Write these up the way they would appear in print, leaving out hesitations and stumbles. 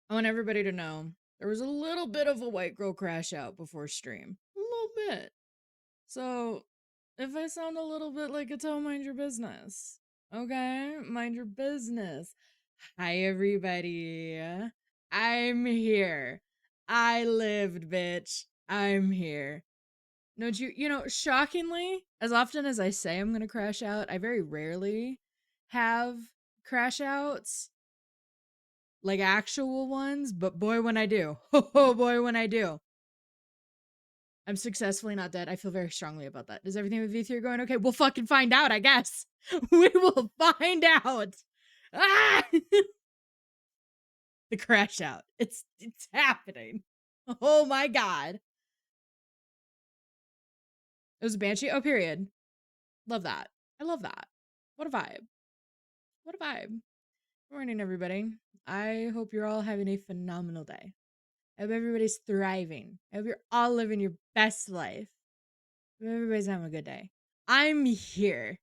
I want everybody to know there was a little bit of a white girl crash out before stream. A little bit. So, if I sound a little bit like a toe, mind your business. Okay? Mind your business. Hi, everybody. I'm here. I lived, bitch. I'm here. No, shockingly, as often as I say I'm gonna crash out, I very rarely have crash outs, like actual ones, but boy, when I do. Oh, boy, when I do. I'm successfully not dead. I feel very strongly about that. Is everything with V3 going okay? We'll fucking find out, I guess. We will find out. Ah! The crash out. It's happening. Oh my god. It was a banshee. Oh, period. Love that. I love that. What a vibe. What a vibe. Good morning, everybody. I hope you're all having a phenomenal day. I hope everybody's thriving. I hope you're all living your best life. I hope everybody's having a good day. I'm here.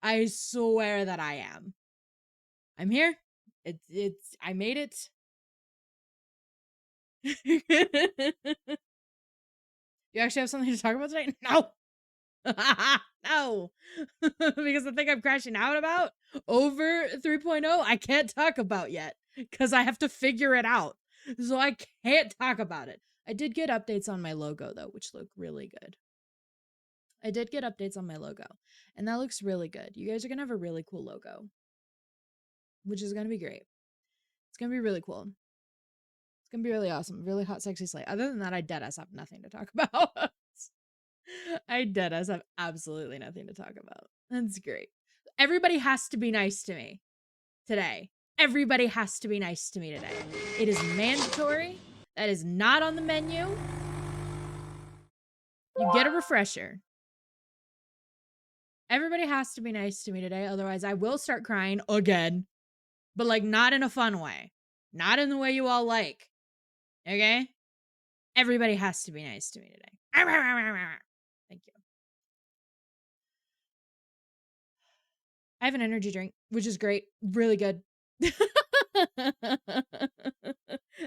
I swear that I am. I'm here. I made it. You actually have something to talk about today? No. No. Because the thing I'm crashing out about over 3.0, I can't talk about yet because I have to figure it out. So I can't talk about it. I did get updates on my logo though, which look really good. I did get updates on my logo, and that looks really good. You guys are going to have a really cool logo, which is going to be great. It's going to be really cool. It's going to be really awesome. Really hot, sexy slay. Other than that, I deadass have nothing to talk about. I deadass have absolutely nothing to talk about. That's great. Everybody has to be nice to me today. Everybody has to be nice to me today. It is mandatory. That is not on the menu. You get a refresher. Everybody has to be nice to me today. Otherwise, I will start crying again. But, like, not in a fun way. Not in the way you all like. Okay? Everybody has to be nice to me today. Thank you. I have an energy drink, which is great. Really good. I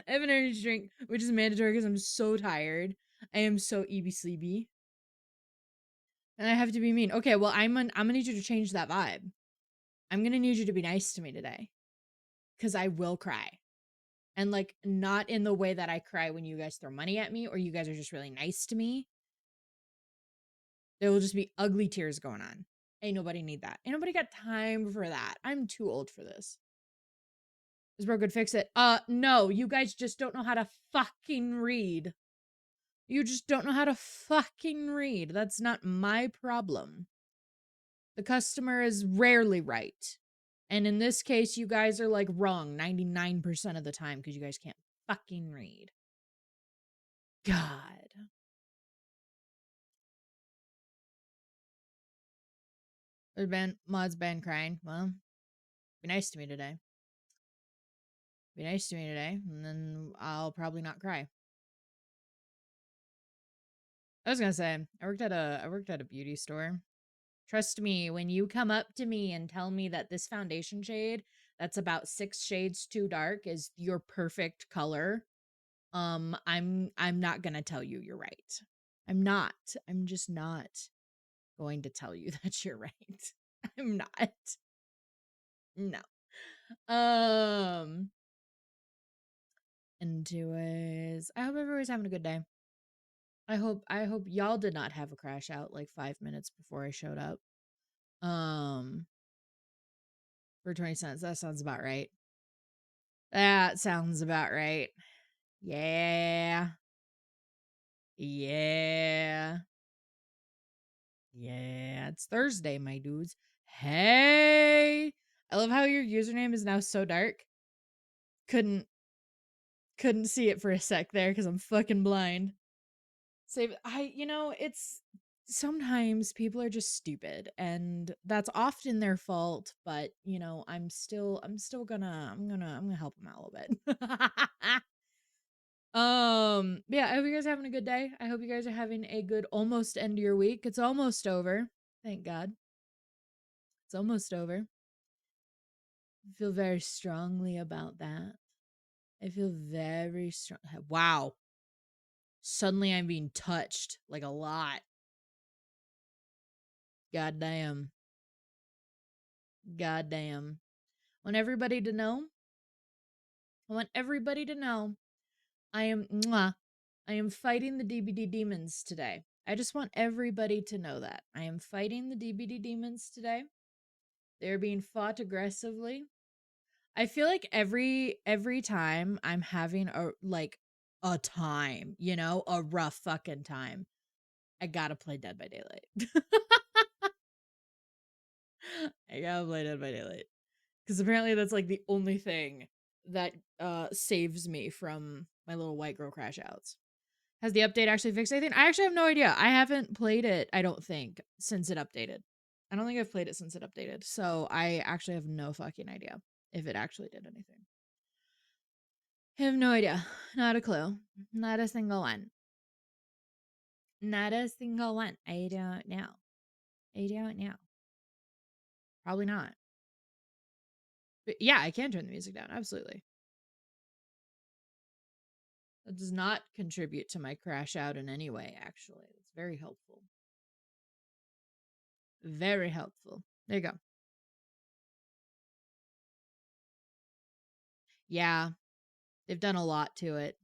have an energy drink, which is mandatory because I'm so tired. I am so sleepy. And I have to be mean. Okay, well, I'm gonna need you to change that vibe. I'm gonna need you to be nice to me today. Because I will cry. And, like, not in the way that I cry when you guys throw money at me or you guys are just really nice to me. There will just be ugly tears going on. Ain't nobody need that. Ain't nobody got time for that. I'm too old for this. Is bro good? Fix it. No, you guys just don't know how to fucking read. You just don't know how to fucking read. That's not my problem. The customer is rarely right. And in this case, you guys are, like, wrong 99% of the time because you guys can't fucking read. God. There's been mods been crying. Well, be nice to me today. Be nice to me today, and then I'll probably not cry. I was gonna say, I worked at a beauty store. Trust me, when you come up to me and tell me that this foundation shade that's about 6 shades too dark is your perfect color, I'm not gonna tell you you're right. I'm not. I'm just not going to tell you that you're right. I'm not. No. Anyways, I hope everybody's having a good day. I hope y'all did not have a crash out like 5 minutes before I showed up. For 20 cents. That sounds about right. That sounds about right. Yeah. Yeah. Yeah. It's Thursday, my dudes. Hey. I love how your username is now so dark. Couldn't see it for a sec there because I'm fucking blind. Save it's sometimes people are just stupid and that's often their fault, but I'm gonna help them out a little bit. Yeah, I hope you guys are having a good day. I hope you guys are having a good almost end of your week. It's almost over. Thank God. It's almost over. I feel very strongly about that. I feel very strong. Wow. Suddenly I'm being touched like a lot. God damn. God damn. I want everybody to know. I want everybody to know I am I am fighting the DBD demons today. I just want everybody to know that. I am fighting the DBD demons today. They're being fought aggressively. I feel like every time I'm having a time, a rough fucking time, I gotta play Dead by Daylight. I gotta play Dead by Daylight. Because apparently that's like the only thing that saves me from my little white girl crash outs. Has the update actually fixed anything? I actually have no idea. I haven't played it, I don't think, since it updated. I don't think I've played it since it updated. So I actually have no fucking idea if it actually did anything. I have no idea. Not a clue. Not a single one. Not a single one. I don't know. I don't know. Probably not. But yeah, I can turn the music down. Absolutely. That does not contribute to my crash out in any way, actually. It's very helpful. Very helpful. There you go. Yeah, they've done a lot to it.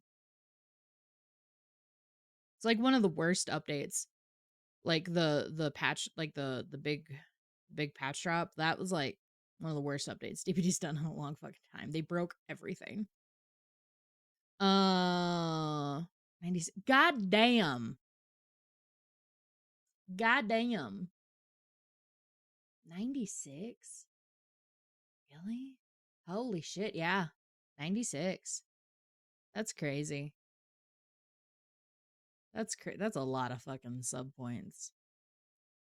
It's like one of the worst updates. Like the patch, like the big patch drop. That was like one of the worst updates DPD's done in a long fucking time. They broke everything. 90. God damn. God damn. 96? Really? Holy shit, yeah. 96. That's crazy. That's a lot of fucking sub points.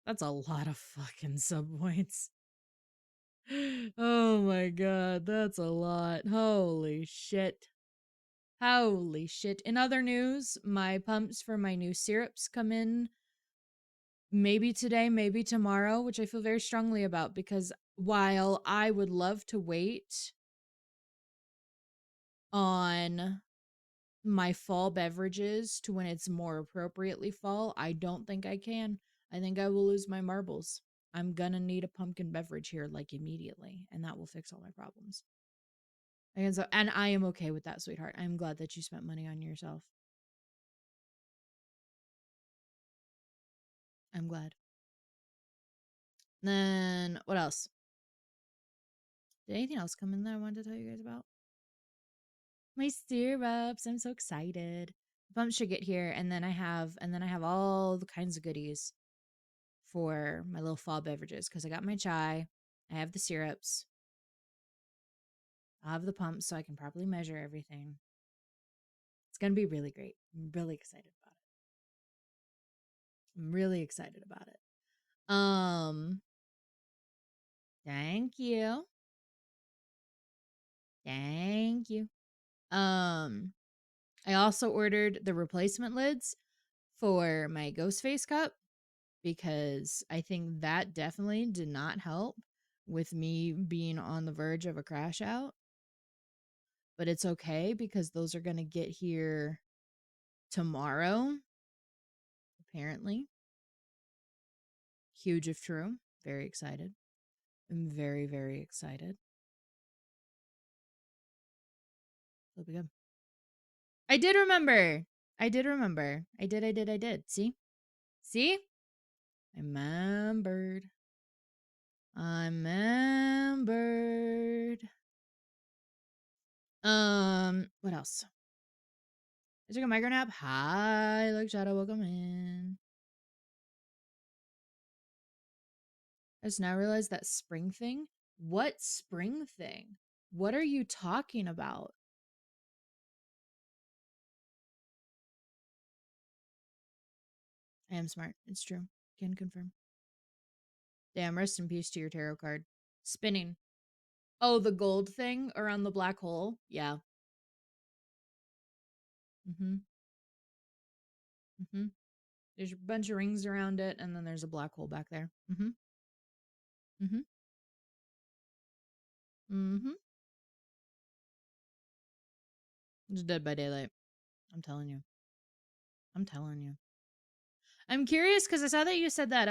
That's a lot of fucking sub points. Oh my god, that's a lot. Holy shit. Holy shit. In other news, my pumps for my new syrups come in maybe today, maybe tomorrow, which I feel very strongly about because while I would love to wait on my fall beverages to when it's more appropriately fall, I don't think I can. I think I will lose my marbles. I'm gonna need a pumpkin beverage here like immediately, and that will fix all my problems. And I am okay with that, sweetheart. I'm glad that you spent money on yourself. I'm glad. Then what else? Did anything else come in that I wanted to tell you guys about? My syrups. I'm so excited. The pumps should get here, and then I have all the kinds of goodies for my little fall beverages because I got my chai, I have the syrups, I have the pumps so I can properly measure everything. It's gonna be really great. I'm really excited about it. I'm really excited about it. Thank you. Thank you. I also ordered the replacement lids for my ghost face cup because I think that definitely did not help with me being on the verge of a crash out. But it's okay because those are going to get here tomorrow, apparently. Huge if true. Very excited. I'm very, very excited. It'll be good. I did remember. I did remember. I did. See? See? I remembered. I remembered. What else? I took a micro nap. Hi, look, Shadow, welcome in. I just now realized that spring thing. What spring thing? What are you talking about? I am smart. It's true. Can confirm. Damn, rest in peace to your tarot card. Spinning. Oh, the gold thing around the black hole? Yeah. Mm-hmm. Mm-hmm. There's a bunch of rings around it, and then there's a black hole back there. Mm-hmm. Mm-hmm. Mm-hmm. It's Dead by Daylight. I'm telling you. I'm telling you. I'm curious because I saw that you said that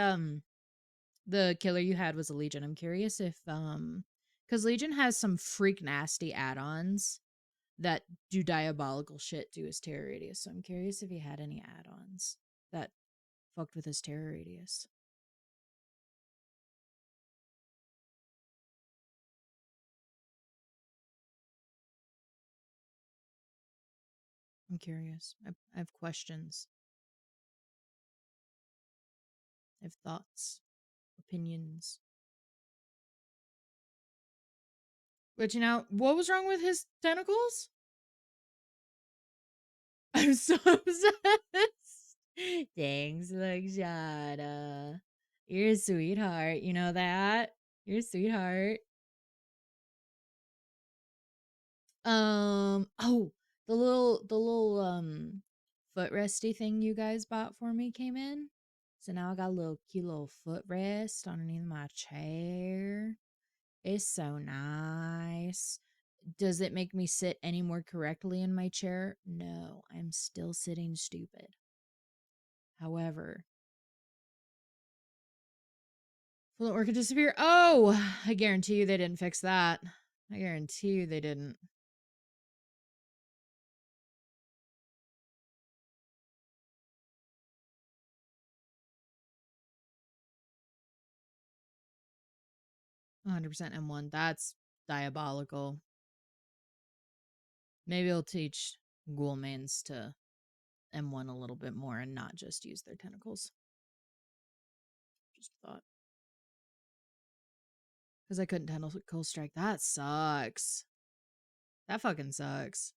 the killer you had was a Legion. I'm curious if because Legion has some freak nasty add-ons that do diabolical shit to his terror radius. So I'm curious if he had any add-ons that fucked with his terror radius. I'm curious. I have questions. I have thoughts, opinions. But you know, what was wrong with his tentacles? I'm so obsessed. Thanks, Lakshana. You're a sweetheart. You know that? You're a sweetheart. Oh, the little footresty thing you guys bought for me came in. So now I got a little cute little footrest underneath my chair. It's so nice. Does it make me sit any more correctly in my chair? No, I'm still sitting stupid. However, will the orchid disappear? Oh, I guarantee you they didn't fix that. I guarantee you they didn't. %, M1. That's diabolical. Maybe I'll teach ghoul mains to M1 a little bit more and not just use their tentacles. Just a thought. Because I couldn't tentacle strike. That sucks. That fucking sucks.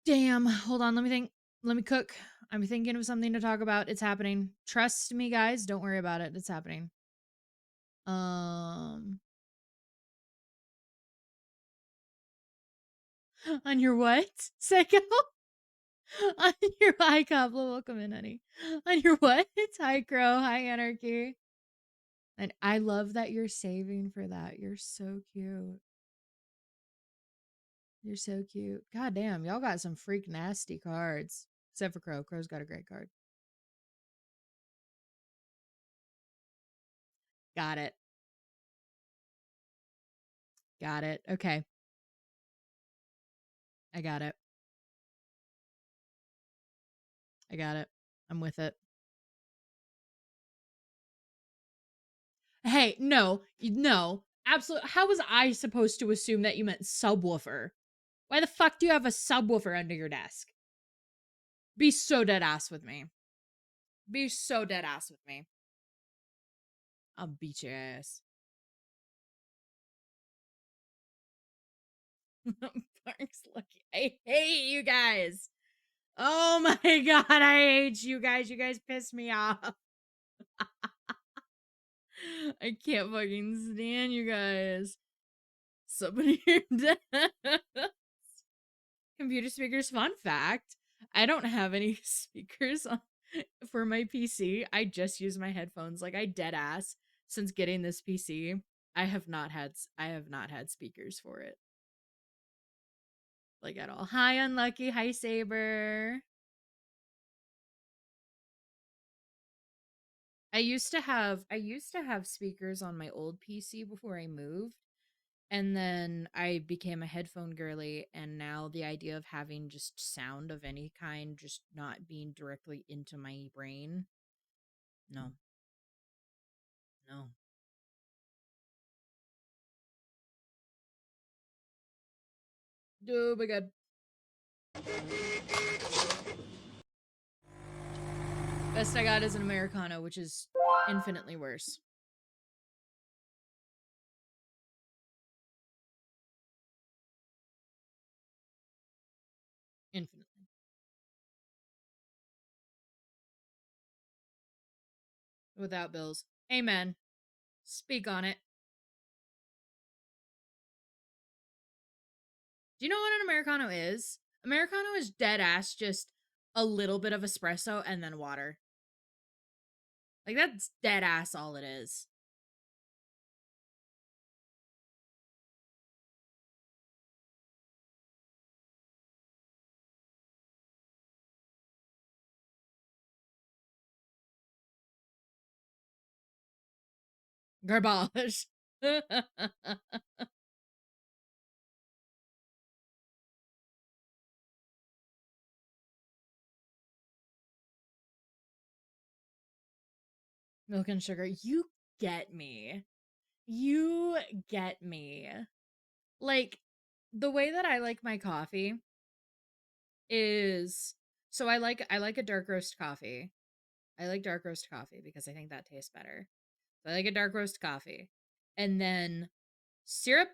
Damn. Hold on. Let me think. Let me cook. I'm thinking of something to talk about. It's happening. Trust me, guys. Don't worry about it. It's happening. On your what? Seiko? On your hi Cobbler, welcome in, honey. On your what? Hi Crow, hi Anarchy. And I love that you're saving for that. You're so cute. You're so cute. God damn, y'all got some freak nasty cards. Except for Crow. Crow's got a great card. Got it. Got it. Okay. I got it. I got it. I'm with it. Hey, no. No. Absolutely. How was I supposed to assume that you meant subwoofer? Why the fuck do you have a subwoofer under your desk? Be so dead ass with me. Be so dead ass with me. I'll beat your ass. Parks Lucky. I hate you guys. Oh my god, I hate you guys. You guys piss me off. I can't fucking stand you guys. Somebody here computer speakers. Fun fact, I don't have any speakers for my PC. I just use my headphones. Like I dead ass since getting this PC. I have not had speakers for it. Like at all. Hi Unlucky, hi Saber. I used to have speakers on my old PC before I moved. And then I became a headphone girly, and now the idea of having just sound of any kind just not being directly into my brain. No. No. Oh my god. Best I got is an Americano, which is infinitely worse. Infinitely. Without bills. Amen. Speak on it. Do you know what an Americano is? Americano is dead ass just a little bit of espresso and then water. Like, that's dead ass all it is. Garbage. Milk and sugar. You get me. You get me. Like, the way that I like my coffee is, so I like a dark roast coffee. I like dark roast coffee because I think that tastes better. So I like a dark roast coffee. And then syrup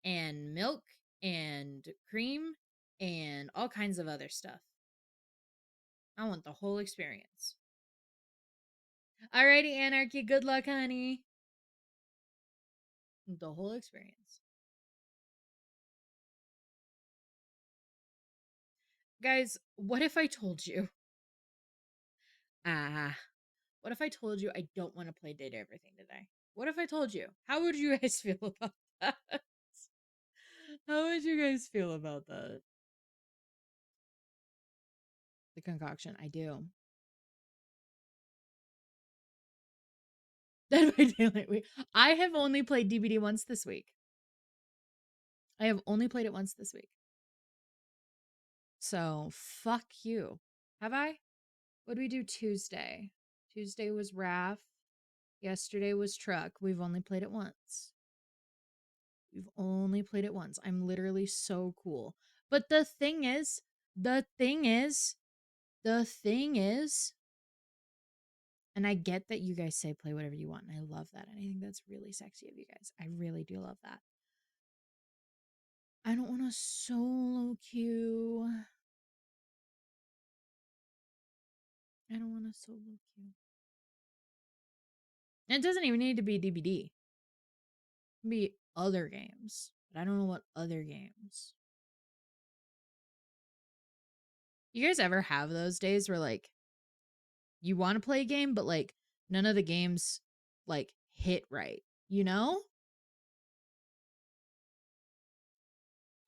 and milk and cream and all kinds of other stuff. I want the whole experience. Alrighty, Anarchy, good luck, honey. The whole experience. Guys, what if I told you? Ah, what if I told you I don't want to play Data Everything today? What if I told you? How would you guys feel about that? How would you guys feel about that? The concoction, I do. Dead by Daylight Week. I have only played DBD once this week. I have only played it once this week. So, fuck you. Have I? What did we do Tuesday? Tuesday was RAF. Yesterday was Truck. We've only played it once. We've only played it once. I'm literally so cool. But the thing is, and I get that you guys say play whatever you want, and I love that. And I think that's really sexy of you guys. I really do love that. I don't want a solo queue. I don't want a solo queue. And it doesn't even need to be DBD. It can be other games. But I don't know what other games. You guys ever have those days where like you want to play a game, but like none of the games like hit right, you know?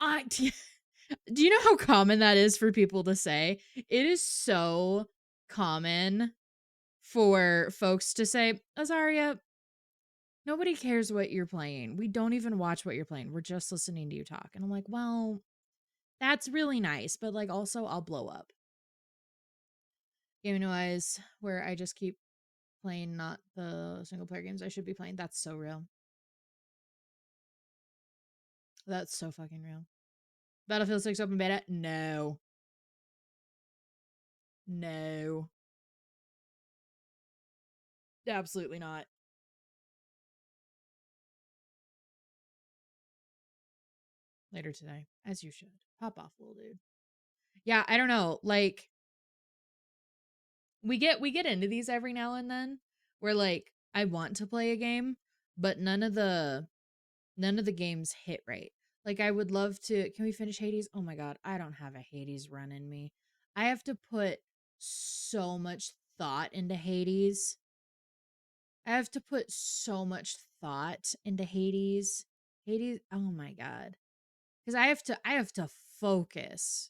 I do you know how common that is for people to say? It is so common for folks to say, Azaria, nobody cares what you're playing. We don't even watch what you're playing. We're just listening to you talk. And I'm like, well, that's really nice, but like also I'll blow up. Gaming wise, where I just keep playing not the single player games I should be playing. That's so real. That's so fucking real. Battlefield 6 open beta? No. No. Absolutely not. Later today, as you should. Pop off, little dude. Yeah, I don't know. Like we get into these every now and then where like I want to play a game, but none of the games hit right. Like I would love to. Can we finish Hades? Oh my god, I don't have a Hades run in me. I have to put so much thought into Hades. I have to put so much thought into Hades. Hades, oh my god. Cuz I have to focus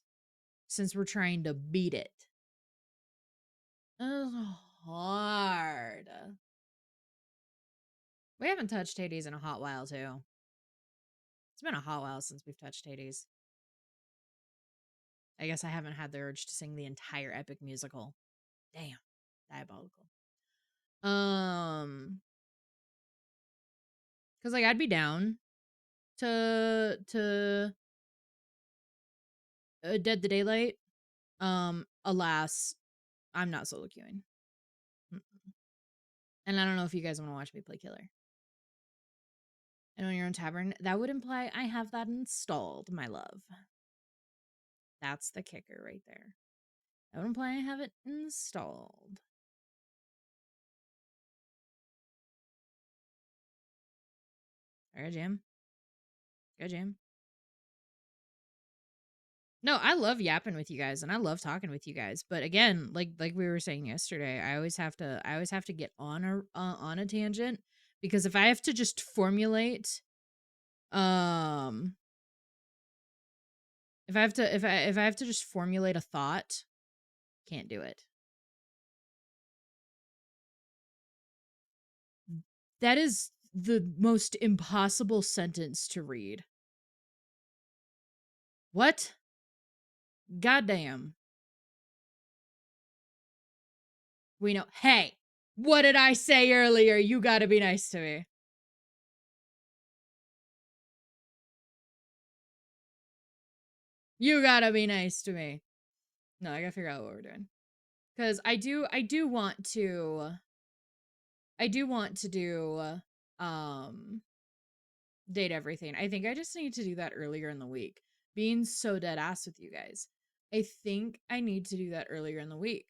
since we're trying to beat it. It's hard. We haven't touched Hades in a hot while too. It's been a hot while since we've touched Hades. I guess I haven't had the urge to sing the entire epic musical. Damn. Diabolical. Cuz like I'd be down to Dead the Daylight. Alas, I'm not solo queuing. And I don't know if you guys want to watch me play Killer. And on your own tavern, that would imply I have that installed, my love. That's the kicker right there. That would imply I have it installed. Alright, Jam. Go, Jam. No, I love yapping with you guys and I love talking with you guys. But again, like we were saying yesterday, I always have to get on a tangent because if I have to just formulate um if I have to just formulate a thought, can't do it. That is the most impossible sentence to read. What? Goddamn. We know. Hey, what did I say earlier? You gotta be nice to me. You gotta be nice to me. No, I gotta figure out what we're doing. Cause I do want to do um date everything. I think I just need to do that earlier in the week. Being so dead ass with you guys. I think I need to do that earlier in the week.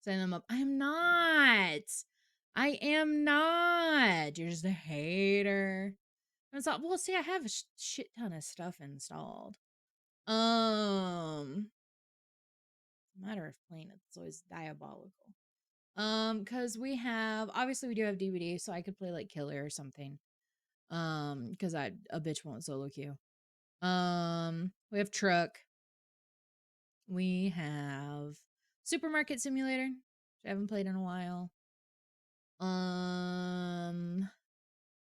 Sign them up. I am not. I am not. You're just a hater. And it's like, well, see, I have a shit ton of stuff installed. Matter of plain, it's always diabolical. Because we have obviously we do have DVD, so I could play like Killer or something. Because a bitch won't solo queue. We have Truck. We have Supermarket Simulator, which I haven't played in a while.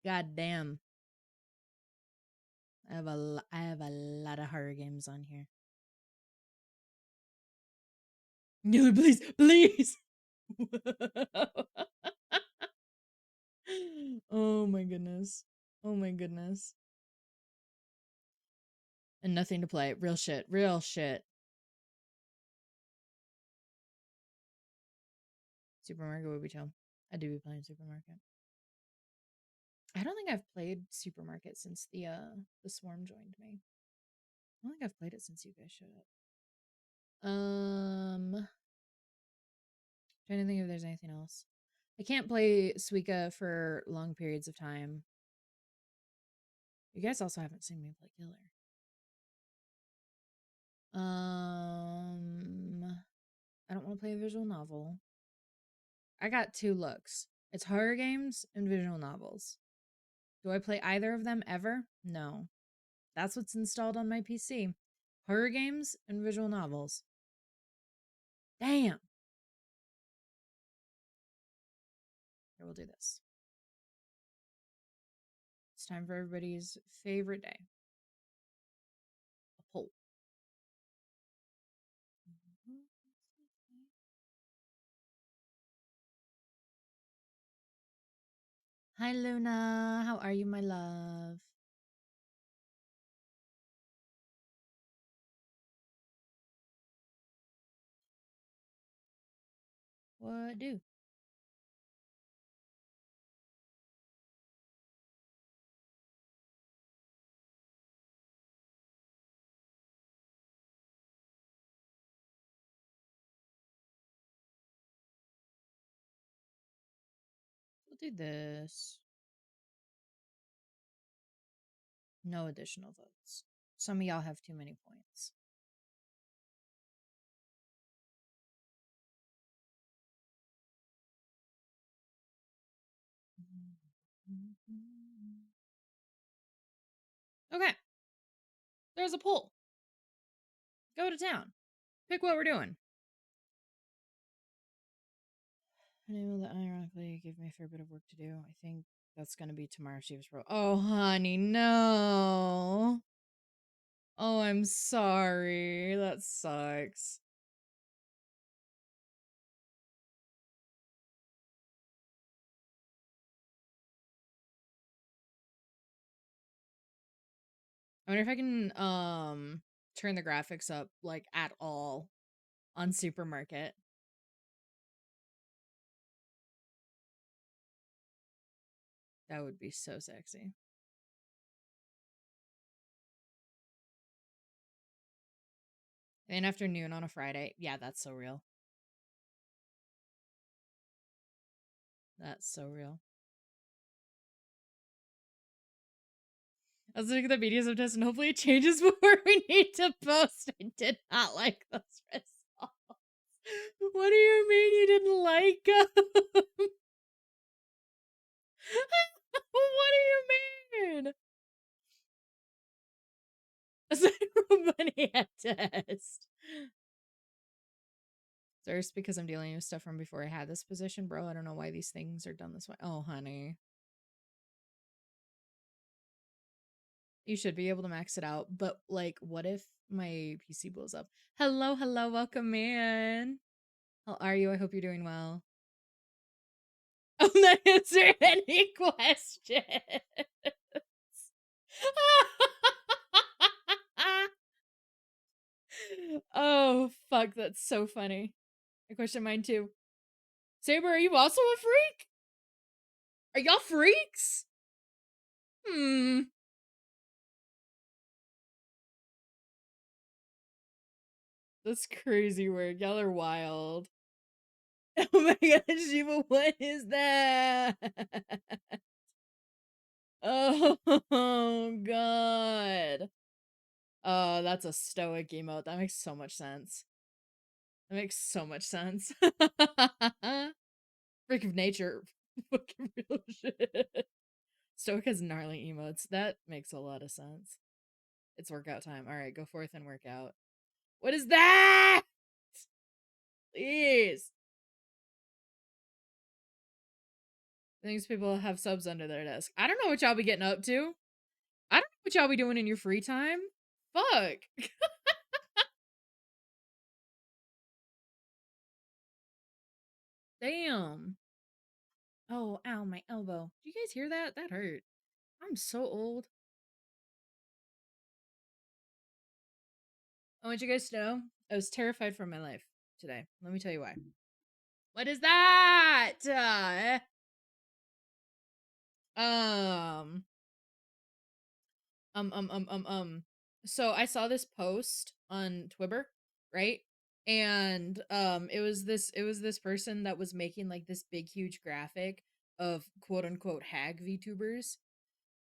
God damn. I have a lot of horror games on here. No, please, please. Oh my goodness. Oh my goodness. And nothing to play. Real shit. Real shit. Supermarket would be chill. I do be playing Supermarket. I don't think I've played Supermarket since the Swarm joined me. I don't think I've played it since you guys showed up. Trying to think if there's anything else. I can't play Suika for long periods of time. You guys also haven't seen me play Killer. I don't want to play a visual novel. I got two looks. It's horror games and visual novels. Do I play either of them ever? No. That's what's installed on my PC. Horror games and visual novels. Damn. Here, we'll do this. It's time for everybody's favorite day. A poll. Hi, Luna. How are you, my love? What do? We'll do this. No additional votes. Some of y'all have too many points. Okay. There's a poll. Go to town. Pick what we're doing. I know that ironically gave me a fair bit of work to do. I think that's gonna be tomorrow. She was pro. Oh, honey, no. Oh, I'm sorry. That sucks. I wonder if I can turn the graphics up like at all on Supermarket. That would be so sexy. An afternoon on a Friday. Yeah, that's so real. That's so real. I was looking at the BDSM test and hopefully it changes before we need to post. I did not like those results. What do you mean you didn't like them? What do you mean? Money at test. First, because I'm dealing with stuff from before I had this position, bro. I don't know why these things are done this way. Oh, honey. You should be able to max it out, but like, what if my PC blows up? Hello, hello, welcome in. How are you? I hope you're doing well. I'm not answering any questions. Oh, fuck, that's so funny. I question mine too. Saber, are you also a freak? Are y'all freaks? That's crazy word. Y'all are wild. Oh my gosh, Shiva, what is that? Oh god. Oh, that's a stoic emote. That makes so much sense. That makes so much sense. Freak of nature. Fucking real shit. Stoic has gnarly emotes. That makes a lot of sense. It's workout time. Alright, go forth and work out. What is that? Please. Things people have subs under their desk. I don't know what y'all be getting up to. I don't know what y'all be doing in your free time. Fuck. Damn. Oh, ow, my elbow. Do you guys hear that? That hurt. I'm so old. I want you guys to know I was terrified for my life today. Let me tell you why. What is that? Um. So I saw this post on Twitter, right? And it was this person that was making like this big huge graphic of quote unquote hag VTubers,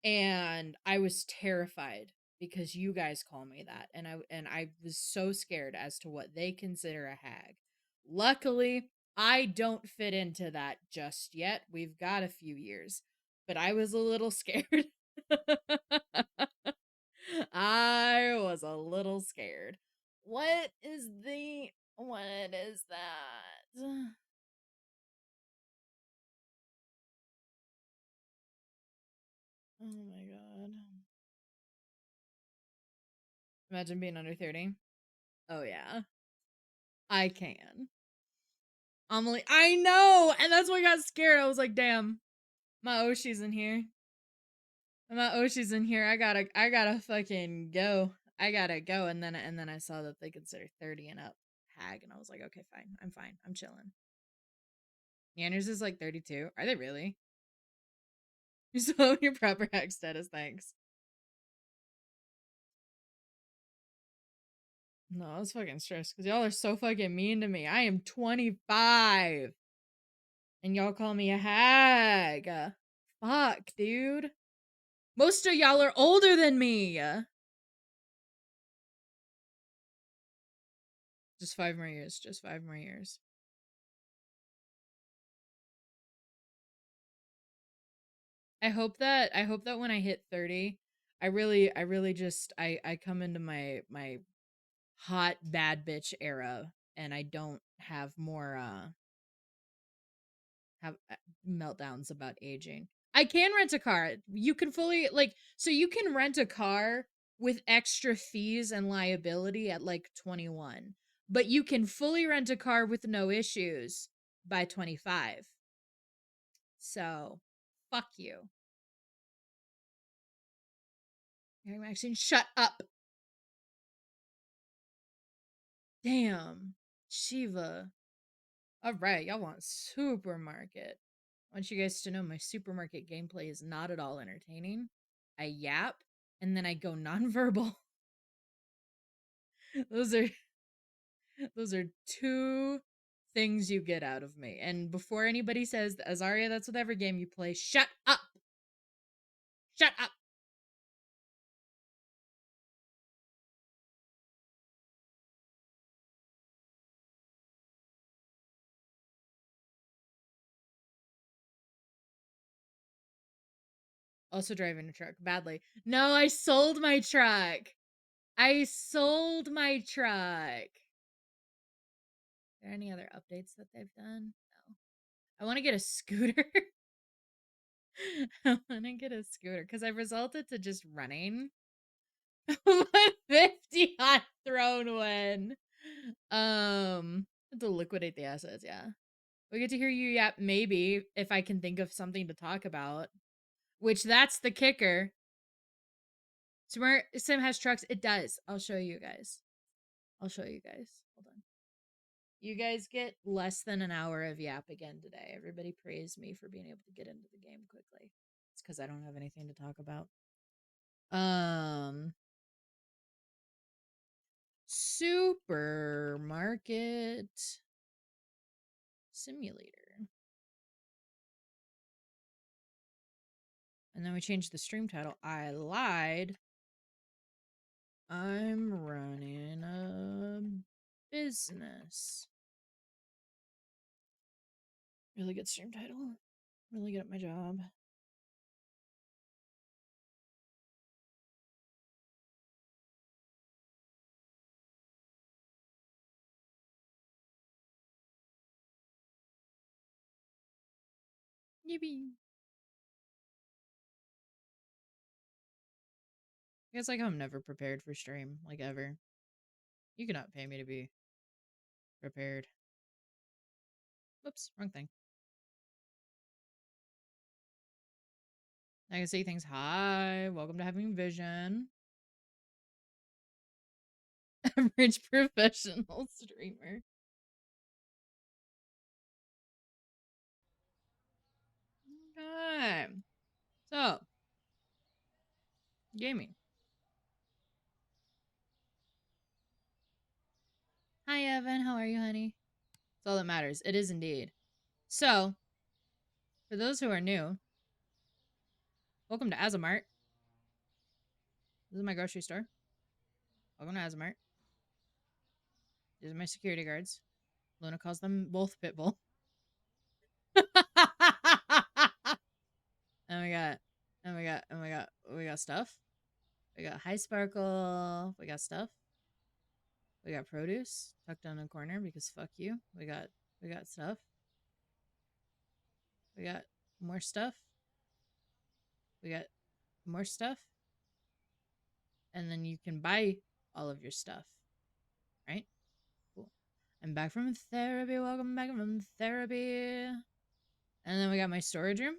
and I was terrified because you guys call me that, and I was so scared as to what they consider a hag. Luckily, I don't fit into that just yet. We've got a few years, but I was a little scared. I was a little scared. What is that? Oh my god. Imagine being under 30. Oh yeah. I can. Amelie, I know! And that's why I got scared. I was like, damn, my Oshi's in here. My Oshi's in here. I gotta fucking go. I gotta go. And then I saw that they consider 30 and up hag, and I was like, okay, fine. I'm fine. I'm chilling. Yanners is like 32. Are they really? You still your proper hag status, thanks. No, I was fucking stressed because y'all are so fucking mean to me. I am 25. And y'all call me a hag. Fuck, dude. Most of y'all are older than me. Just 5 more years. Just 5 more years. I hope that when I hit 30, I really just I come into my hot bad bitch era and I don't have more have meltdowns about aging. I can rent a car. You can fully like so you can rent a car with extra fees and liability at like 21. But you can fully rent a car with no issues by 25. So, fuck you. Mary Maxine, shut up. Damn. Shiva. All right, y'all want supermarket. I want you guys to know my supermarket gameplay is not at all entertaining. I yap and then I go nonverbal. those are those are two things you get out of me. And before anybody says, Azaria, that's with every game you play, shut up. Shut up. Also driving a truck badly. No, I sold my truck. I sold my truck. Are there any other updates that they've done? No. I want to get a scooter. I want to get a scooter because I resulted to just running 150 on Throne Win. To liquidate the assets, yeah. We get to hear you yap maybe if I can think of something to talk about. Which that's the kicker. Smart Sim has trucks. It does. I'll show you guys. Hold on. You guys get less than an hour of yap again today. Everybody praise me for being able to get into the game quickly. It's because I don't have anything to talk about. Supermarket simulator. And then we changed the stream title. I lied. I'm running a business. Really good stream title. Really good at my job. Yippee. It's like I'm never prepared for stream, like ever. You cannot pay me to be prepared. Whoops, wrong thing. I can say things. Hi, welcome to Having Vision. Average professional streamer. Okay. So, gaming. Hi, Evan. How are you, honey? That's all that matters. It is indeed. So, for those who are new, welcome to Azamart. This is my grocery store. Welcome to Azamart. These are my security guards. Luna calls them both Pitbull. We got stuff. We got High Sparkle. We got stuff. We got produce tucked down in the corner because fuck you. We got stuff. We got more stuff. We got more stuff. And then you can buy all of your stuff. Right? Cool. I'm back from therapy. Welcome back from therapy. And then we got my storage room.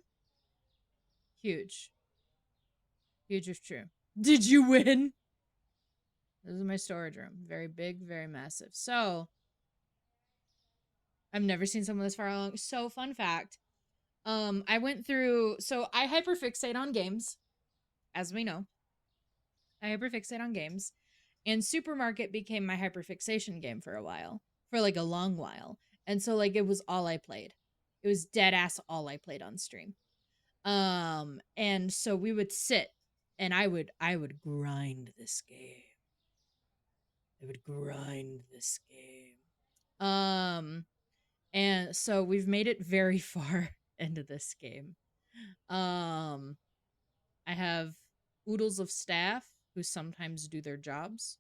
Huge. Huge if true. Did you win? This is my storage room. Very big, very massive. So, I've never seen someone this far along. So, fun fact. I went through, so I hyperfixate on games, as we know. I hyperfixate on games. And Supermarket became my hyperfixation game for a while. For like a long while. And so like it was all I played. It was dead ass all I played on stream. And so we would sit and I would grind this game. I would grind this game. And so we've made it very far into this game. I have oodles of staff who sometimes do their jobs.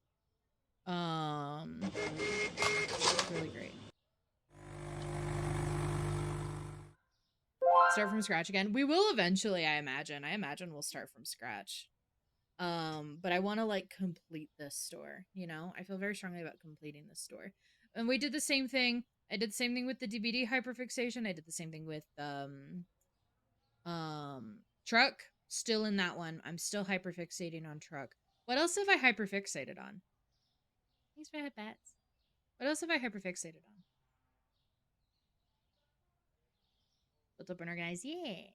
It's really great. Start from scratch again. We will eventually, I imagine. I imagine we'll start from scratch. But I want to like complete this store, you know? I feel very strongly about completing this store. And we did the same thing. I did the same thing with the DVD hyperfixation. I did the same thing with truck. Still in that one. I'm still hyperfixating on truck. What else have I hyperfixated on? Thanks for the bats. What else have I hyperfixated on? What's up, winner, guys? Yeah.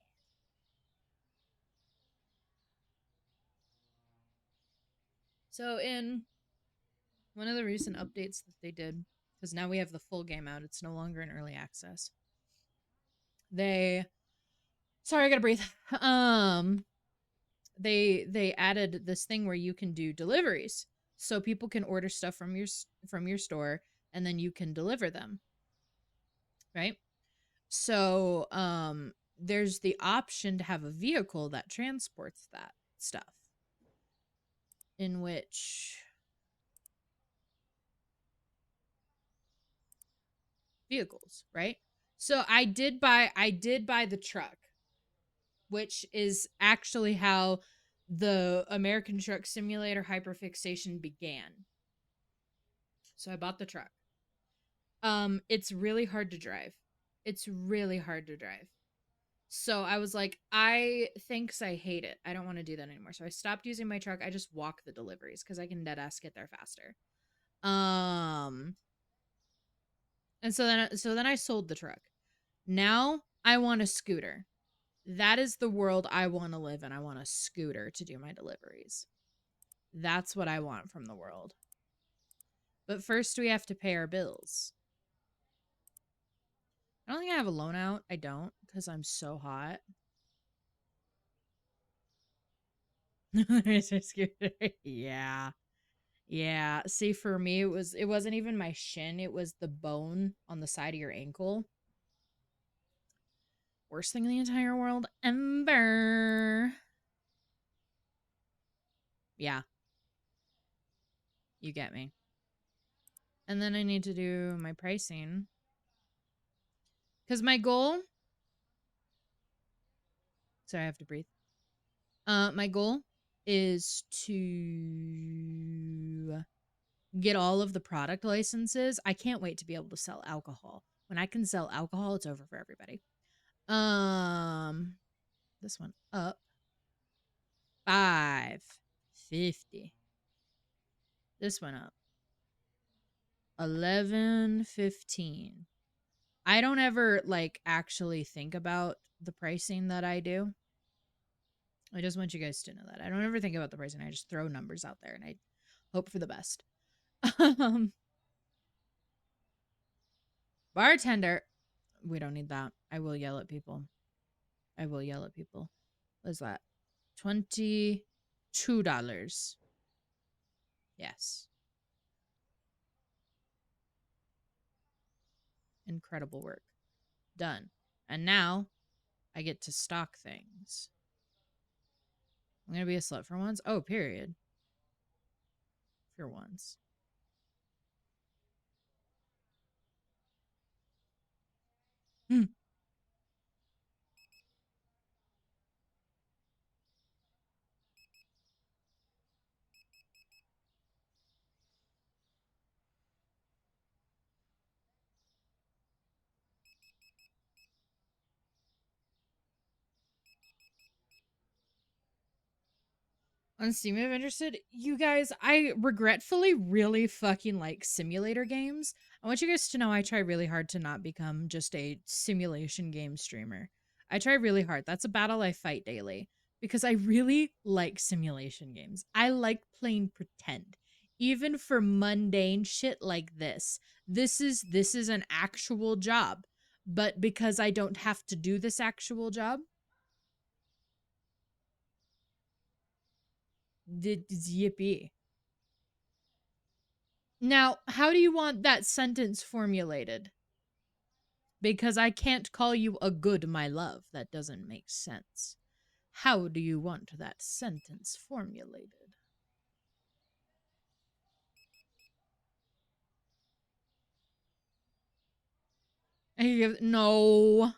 So in one of the recent updates that they did, because now we have the full game out, it's no longer in early access. Sorry, I gotta breathe. They added this thing where you can do deliveries, so people can order stuff from your store, and then you can deliver them. Right? So there's the option to have a vehicle that transports that stuff, in which vehicles, right? So I did buy the truck, which is actually how the American Truck Simulator hyperfixation began. So I bought the truck. It's really hard to drive. It's really hard to drive. So I was like, I hate it. I don't want to do that anymore. So I stopped using my truck. I just walk the deliveries because I can dead ass get there faster. And so then I sold the truck. Now I want a scooter. That is the world I want to live in. I want a scooter to do my deliveries. That's what I want from the world. But first we have to pay our bills. I don't think I have a loan out. I don't, because I'm so hot. Yeah. Yeah. See, for me, it wasn't even my shin, it was the bone on the side of your ankle. Worst thing in the entire world ever. Yeah. You get me. And then I need to do my pricing. Because my goal. Sorry, I have to breathe. My goal is to get all of the product licenses. I can't wait to be able to sell alcohol. When I can sell alcohol, it's over for everybody. This one up. $5.50. This one up. $11.15. I don't ever like actually think about the pricing that I do. I just want you guys to know that. I don't ever think about the pricing. I just throw numbers out there and I hope for the best. Bartender. We don't need that. I will yell at people. I will yell at people. What is that? $22. Yes. Incredible work. Done. And now I get to stock things. I'm going to be a slut for once. Oh, period. For once. On Steam, if interested, you guys, I regretfully really fucking like simulator games. I want you guys to know I try really hard to not become just a simulation game streamer. I try really hard. That's a battle I fight daily because I really like simulation games. I like playing pretend. Even for mundane shit like this. This is an actual job. But because I don't have to do this actual job, yippee. Now, how do you want that sentence formulated? Because I can't call you a good my love. That doesn't make sense. How do you want that sentence formulated? No.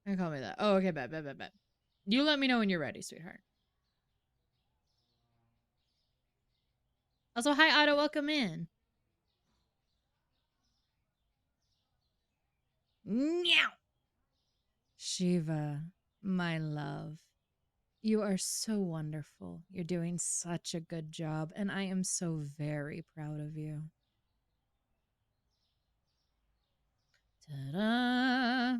Don't call me that. Oh, okay, bet. You let me know when you're ready, sweetheart. Also, hi, Otto. Welcome in. Meow. Shiva, my love. You are so wonderful. You're doing such a good job, and I am so very proud of you. Ta-da!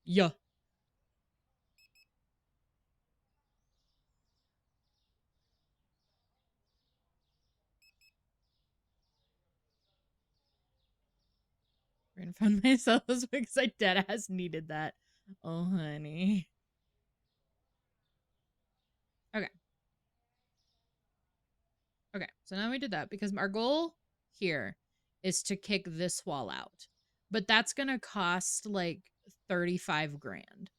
Yeah. We're gonna find myself because I dead ass needed that. Oh, honey. Okay. Okay, so now we did that because our goal here is to kick this wall out. But that's going to cost like 35 grand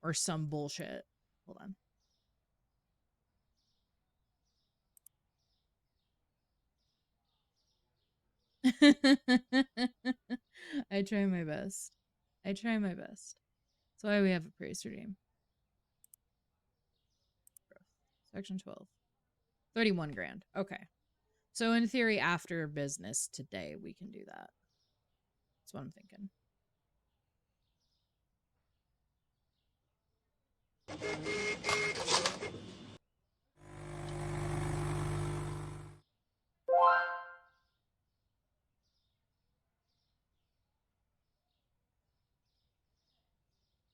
or some bullshit. Hold on. I try my best. I try my best. That's why we have a praise redeem. Section 12. 31 grand. Okay. So in theory, after business today, we can do that. That's what I'm thinking.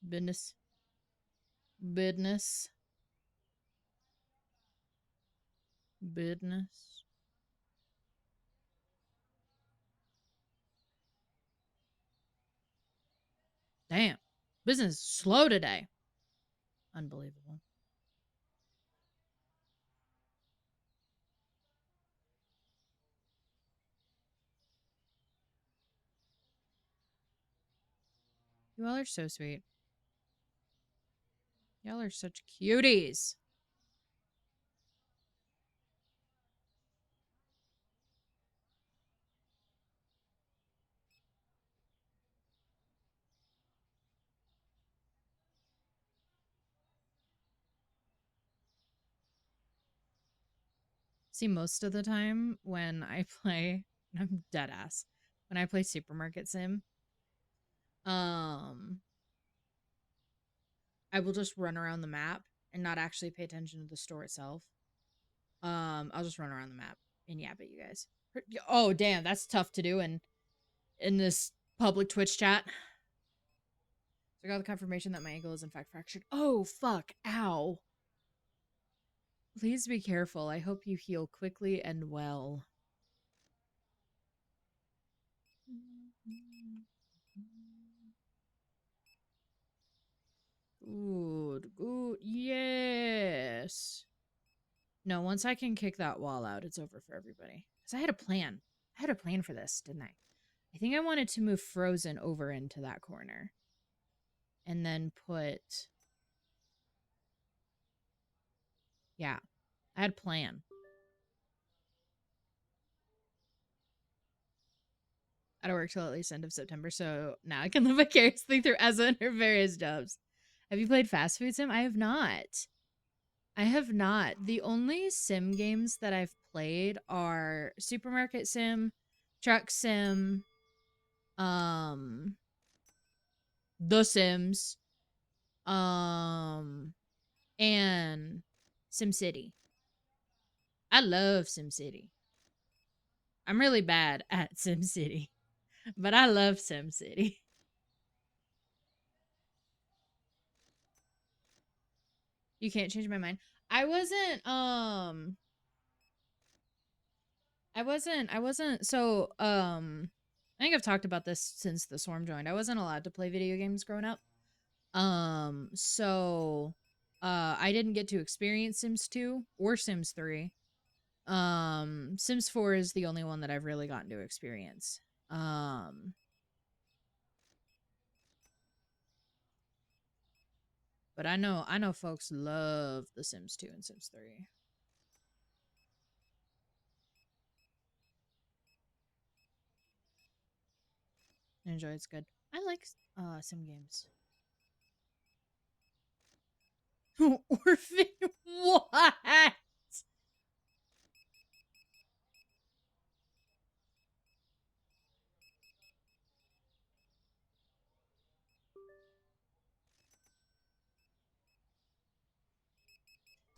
Business. Business. Business. Damn. Business is slow today. Unbelievable. You all are so sweet. Y'all are such cuties. See, most of the time when I play, I'm dead ass. When I play Supermarket Sim, um, I will just run around the map and not actually pay attention to the store itself. I'll just run around the map and yap at you guys. Oh, damn, that's tough to do in this public Twitch chat. So I got the confirmation that my ankle is in fact fractured. Oh, fuck. Ow. Please be careful. I hope you heal quickly and well. Good, good. Yes. No, once I can kick that wall out, it's over for everybody. Because I had a plan. I had a plan for this, didn't I? I think I wanted to move Frozen over into that corner. And then put... Yeah. I had a plan. I don't work till at least end of September, so now I can live vicariously through Eza and her various jobs. Have you played Fast Food Sim? I have not. I have not. The only sim games that I've played are Supermarket Sim, Truck Sim, The Sims, and SimCity. I love SimCity. I'm really bad at SimCity, but I love SimCity. You can't change my mind. I wasn't so I think I've talked about this since the Swarm joined. I wasn't allowed to play video games growing up. So I didn't get to experience Sims 2 or Sims 3. Sims 4 is the only one that I've really gotten to experience. But I know folks love the Sims 2 and Sims 3. I enjoy it's good. I like sim games. Orphan what? I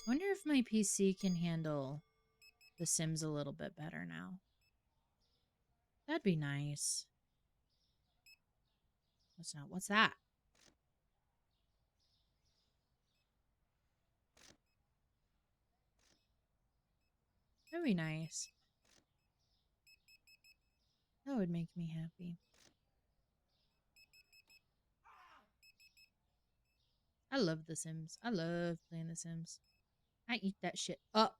wonder if my PC can handle The Sims a little bit better now. That'd be nice. What's that? That'd be nice. That would make me happy. I love The Sims. I love playing The Sims. I eat that shit up.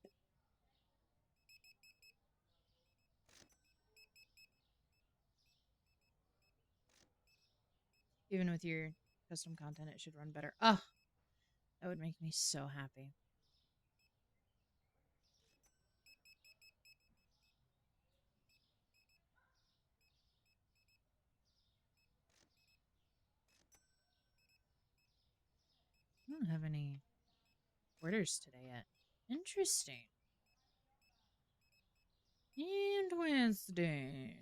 Even with your custom content, it should run better. Oh, that would make me so happy. I don't have any orders today yet. Interesting. Interesting.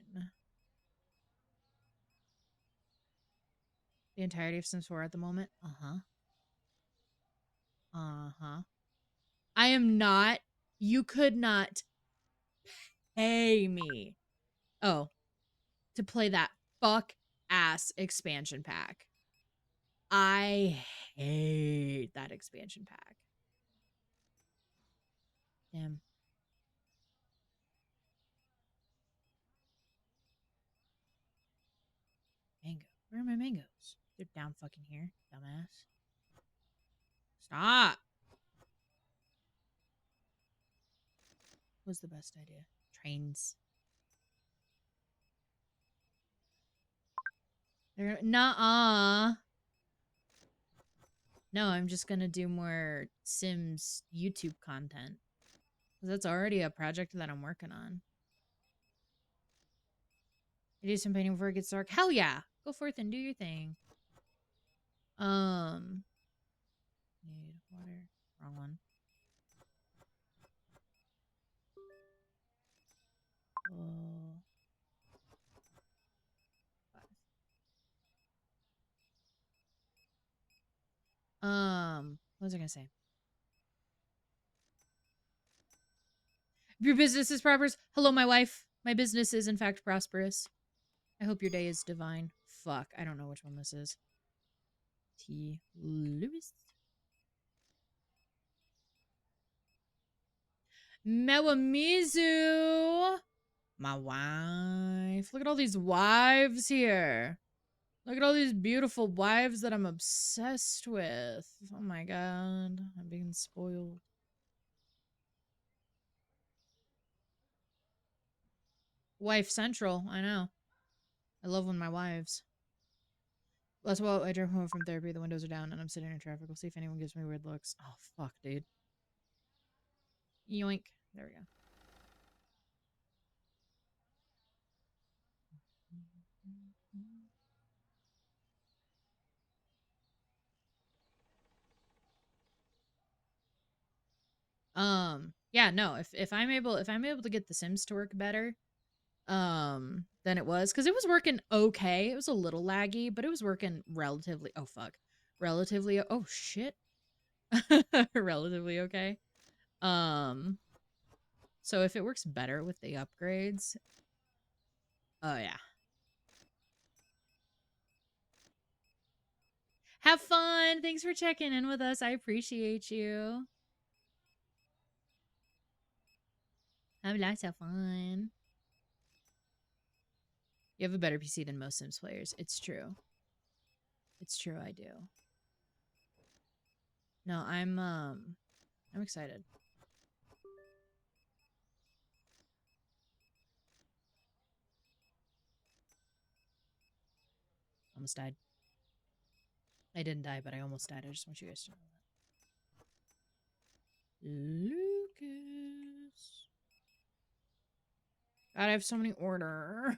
The entirety of Sims 4 at the moment? Uh-huh. Uh-huh. I am not. You could not pay me. Oh, to play that fuck ass expansion pack. I hate that expansion pack. Damn. Mango. Where are my mangoes? They're down fucking here, dumbass. Stop. What's the best idea? Trains. They're nuh-uh. No, I'm just gonna do more Sims YouTube content. That's already a project that I'm working on. You do some painting before it gets dark? Hell yeah! Go forth and do your thing. Need water. Wrong one. Oh. What was I gonna say? If your business is prosperous, hello, my wife. My business is in fact prosperous. I hope your day is divine. Fuck, I don't know which one this is. T. Lewis. Mewamizu. My wife. Look at all these wives here. Look at all these beautiful wives that I'm obsessed with. Oh my god. I'm being spoiled. Wife Central. I know. I love when my wives. That's why I drove home from therapy. The windows are down and I'm sitting in traffic. We'll see if anyone gives me weird looks. Oh, fuck, dude. Yoink. There we go. Yeah, no, if I'm able to get the Sims to work better, than it was, because it was working okay. It was a little laggy, but it was working relatively, oh fuck. Relatively, oh shit. Relatively okay. So if it works better with the upgrades, oh yeah. Have fun. Thanks for checking in with us. I appreciate you. Have lots of fun. You have a better PC than most Sims players. It's true. It's true, I do. No, I'm excited. Almost died. I didn't die, but I almost died. I just want you guys to know that. Lucas. God, I have so many orders.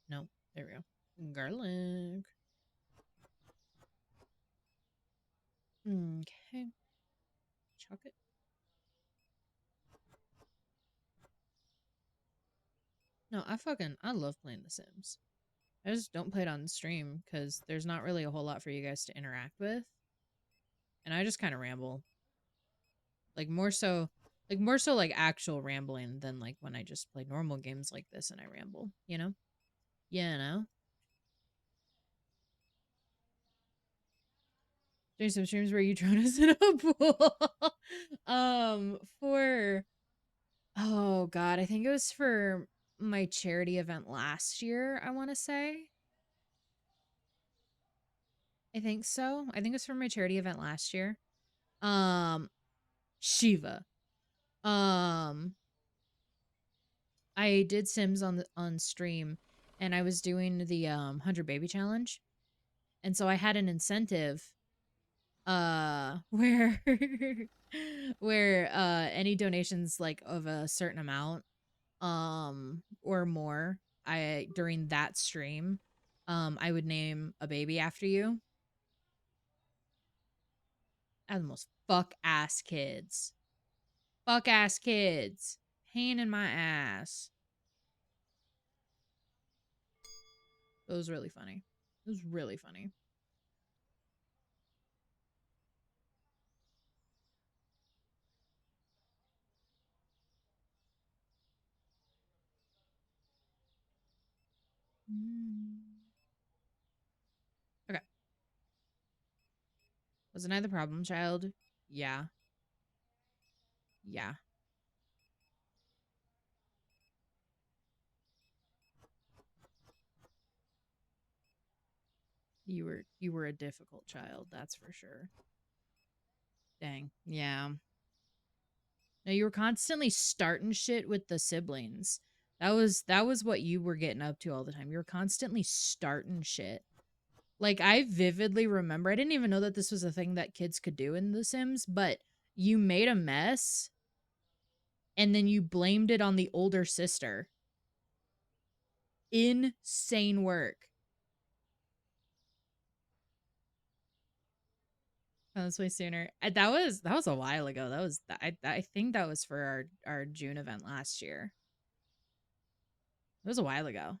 No, there we go. Garlic. Okay. Chuck it. No, I love playing The Sims. I just don't play it on stream because there's not really a whole lot for you guys to interact with. And I just kind of ramble. Like more so like actual rambling than like when I just play normal games like this and I ramble, you know? You know? Doing some streams where you drown us in a pool. For oh god, I think it was for my charity event last year, I want to say. I think so. I think it was for my charity event last year. Shiva. Um I did Sims on stream, and I was doing the 100 baby challenge. And so I had an incentive where where any donations like of a certain amount or more, I during that stream, I would name a baby after you. I had the most fuck ass kids. Fuck ass kids. Pain in my ass. It was really funny. It was really funny. Okay. Wasn't I the problem child? Yeah. Yeah. You were a difficult child, that's for sure. Dang. Yeah. No, you were constantly starting shit with the siblings. That was what you were getting up to all the time. You were constantly starting shit. Like I vividly remember, I didn't even know that this was a thing that kids could do in The Sims, but you made a mess and then you blamed it on the older sister. Insane work. Oh, that's way sooner. That was a while ago. I think that was for our June event last year. It was a while ago.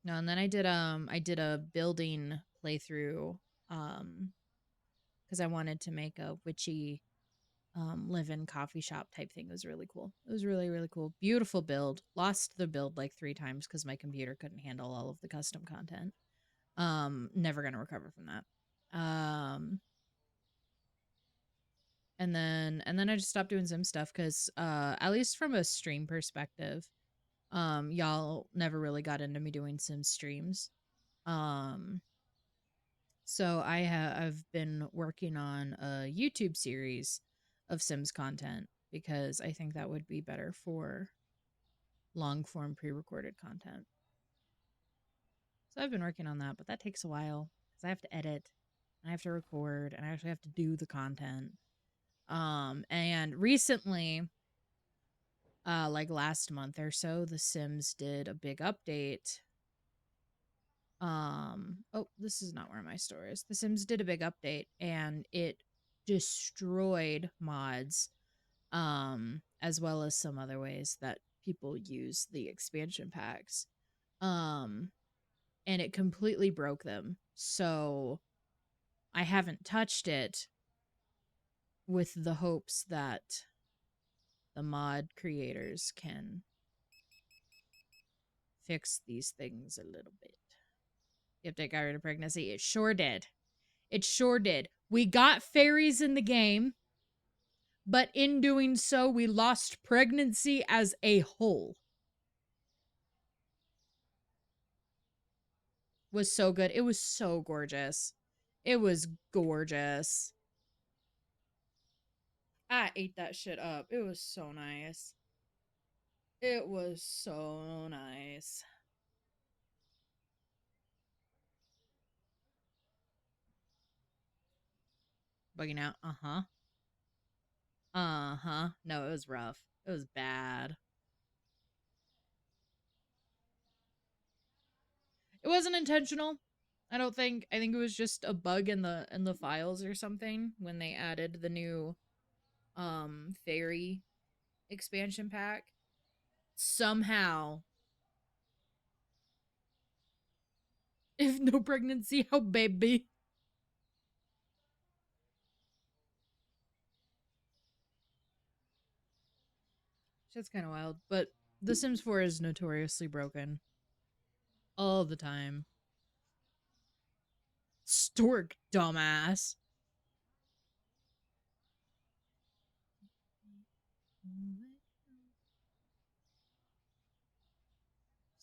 No, and then I did a building playthrough because I wanted to make a witchy live-in coffee shop type thing. It was really cool. It was really, really cool. Beautiful build. Lost the build like 3 times because my computer couldn't handle all of the custom content. Never gonna recover from that. And then I just stopped doing Sim stuff because at least from a stream perspective, y'all never really got into me doing Sim streams. Um so I've been working on a YouTube series of Sims content because I think that would be better for long form pre-recorded content. So I've been working on that, but that takes a while because I have to edit, and I have to record, and I actually have to do the content. And recently, like last month or so, The Sims did a big update. Oh, this is not where my store is. The Sims did a big update and it destroyed mods, as well as some other ways that people use the expansion packs. Um, and it completely broke them. So I haven't touched it with the hopes that the mod creators can fix these things a little bit. If they got rid of pregnancy, it sure did. It sure did. We got fairies in the game, but in doing so, we lost pregnancy as a whole. Was so good. It was so gorgeous. It was gorgeous. I ate that shit up. It was so nice. It was so nice. Bugging out. Uh-huh. Uh-huh. No, it was rough. It was bad. It wasn't intentional. I don't think. I think it was just a bug in the files or something when they added the new fairy expansion pack. Somehow, if no pregnancy, how baby? Shit's kind of wild, but The Sims 4 is notoriously broken all the time. Stork, dumbass.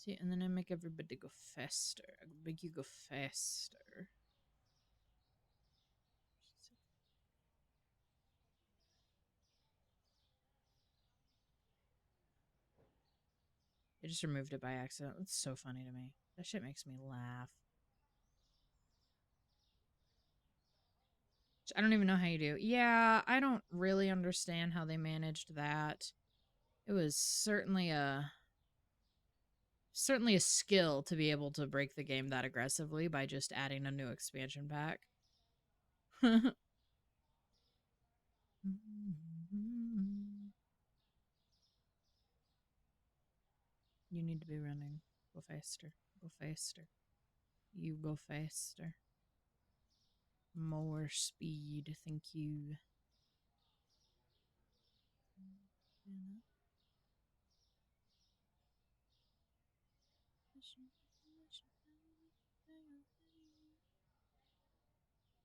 See, and then I make everybody go faster. I make you go faster. I just removed it by accident. It's so funny to me. That shit makes me laugh. I don't even know how you do. Yeah, I don't really understand how they managed that. It was certainly a skill to be able to break the game that aggressively by just adding a new expansion pack. You need to be running. Go faster. Go faster. You go faster. More speed. Thank you.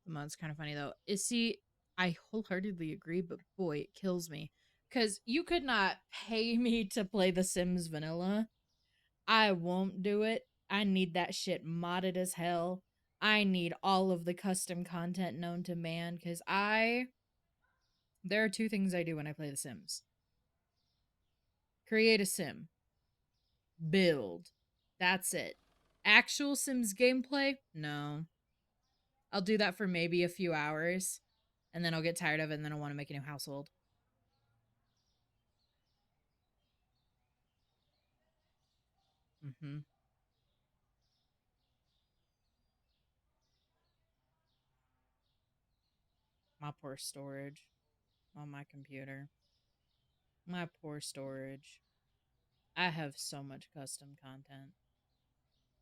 The mod's kind of funny though. I wholeheartedly agree, but boy, it kills me. Because you could not pay me to play The Sims vanilla. I won't do it. I need that shit modded as hell. I need all of the custom content known to man because there are two things I do when I play The Sims: create a sim, build. That's it. Actual Sims gameplay? No. I'll do that for maybe a few hours and then I'll get tired of it and then I'll want to make a new household. Mm-hmm. My poor storage on my computer. My poor storage. I have so much custom content.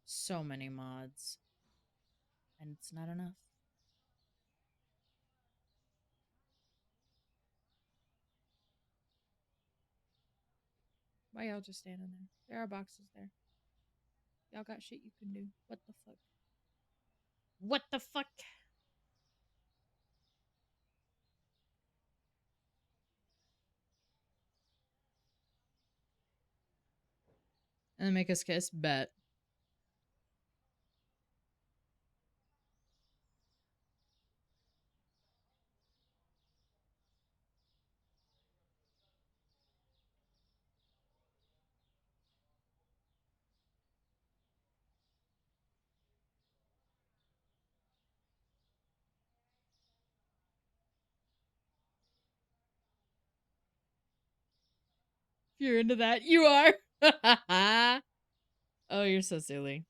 So many mods. And it's not enough. Why y'all just standing there? There are boxes there. Y'all got shit you can do. What the fuck? What the fuck? And then make us kiss? Bet. If you're into that, you are. Oh, you're so silly.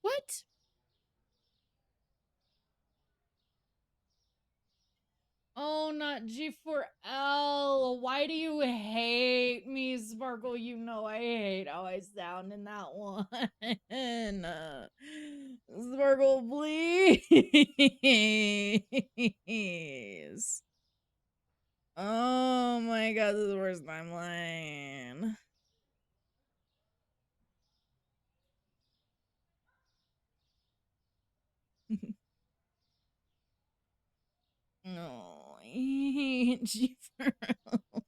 What? Oh, not G4L. Why do you hate me, Sparkle? You know I hate how I sound in that one. Sparkle, please. Oh my god, this is the worst timeline. No, I hate G4L.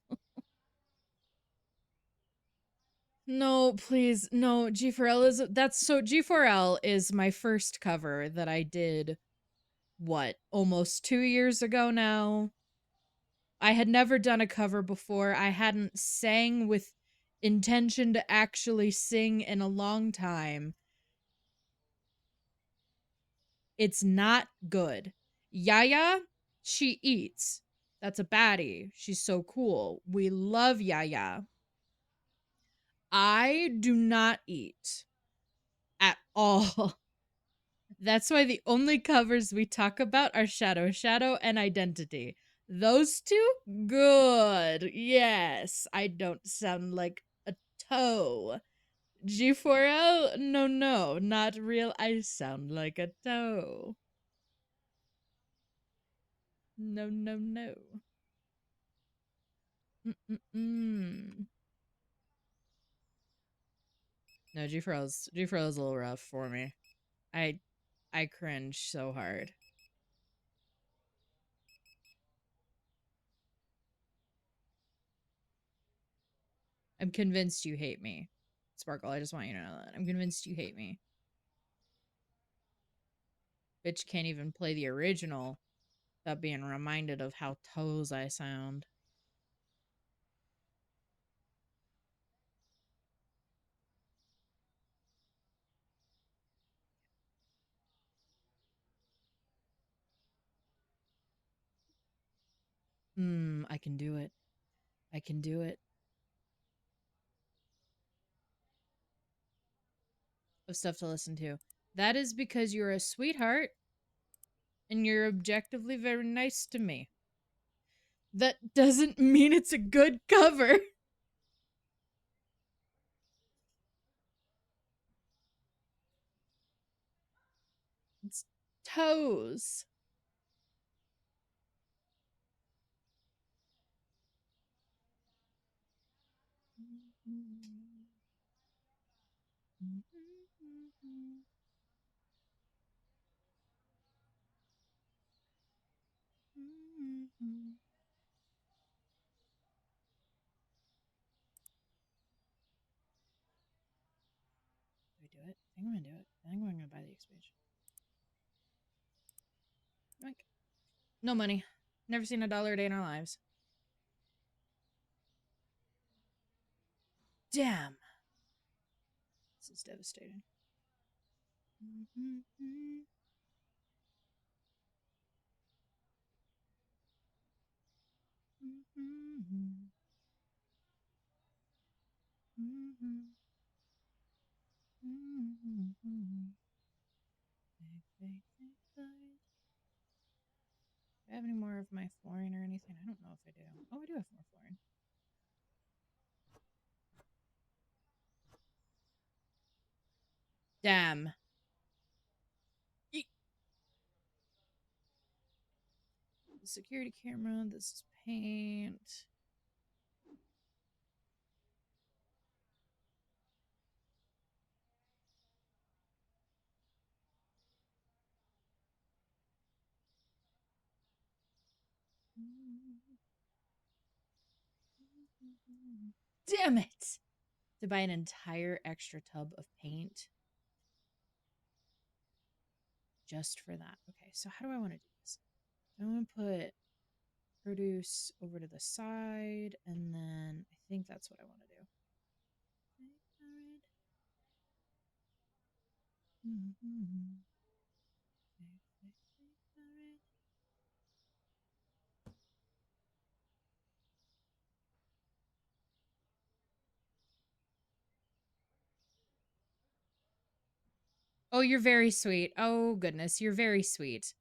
No, please. No, G4L is G4L is my first cover that I did almost 2 years ago now. I had never done a cover before. I hadn't sang with intention to actually sing in a long time. It's not good. Yaya, she eats. That's a baddie. She's so cool. We love Yaya. I do not eat at all. That's why the only covers we talk about are Shadow, Shadow, and Identity. Those two? Good. Yes. I don't sound like a toe. G4L? No, no. Not real. I sound like a toe. No, no, no. Mm-mm-mm. No, G4L's a little rough for me. I cringe so hard. I'm convinced you hate me. Sparkle, I just want you to know that. I'm convinced you hate me. Bitch can't even play the original without being reminded of how toes I sound. I can do it. I can do it. Of stuff to listen to. That is because you're a sweetheart and you're objectively very nice to me. That doesn't mean it's a good cover. It's toes. Do I do it? I think I'm gonna do it. I think I'm gonna buy the expansion. Like, no money. Never seen $1 a day in our lives. Damn. This is devastating. Do I have any more of my flooring or anything? I don't know if I do. Oh, I do have more flooring. Damn. The security camera. This is paint. Damn it! To buy an entire extra tub of paint just for that. Okay, so how do I want to do this? I want to put produce over to the side, and then I think that's what I want to do. Oh, you're very sweet. Oh, goodness. You're very sweet.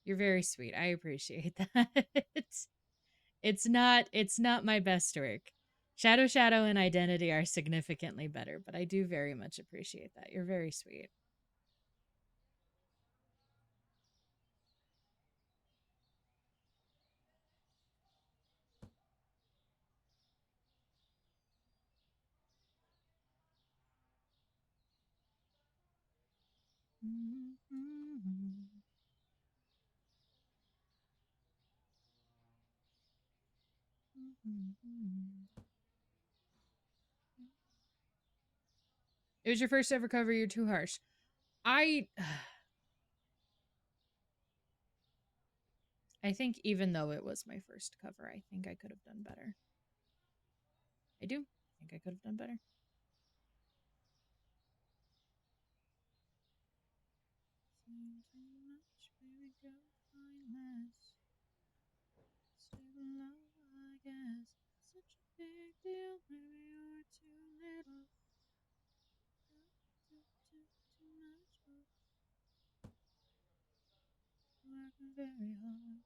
You're very sweet. I appreciate that. It's not my best work. Shadow and Identity are significantly better, but I do very much appreciate that. You're very sweet. It was your first ever cover. You're too harsh. I think even though it was my first cover, I think I could have done better. I do. I think I could have done better. Working very hard.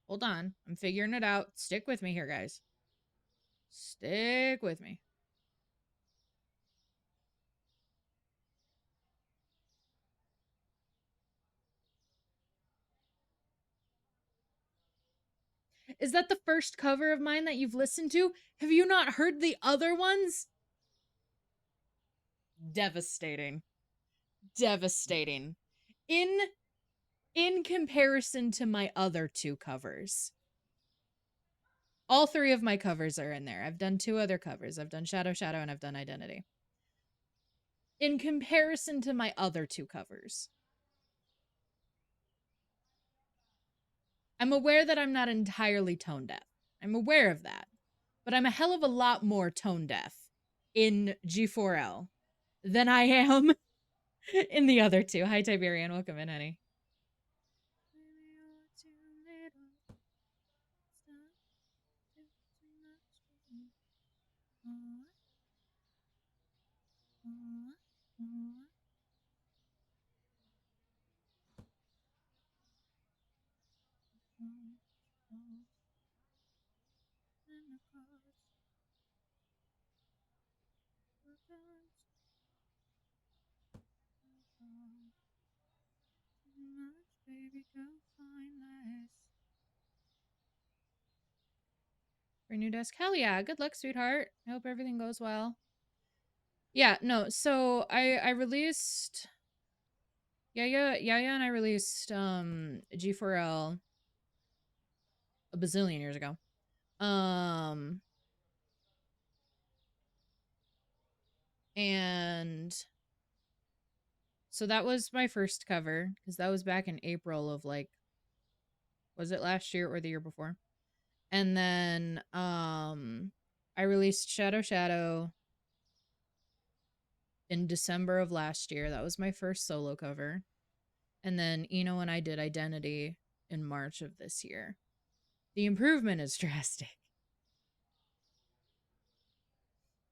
Hold on. I'm figuring it out. Stick with me here, guys. Stick with me. Is that the first cover of mine that you've listened to? Have you not heard the other ones? Devastating. Devastating. In comparison to my other 2 covers. All 3 of my covers are in there. I've done 2 other covers. I've done Shadow Shadow and I've done Identity. In comparison to my other 2 covers. I'm aware that I'm not entirely tone deaf. I'm aware of that. But I'm a hell of a lot more tone deaf in G4L than I am in the other 2. Hi, Tiberian. Welcome in, honey. For new desk, hell yeah, good luck, sweetheart. I hope everything goes well. Yeah, no, so I released Yaya and I released G4L a bazillion years ago. And so that was my first cover, because that was back in April of, like, was it last year or the year before? And then I released Shadow Shadow in December of last year. That was my first solo cover. And then Eno and I did Identity in March of this year. The improvement is drastic.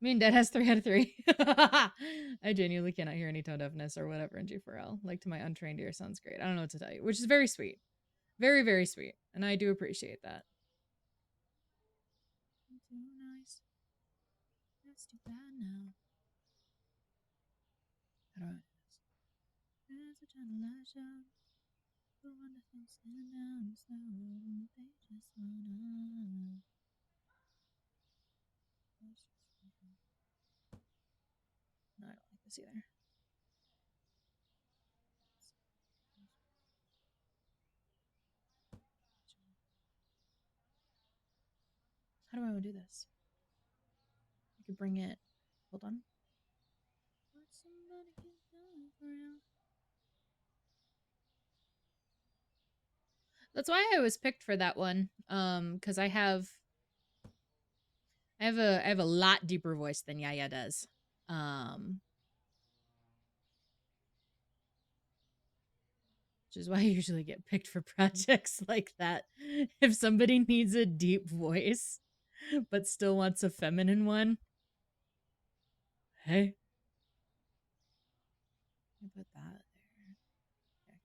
I mean, Dead has 3 out of 3. I genuinely cannot hear any tone deafness or whatever in G4L. Like, to my untrained ear, sounds great. I don't know what to tell you, which is very sweet. Very, very sweet. And I do appreciate that. Too nice. That's too bad now. How do I do this? There's a gentle lash out. The one that thinks sitting down slow. They just wanna. No, I don't like this either. How do I want to do this? I could bring it. Hold on. That's why I was picked for that one. Because I have a lot deeper voice than Yaya does. Which is why I usually get picked for projects like that. If somebody needs a deep voice, but still wants a feminine one, hey. I put that there. Okay.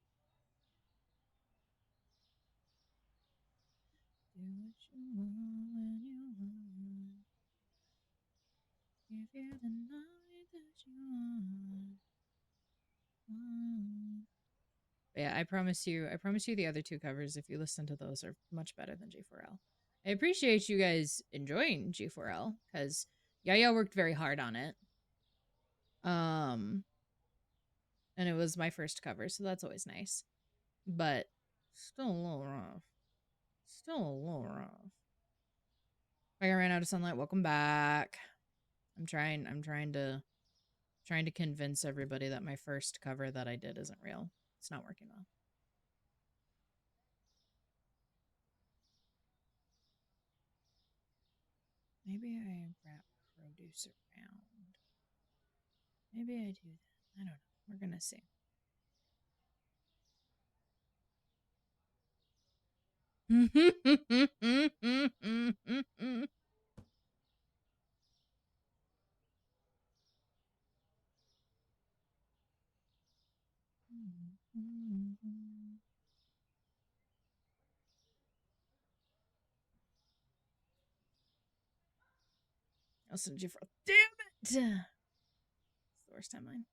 Do what you want when you want. Give you the night that you want. Yeah, I promise you the other 2 covers, if you listen to those, are much better than G4L. I appreciate you guys enjoying G4L, because Yaya worked very hard on it. And it was my first cover, so that's always nice. But still a little rough. Still a little rough. I ran out of sunlight. Welcome back. I'm trying to convince everybody that my first cover that I did isn't real. It's not working well. Maybe I wrap produce around. Maybe I do that. I don't know. We're gonna see. I'll send you for. Damn it! It's the worst timeline.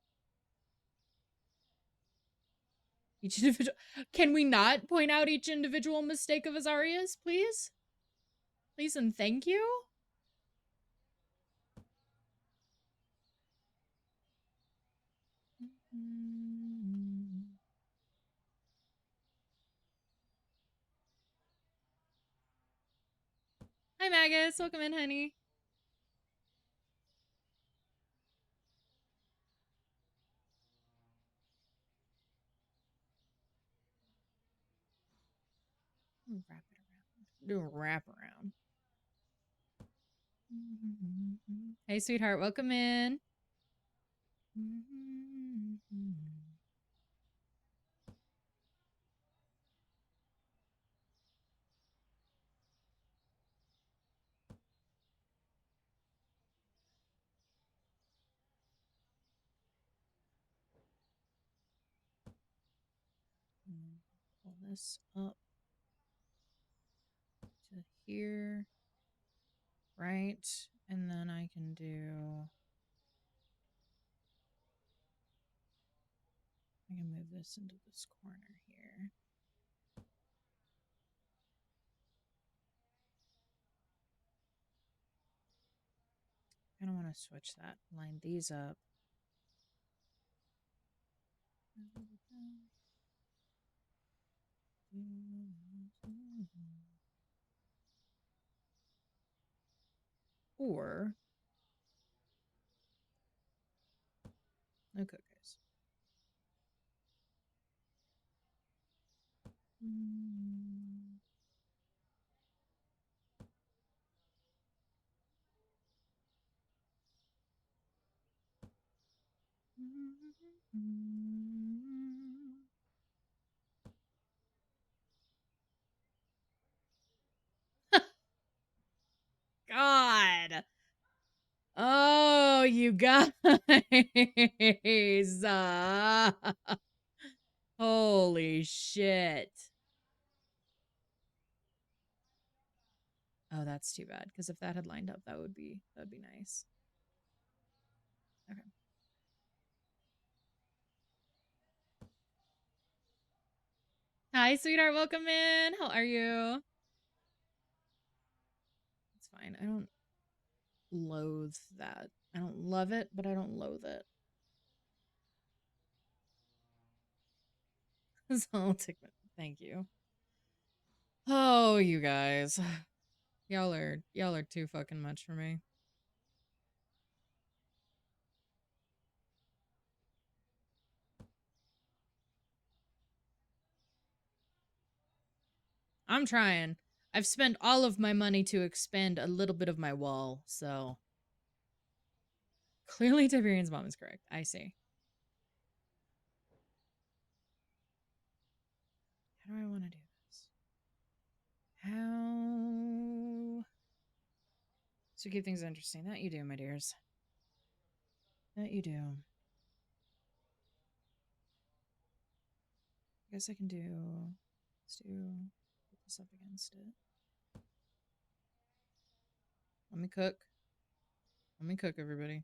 Each individual. Can we not point out each individual mistake of Azariah's, please? Listen, thank you. Hi, Magus. Welcome in, honey. Wrap it around. Do a wrap around. Hey, sweetheart. Welcome in. Pull this up to here. Right. And then I can do... I can move this into this corner here. I don't want to switch that. Line these up. Or... Okay, guys. God. Oh, you guys. Holy shit. Oh, that's too bad. Because if that had lined up, that would be nice. Okay. Hi, sweetheart. Welcome in. How are you? It's fine. I don't loathe that. I don't love it, but I don't loathe it. So I'll take it. Thank you. Oh, you guys. Y'all are too fucking much for me. I'm trying. I've spent all of my money to expand a little bit of my wall, so clearly Tiberian's mom is correct. I see. How do I want to do this? How to keep things interesting? That you do, my dears. That you do. I guess I can do... Let's put this up against it. Let me cook. Let me cook, everybody.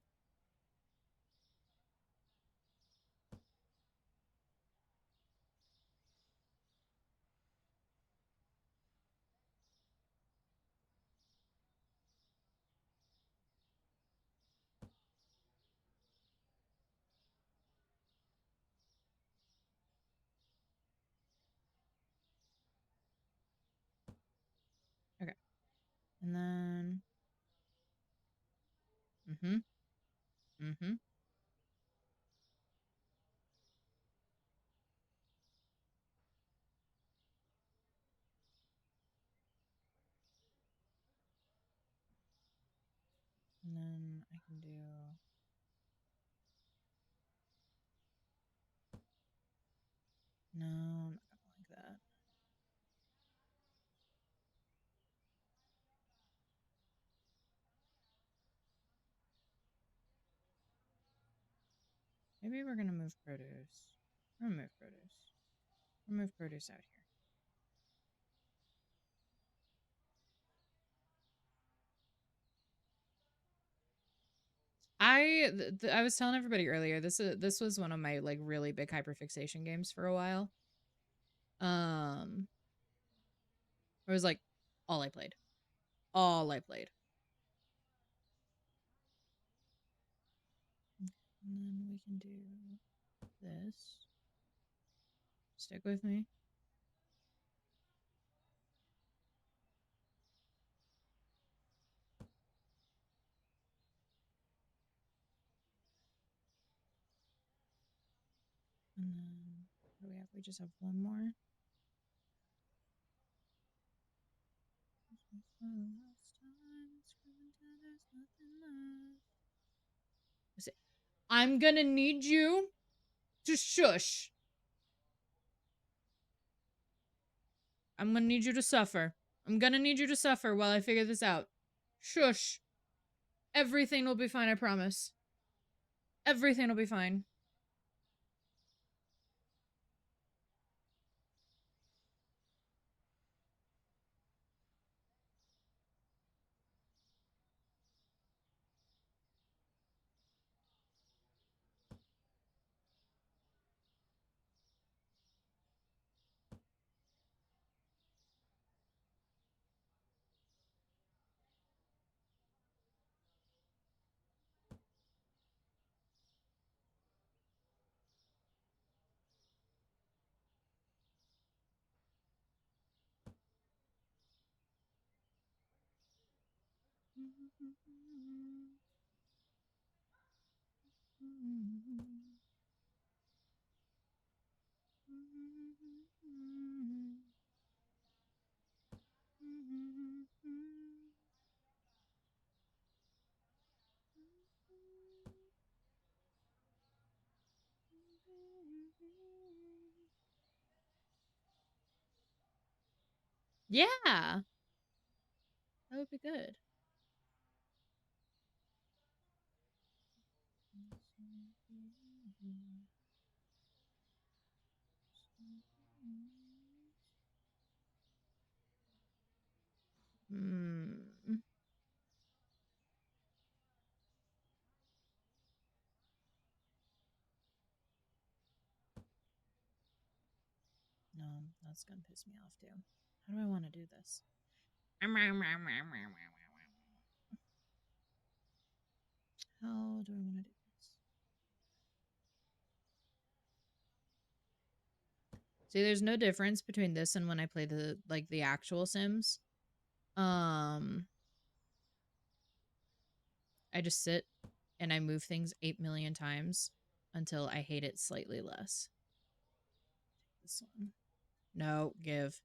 Okay. And then... Mm-hmm. Mm-hmm. And then I can do... No, I'm not gonna like that. Maybe we're gonna move produce. We're gonna move produce. We'll move produce out here. I was telling everybody earlier, this was one of my like really big hyperfixation games for a while. It was like all I played. all I played. And then we can do this. Stick with me. And then what do we have? We just have one more. I'm gonna need you to shush. I'm gonna need you to suffer. I'm gonna need you to suffer while I figure this out. Shush. Everything will be fine, I promise. Everything will be fine. Yeah, that would be good. Hmm. No, that's gonna piss me off too. How do I want to do this? How do I want to do this? See, there's no difference between this and when I play the actual Sims. I just sit and I move things 8 million times until I hate it slightly less. This one. No, give.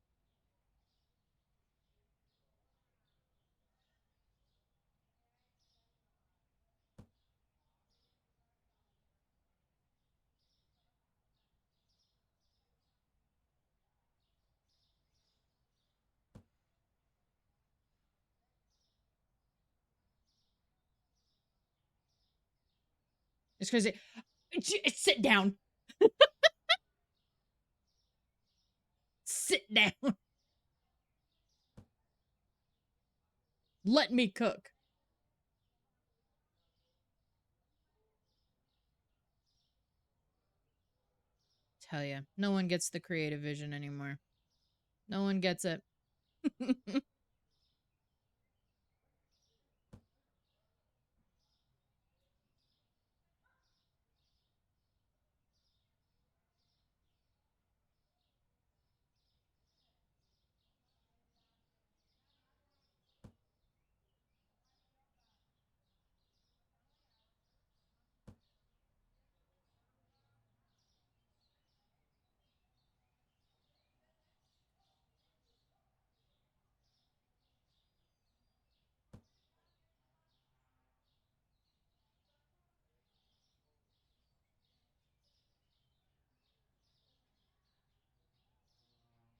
It's crazy. Sit down. Sit down. Let me cook. Tell you, no one gets the creative vision anymore. No one gets it.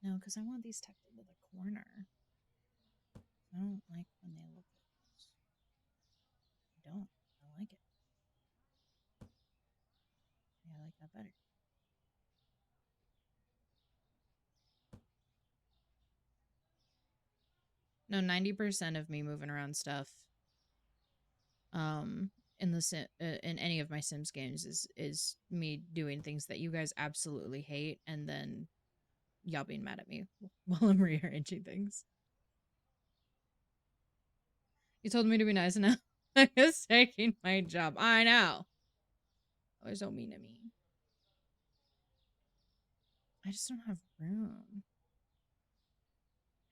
No, because I want these tucked into the corner. I don't like when they look like this. I don't. I like it. Yeah, I like that better. No, 90% of me moving around stuff in in any of my Sims games is me doing things that you guys absolutely hate and then y'all being mad at me while I'm rearranging things. You told me to be nice and now I was taking my job. I know. Always so mean to me. I just don't have room.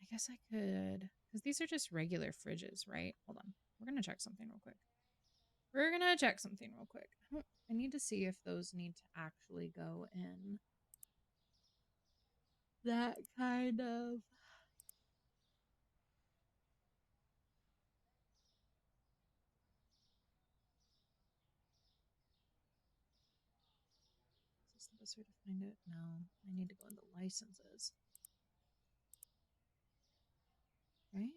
I guess I could, because these are just regular fridges, right? Hold on. We're going to check something real quick. We're going to check something real quick. I need to see if those need to actually go in that kind of. Is this the best way to find it? No, I need to go into licenses. Right?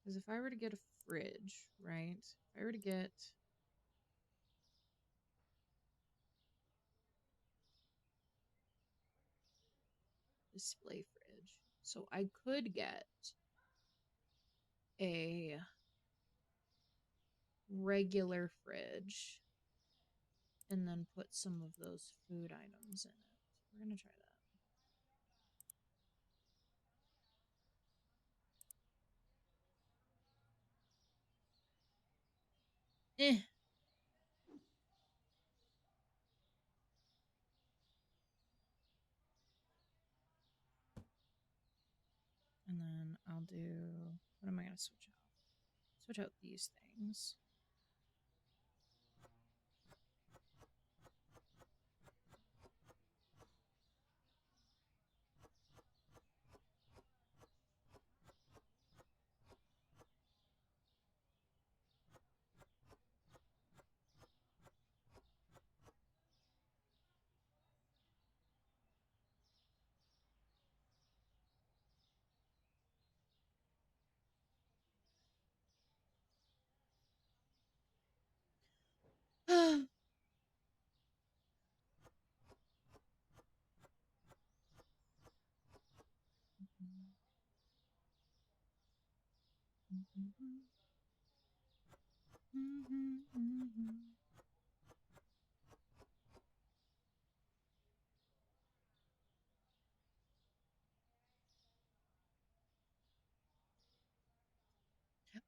Because if I were to get a fridge, right? If I were to get display fridge, so I could get a regular fridge and then put some of those food items in it. We're gonna try that. And then I'll do, what am I gonna switch out? Switch out these things.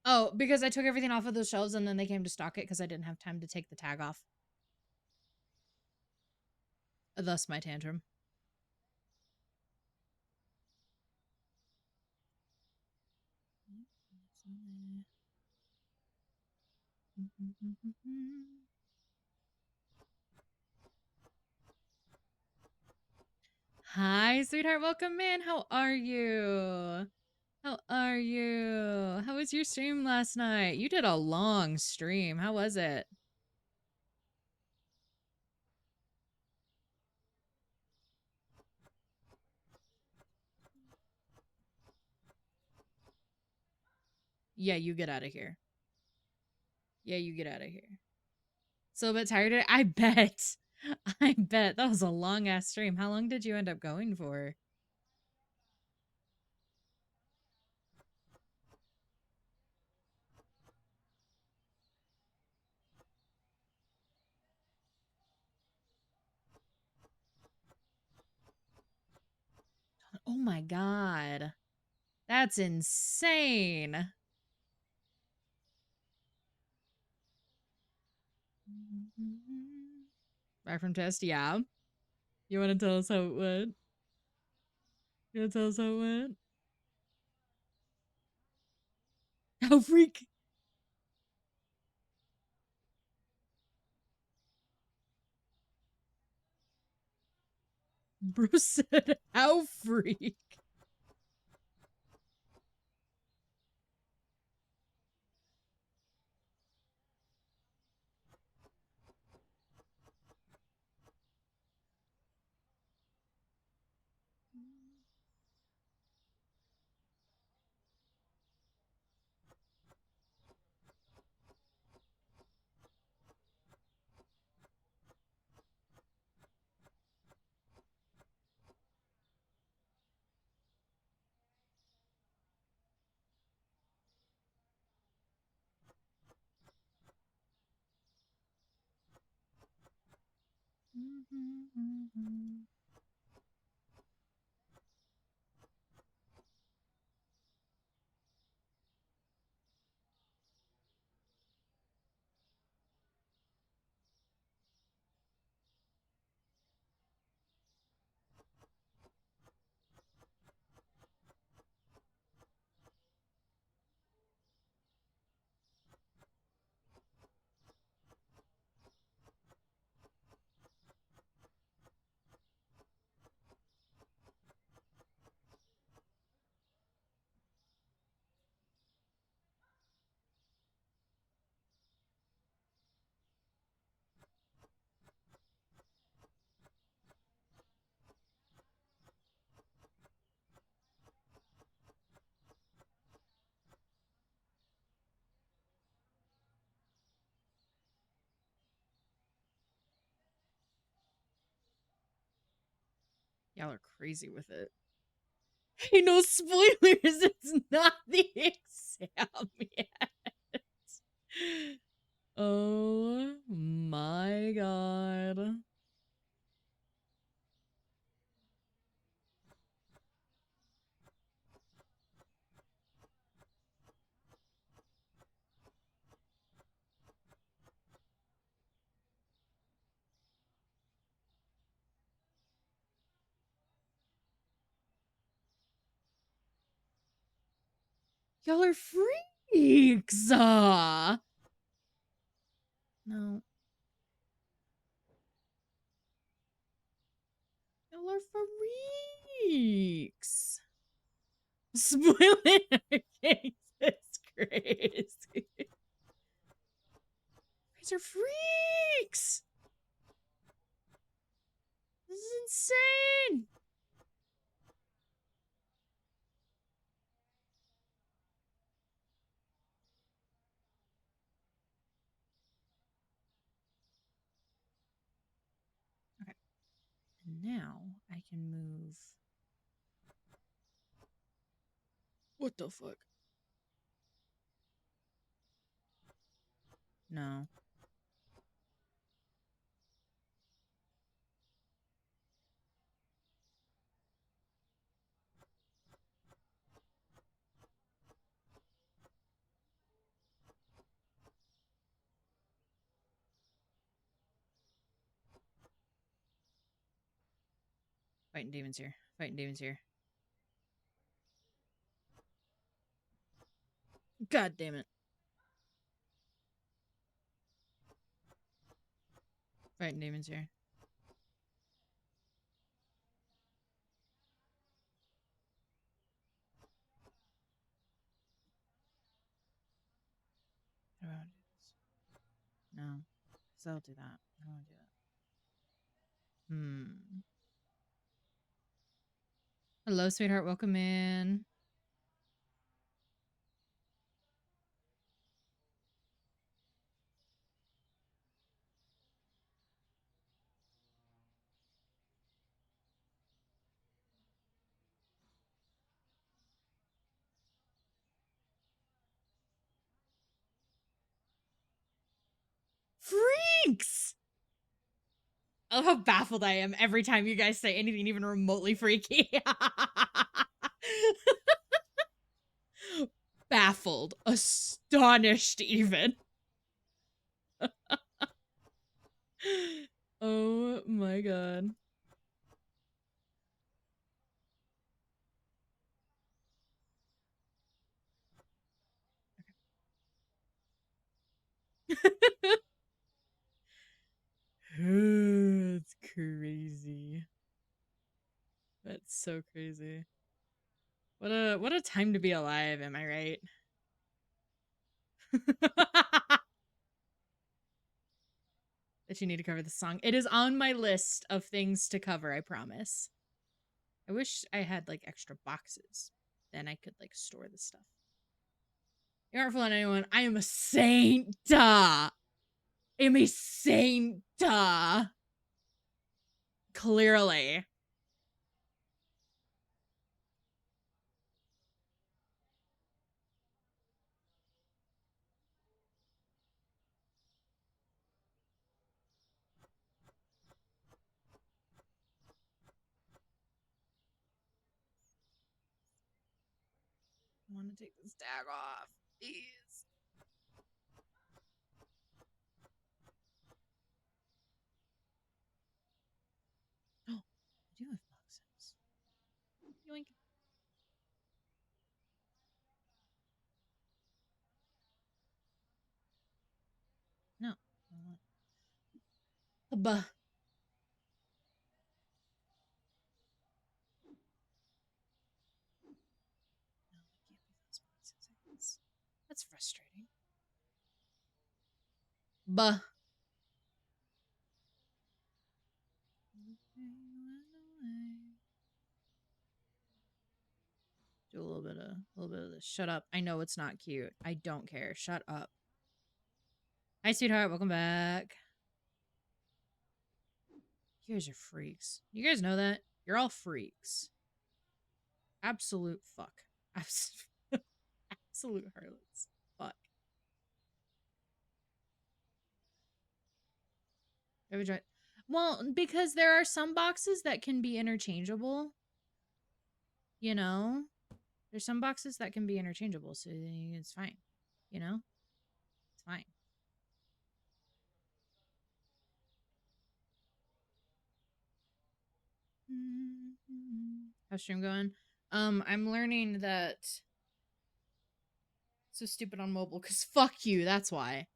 Oh, because I took everything off of those shelves and then they came to stock it because I didn't have time to take the tag off. Thus my tantrum. Hi, sweetheart. Welcome in. How are you? How are you? How was your stream last night? You did a long stream. How was it? Yeah, you get out of here. Yeah, you get out of here. So a bit tired? I bet. I bet. That was a long ass stream. How long did you end up going for? Oh my god. That's insane. Back from test, yeah. You want to tell us how it went? You want to tell us how it went? How freak. Bruce said, how freak. Y'all are crazy with it. Hey, no spoilers. It's not the exam yet. Oh my god. Y'all are freaks. No. Y'all are freaks. Spoiling our case is crazy. These are freaks. This is insane. Okay. And now I can move. What the fuck? No. Fighting demons here. Fighting demons here. God damn it. Fighting demons here. How do I do this? No. So I'll do that. I don't want to do that. Hello, sweetheart. Welcome in. Freaks! I love how baffled I am every time you guys say anything even remotely freaky. Baffled. Astonished, even. Oh my god. It's crazy. That's so crazy. What a time to be alive, am I right? That you need to cover the song. It is on my list of things to cover, I promise. I wish I had like extra boxes. Then I could like store the stuff. You aren't fooling anyone. I am a saint. I am a saint. Clearly. I want to take this tag off. Please. Oh, I do have boxes. Yoink. No. Buh. No, it can't be those boxes. That's frustrating. Buh. Do a little bit of this. Shut up. I know it's not cute. I don't care. Shut up. Hi, sweetheart. Welcome back. You guys are freaks. You guys know that? You're all freaks. Absolute fuck. Absolute harlots. Fuck. Well, because there are some boxes that can be interchangeable. You know? There's some boxes that can be interchangeable, so it's fine. You know? It's fine. How's stream going? I'm learning that so stupid on mobile because fuck you, that's why.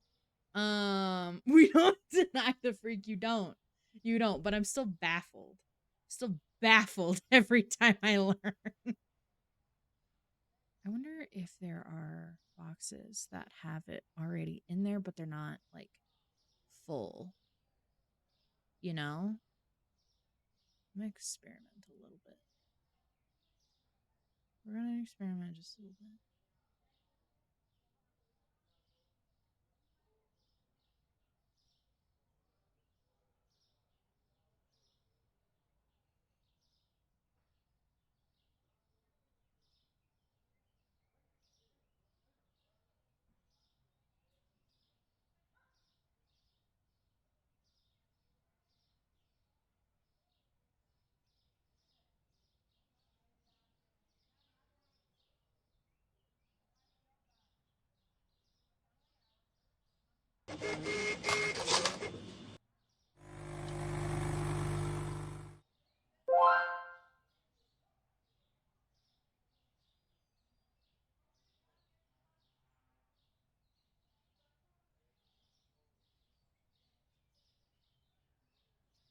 We don't deny the freak, you don't. You don't, but I'm still baffled. Still baffled every time I learn. I wonder if there are boxes that have it already in there, but they're not like full. You know? I'm gonna experiment a little bit. We're gonna experiment just a little bit.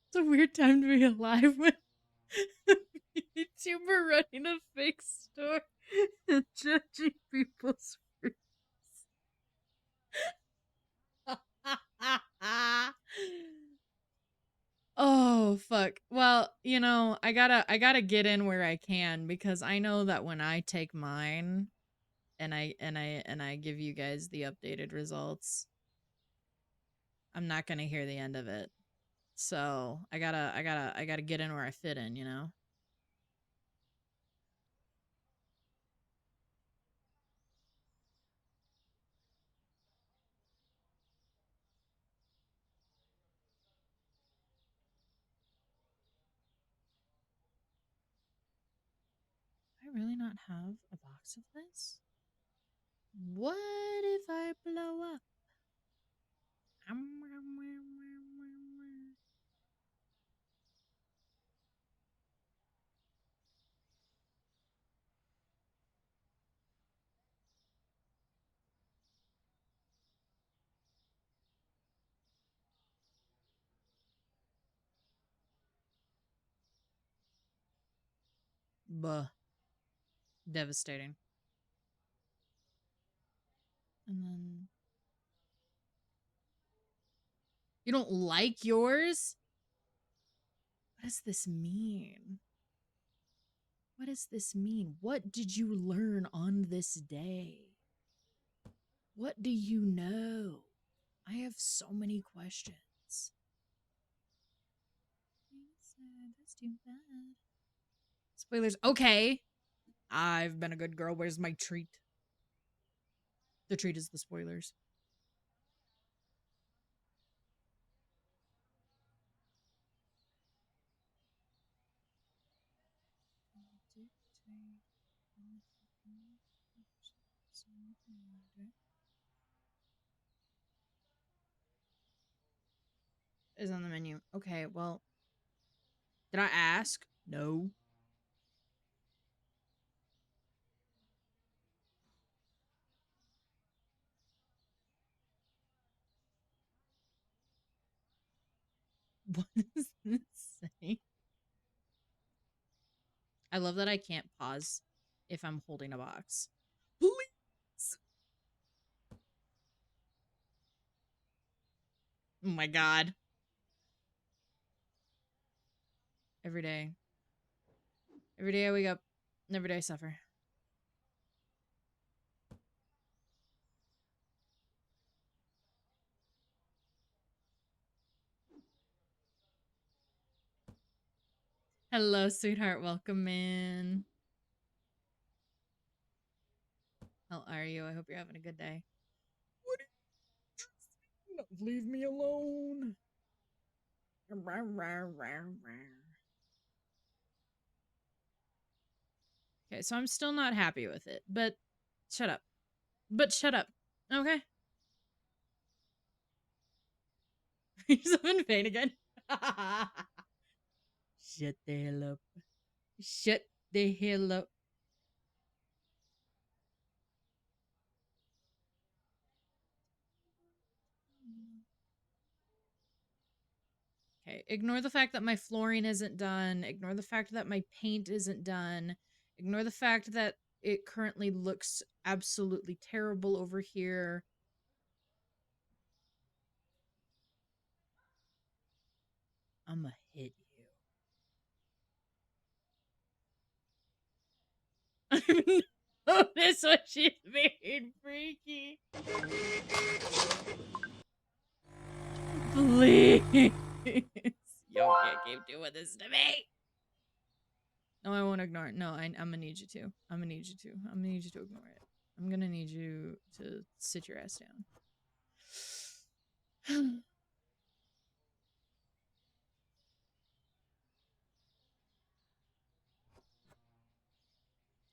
It's a weird time to be alive with a YouTuber running a fake store and judging people's fruits. Oh fuck. Well, you know, I gotta get in where I can because I know that when I take mine and I give you guys the updated results, I'm not gonna hear the end of it. So I gotta get in where I fit in, you know? I really not have a box of this? What if I blow up? Buh. Devastating. And then you don't like yours? What does this mean? What does this mean? What did you learn on this day? What do you know? I have so many questions. That's too bad. Spoilers. Okay. I've been a good girl. Where's my treat? The treat is the spoilers. Is on the menu. Okay, well, did I ask? No. What does this say? I love that I can't pause if I'm holding a box. Please. Oh my god. Every day. Every day I wake up. Every day I suffer. Hello, sweetheart. Welcome in. How are you? I hope you're having a good day. What? Leave me alone. Okay, so I'm still not happy with it, but shut up. But shut up. Okay. You're in pain again. Shut the hell up. Shut the hell up. Okay, ignore the fact that my flooring isn't done. Ignore the fact that my paint isn't done. Ignore the fact that it currently looks absolutely terrible over here. I'ma hit you. Notice what she's being freaky. Please. Y'all can't keep doing this to me. No, I won't ignore it. No, I'm gonna need you to. I'm gonna need you to. I'm gonna need you to ignore it. I'm gonna need you to sit your ass down.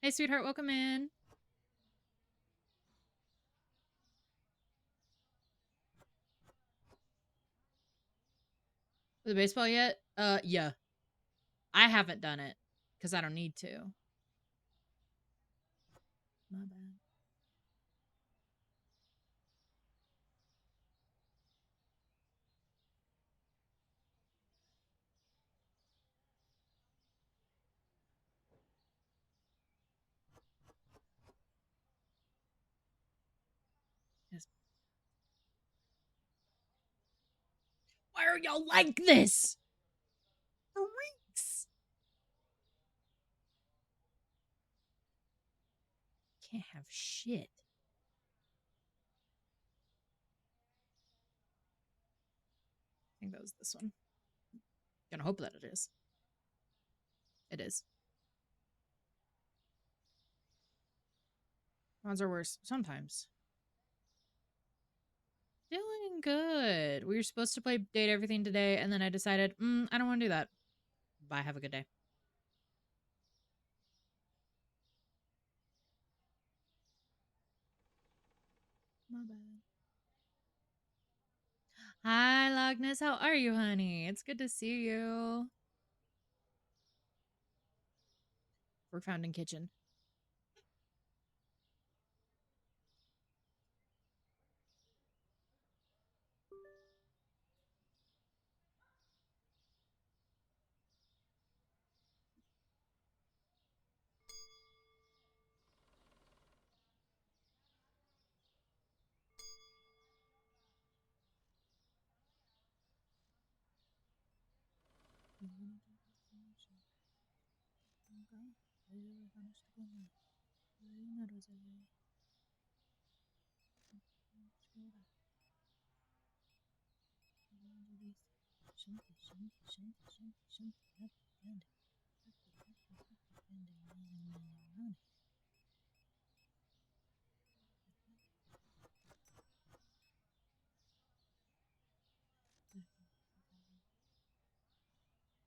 Hey, sweetheart, welcome in. The baseball yet? Yeah. I haven't done it because I don't need to. My bad. Yes. Why are y'all like this? Freaks. Can't have shit. I think that was this one. Gonna hope that it is. It is. Odds are worse. Sometimes. Doing good. We were supposed to play Date Everything today, and then I decided, I don't want to do that. Bye. Have a good day. My bad. Hi, Logness. How are you, honey? It's good to see you. We're found in kitchen.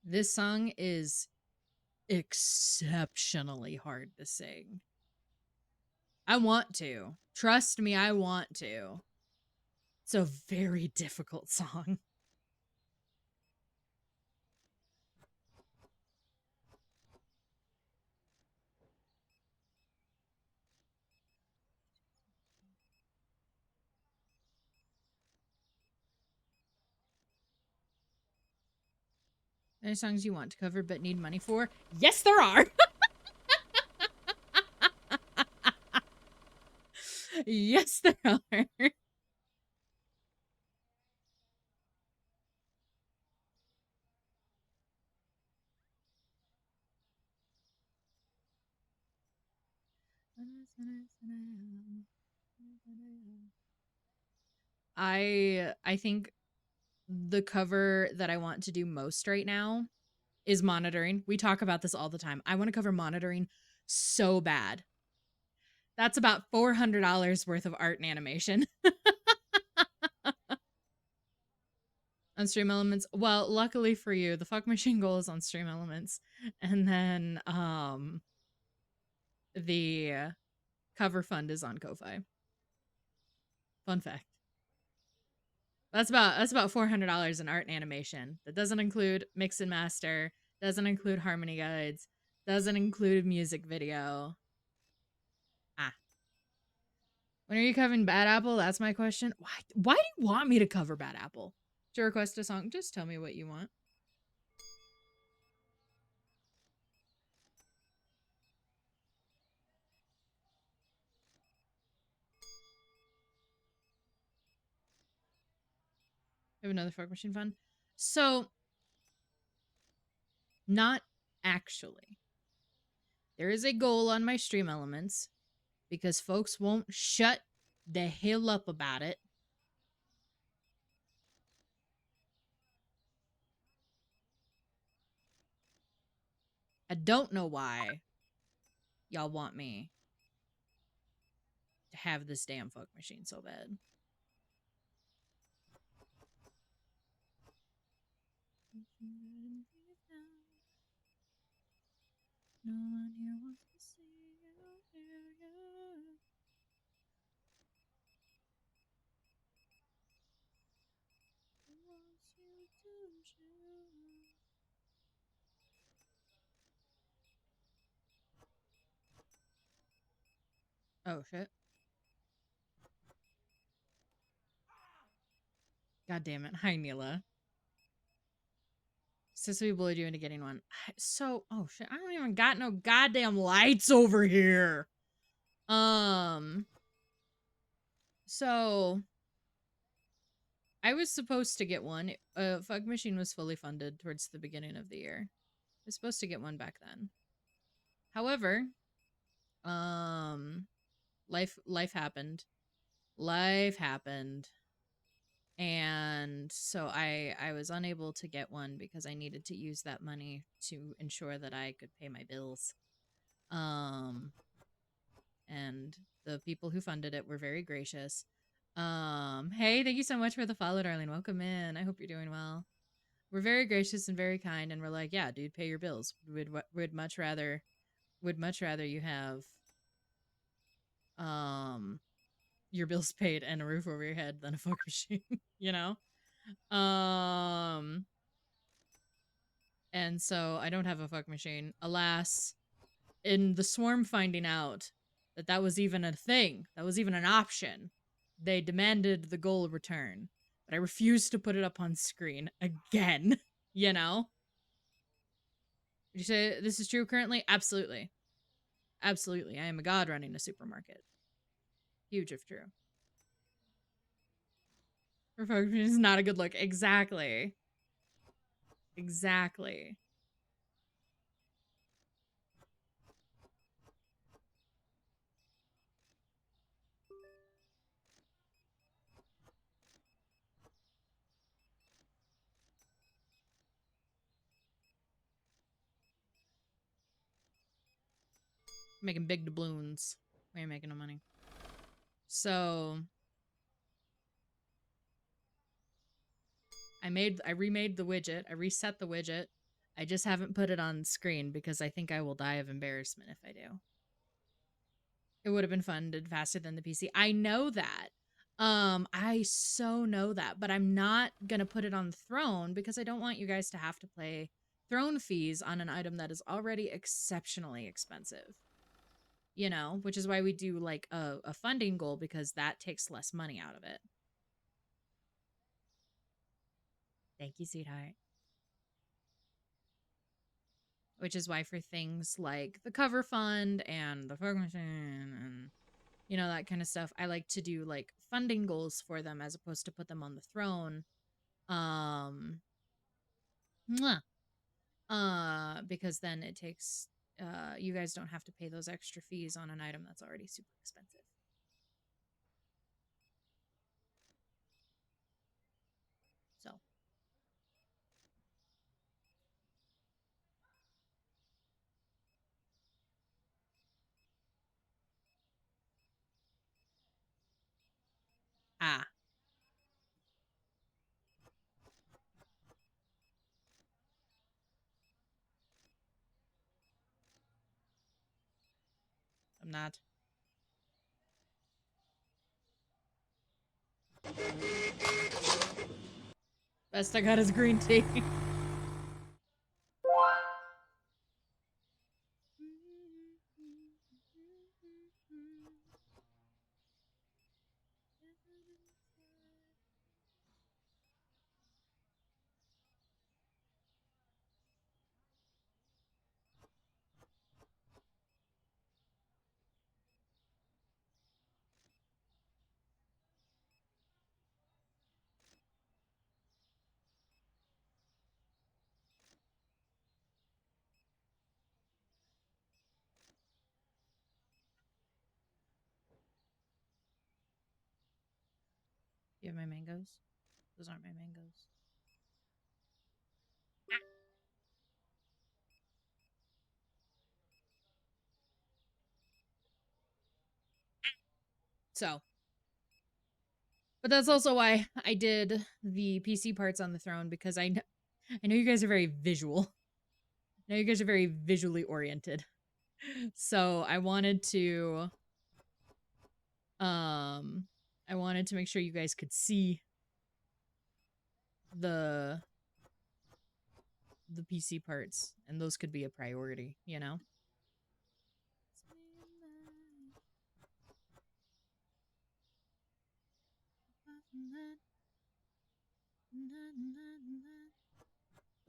This song is exceptionally hard to sing. I want to. Trust me, I want to. It's a very difficult song. Any songs you want to cover but need money for? Yes, there are. Yes, there are. I think the cover that I want to do most right now is monitoring. We talk about this all the time. I want to cover monitoring so bad. That's about $400 worth of art and animation. On Stream Elements. Well, luckily for you, the Fuck Machine goal is on Stream Elements. And then the cover fund is on Ko-Fi. Fun fact. That's about $400 in art and animation. That doesn't include mix and master, doesn't include harmony guides, doesn't include music video. When are you covering Bad Apple? That's my question. Why do you want me to cover Bad Apple? To request a song, just tell me what you want. I have another Fuck Machine fun. So, not actually. There is a goal on my Stream Elements because folks won't shut the hell up about it. I don't know why y'all want me to have this damn Fuck Machine so bad. No one here wants to see you here. Oh shit. God damn it. Hi, Neela. Since we bullied you into getting one. So, oh shit. I don't even got no goddamn lights over here. So I was supposed to get one. Fuck Machine was fully funded towards the beginning of the year. I was supposed to get one back then. However, life happened. Life happened. And so I was unable to get one because I needed to use that money to ensure that I could pay my bills. And the people who funded it were very gracious. Hey, thank you so much for the follow, darling. Welcome in. I hope you're doing well. We're very gracious and very kind, and we're like, yeah, dude, pay your bills. Would much rather you have your bills paid and a roof over your head than a fuck machine, you know? And so I don't have a fuck machine. Alas, in the swarm finding out that that was even a thing, that was even an option, they demanded the goal return. But I refused to put it up on screen again, you know? Would you say this is true currently? Absolutely. Absolutely. I am a god running a supermarket. Huge if true. Refocusing is not a good look. Exactly. Exactly. Making big doubloons. We ain't making no money. So I remade the widget. I reset the widget. I just haven't put it on screen because I think I will die of embarrassment if I do. It would have been funded faster than the PC. I know that. I so know that, but I'm not gonna put it on Throne because I don't want you guys to have to pay Throne fees on an item that is already exceptionally expensive. You know, which is why we do like a funding goal because that takes less money out of it. Thank you, sweetheart. Which is why for things like the cover fund and the Fuck Machine and you know that kind of stuff, I like to do like funding goals for them as opposed to put them on the throne. Because then it takes you guys don't have to pay those extra fees on an item that's already super expensive. So I'm not. Best I got is green tea. You have my mangoes? Those aren't my mangoes. So, but that's also why I did the PC parts on the throne, because I know you guys are very visual. I know you guys are very visually oriented. So um I wanted to make sure you guys could see the PC parts, and those could be a priority, you know?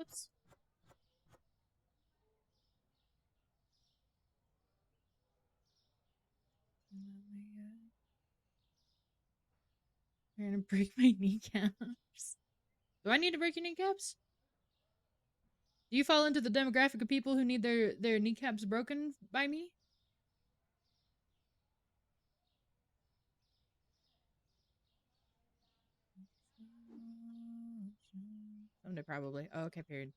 Oops. You're gonna break my kneecaps. Do I need to break your kneecaps? Do you fall into the demographic of people who need their kneecaps broken by me? Someday, probably. Oh, okay, period.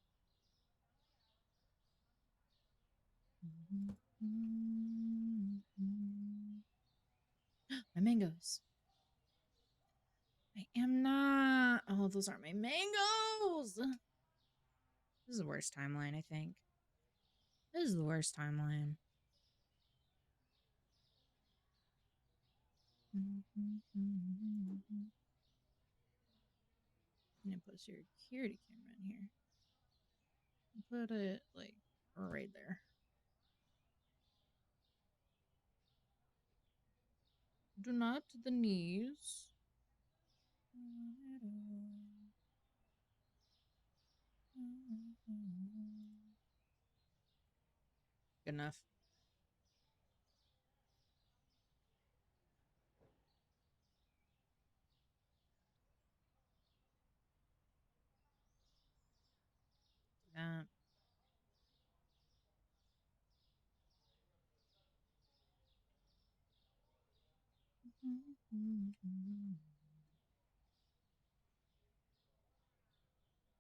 My mangoes. I am not. Oh, those aren't my mangoes. This is the worst timeline, I think. This is the worst timeline. I'm gonna put a security camera in here. Put it like right there. Do not the knees. Good enough. That.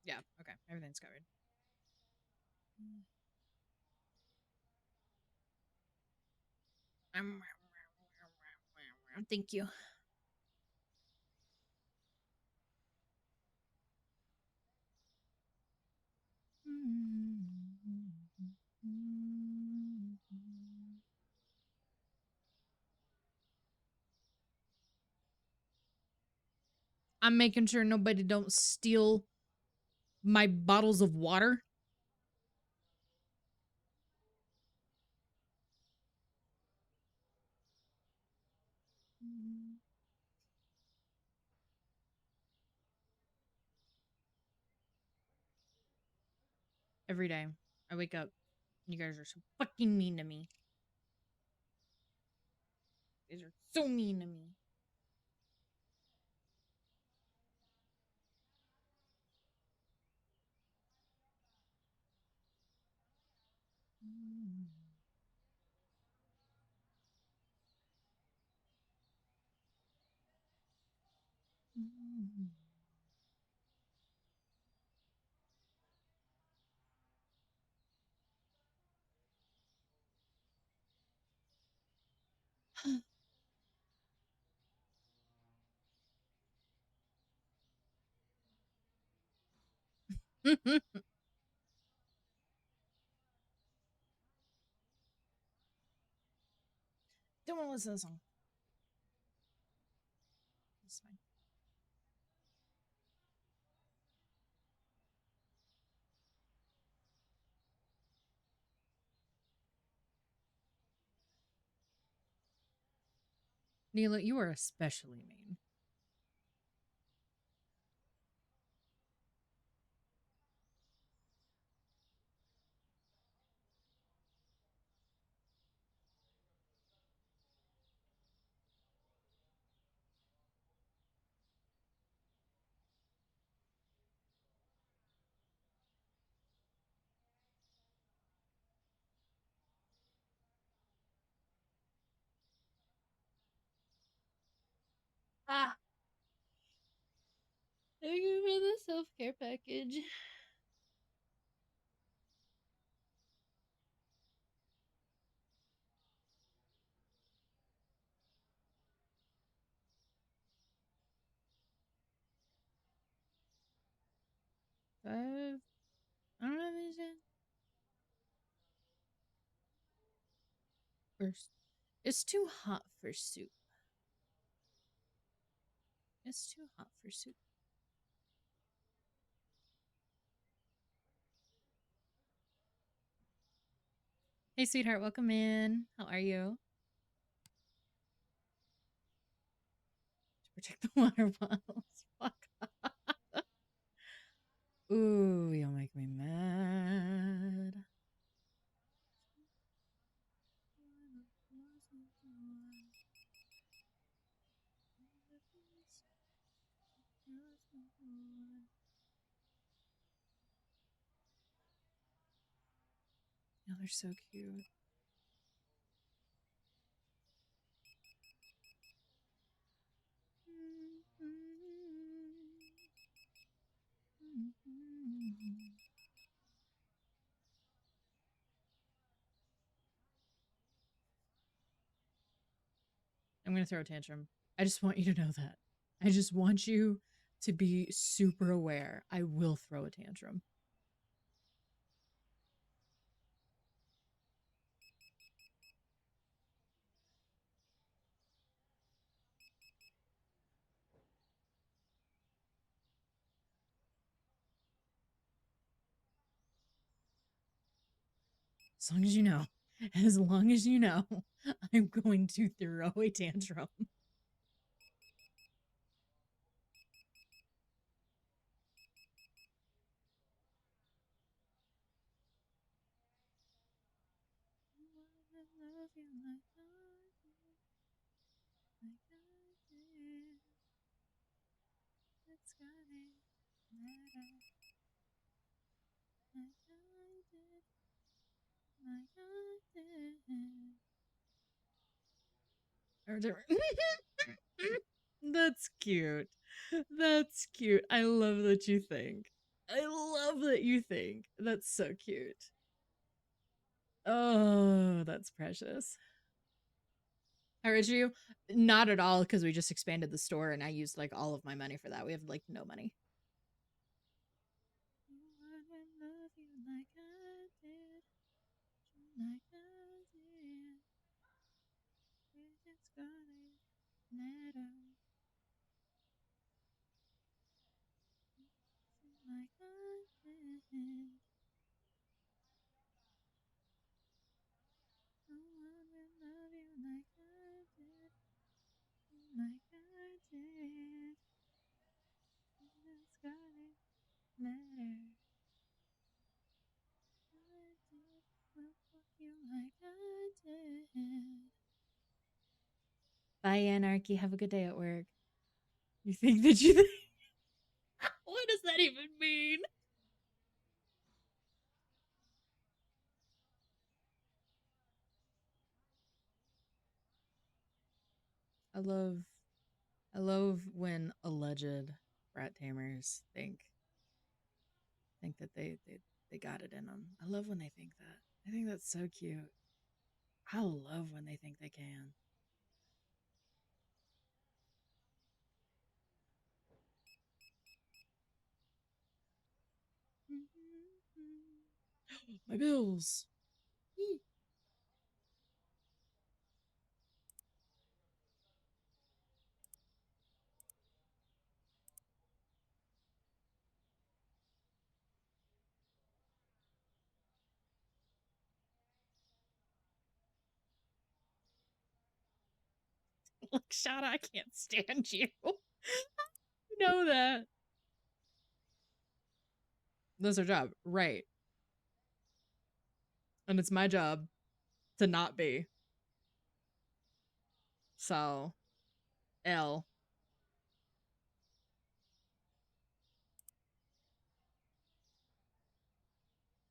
Yeah, okay. Everything's covered. Thank you. I'm making sure nobody don't steal my bottles of water. Every day I wake up, you guys are so fucking mean to me. You guys are so mean to me. Don't want to listen to the song. It's fine. Neela, you are especially mean. Ah. Thank you for the self-care package. Five. I don't understand. First, it's too hot for soup. It's too hot for soup. Hey, sweetheart, welcome in. How are you? Protect the water bottles. Fuck. Ooh, you'll make me mad. Oh, they're so cute. I'm gonna throw a tantrum. I just want you to know that. I just want you to be super aware. I will throw a tantrum. As long as you know. As long as you know, I'm going to throw a tantrum. That's cute. That's cute. I love that you think. I love that you think. That's so cute. Oh, that's precious. How rich are you? Not at all, because we just expanded the store and I used like all of my money for that. We have like no money. Bye, Anarchy. Have a good day at work. You think that you think? What does that even mean? I love when alleged rat tamers think that they got it in them. I love when they think that. I think that's so cute. I love when they think they can. My bills. Look, Shada, I can't stand you. You know that. That's our job, right? And it's my job to not be. So, L.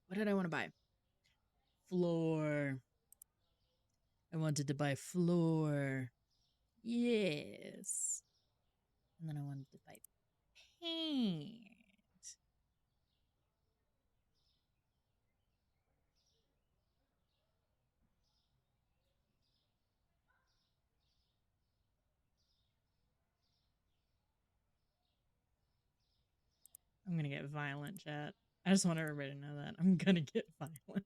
What did I want to buy? Floor. I wanted to buy floor. Yes. And then I wanted to buy paint. I'm gonna get violent, chat. I just want everybody to know that. I'm gonna get violent.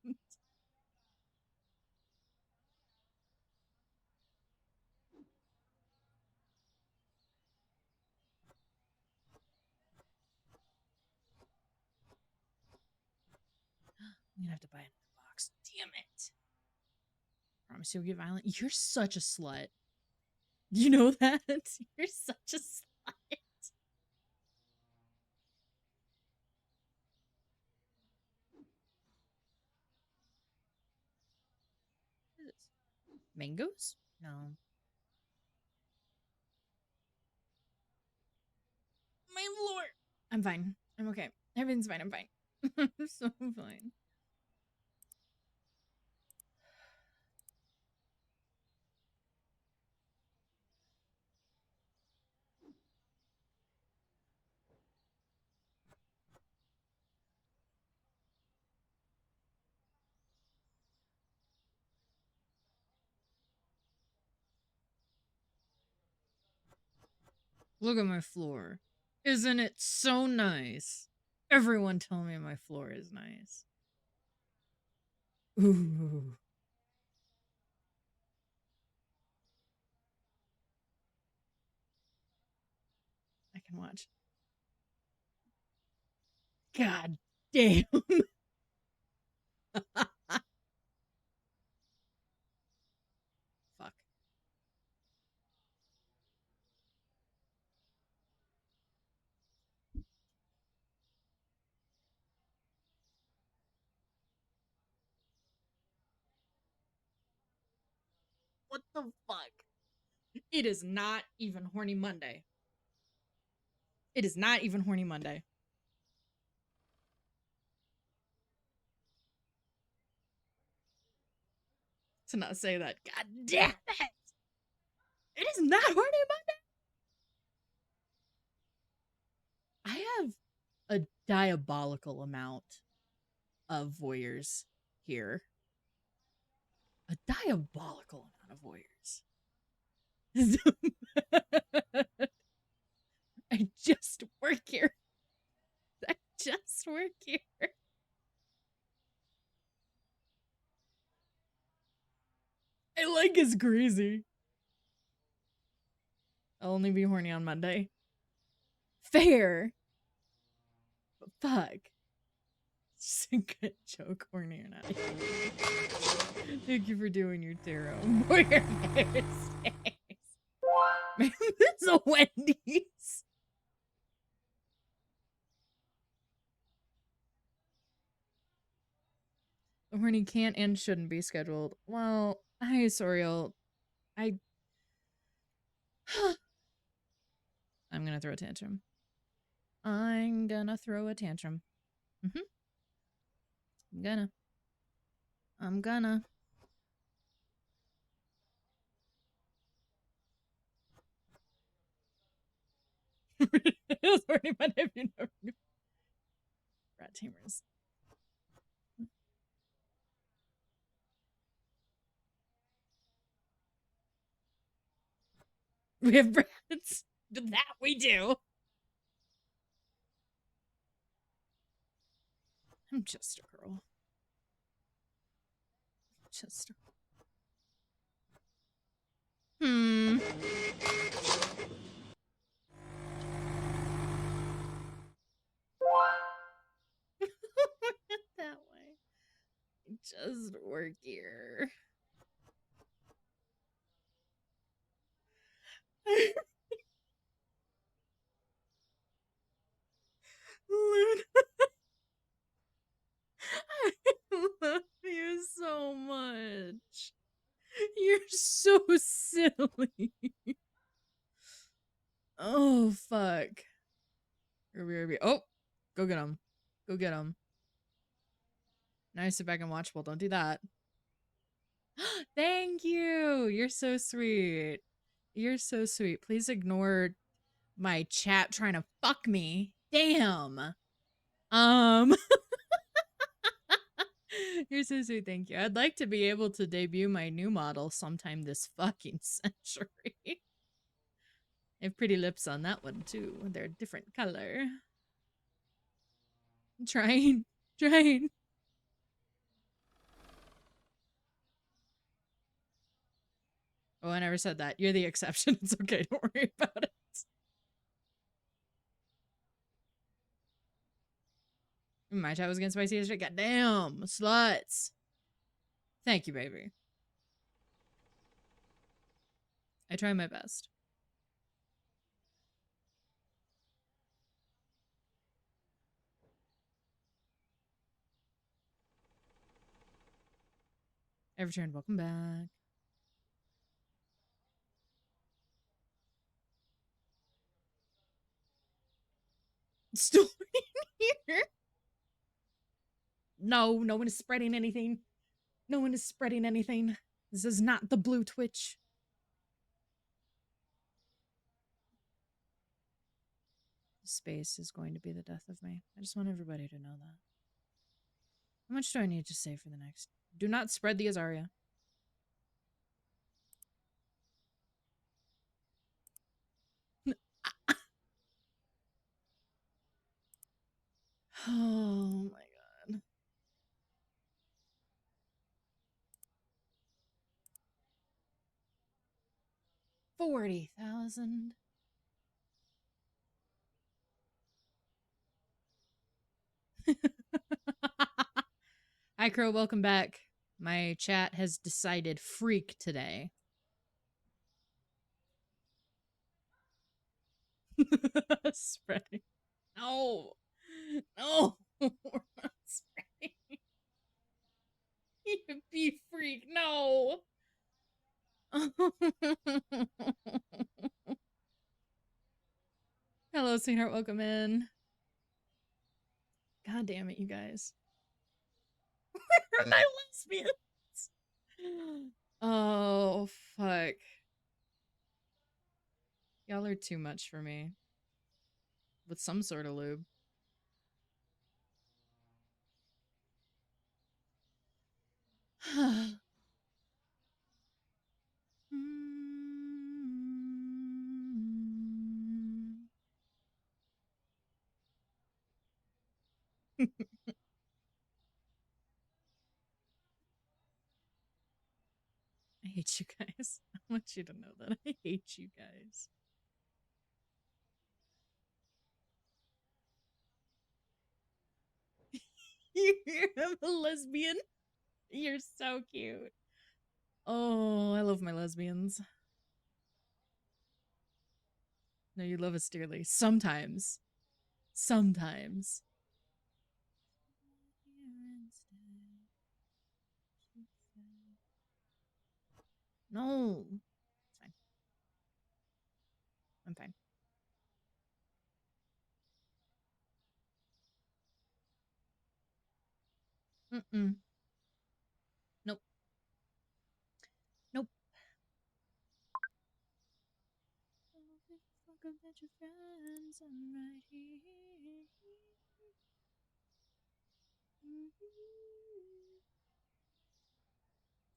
I'm gonna have to buy another box. Damn it. Promise you'll get violent. You're such a slut. You know that? You're such a slut. What is this? Mangoes? No. My lord. I'm fine. I'm okay. Everything's fine. I'm fine. I'm so fine. Look at my floor. Isn't it so nice? Everyone tell me my floor is nice. Ooh. I can watch. God damn. Fuck. What the fuck? It is not even Horny Monday. It is not even Horny Monday. To not say that. God damn it! It is not Horny Monday! I have a diabolical amount of voyeurs here. A diabolical amount of voyeurs. I just work here. I just work here. I like is greasy. I'll only be horny on Monday. Fair. But fuck. It's a good joke, horny or not. Thank you for doing your tarot for your Thursdays. Man, it's a Wendy's. The horny can't and shouldn't be scheduled. Well, hi, Soriel. I'm gonna throw a tantrum. I'm gonna throw a tantrum. I'm gonna. It was already Monday if you never knew. Rat tamers. We have rats. That we do. I'm just a girl. Just a... That way. Just work here. so silly. Oh, fuck. Ruby. Oh, go get him. Go get him. Now I sit back and watch. Well, don't do that. Thank you. You're so sweet. You're so sweet. Please ignore my chat trying to fuck me. Damn. You're so sweet. Thank you. I'd like to be able to debut my new model sometime this fucking century. I have pretty lips on that one too. They're a different color. I'm trying. Trying. Oh, I never said that. You're the exception. It's okay. Don't worry about it. My chat was getting spicy as shit. Goddamn. Sluts. Thank you, baby. I try my best. Everturn, welcome back. Still here. No, no one is spreading anything. No one is spreading anything. This is not the blue Twitch. Space is going to be the death of me. I just want everybody to know that. How much do I need to say for the next? Do not spread the Azaria. Oh my god. 40,000. Hi, Crow. Welcome back. My chat has decided freak today. Spreading. No. No. We're not spreading. You be freak. No. Hello, sweetheart. Welcome in. God damn it, you guys. We're not lesbians. Oh, fuck. Y'all are too much for me. With some sort of lube. I hate you guys. I want you to know that I hate you guys. I'm a lesbian. You're so cute. Oh, I love my lesbians. No, you love us dearly. Sometimes. Sometimes. No. It's fine. I'm fine. Mm-mm. Nope. Nope. Fuck about your friends. I'm right here.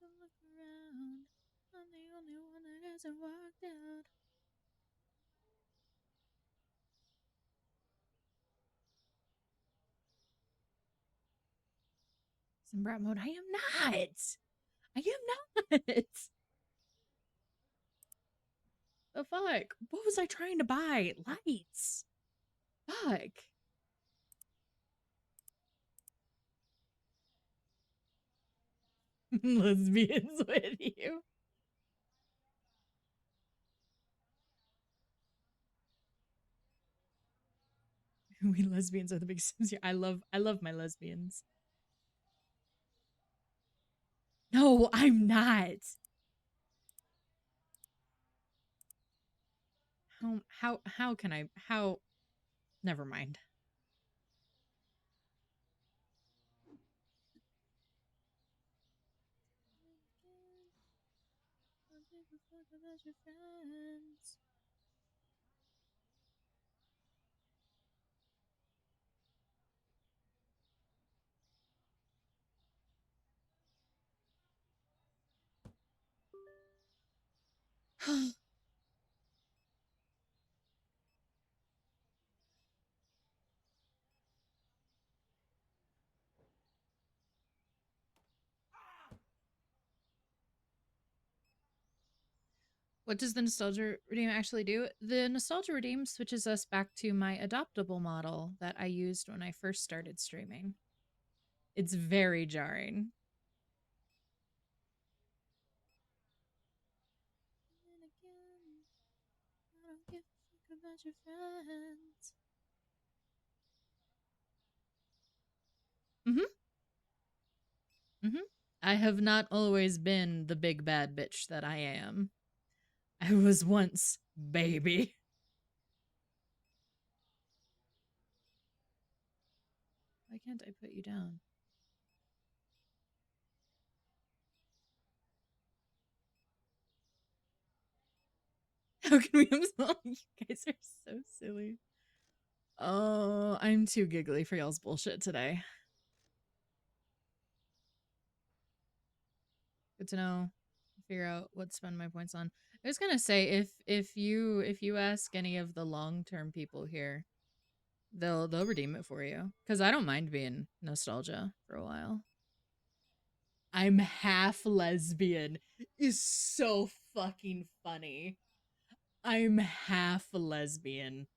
Don't look around. I'm the only one that hasn't walked out. In brat mode. I am not. I am not. The fuck? What was I trying to buy? Lights. Fuck. Lesbians with you. We lesbians are the big sims here. I love my lesbians. No, I'm not. How can I how never mind. What does the Nostalgia Redeem actually do? The Nostalgia Redeem switches us back to my adoptable model that I used when I first started streaming. It's very jarring. Mm-hmm. Mm-hmm. I have not always been the big bad bitch that I am. I was once baby. Why can't I put you down? How can we have you guys are so silly. Oh, I'm too giggly for y'all's bullshit today. Good to know. Figure out what to spend my points on. I was gonna say if you ask any of the long term people here, they'll redeem it for you. Cause I don't mind being nostalgia for a while. I'm half lesbian is so fucking funny. I'm half lesbian.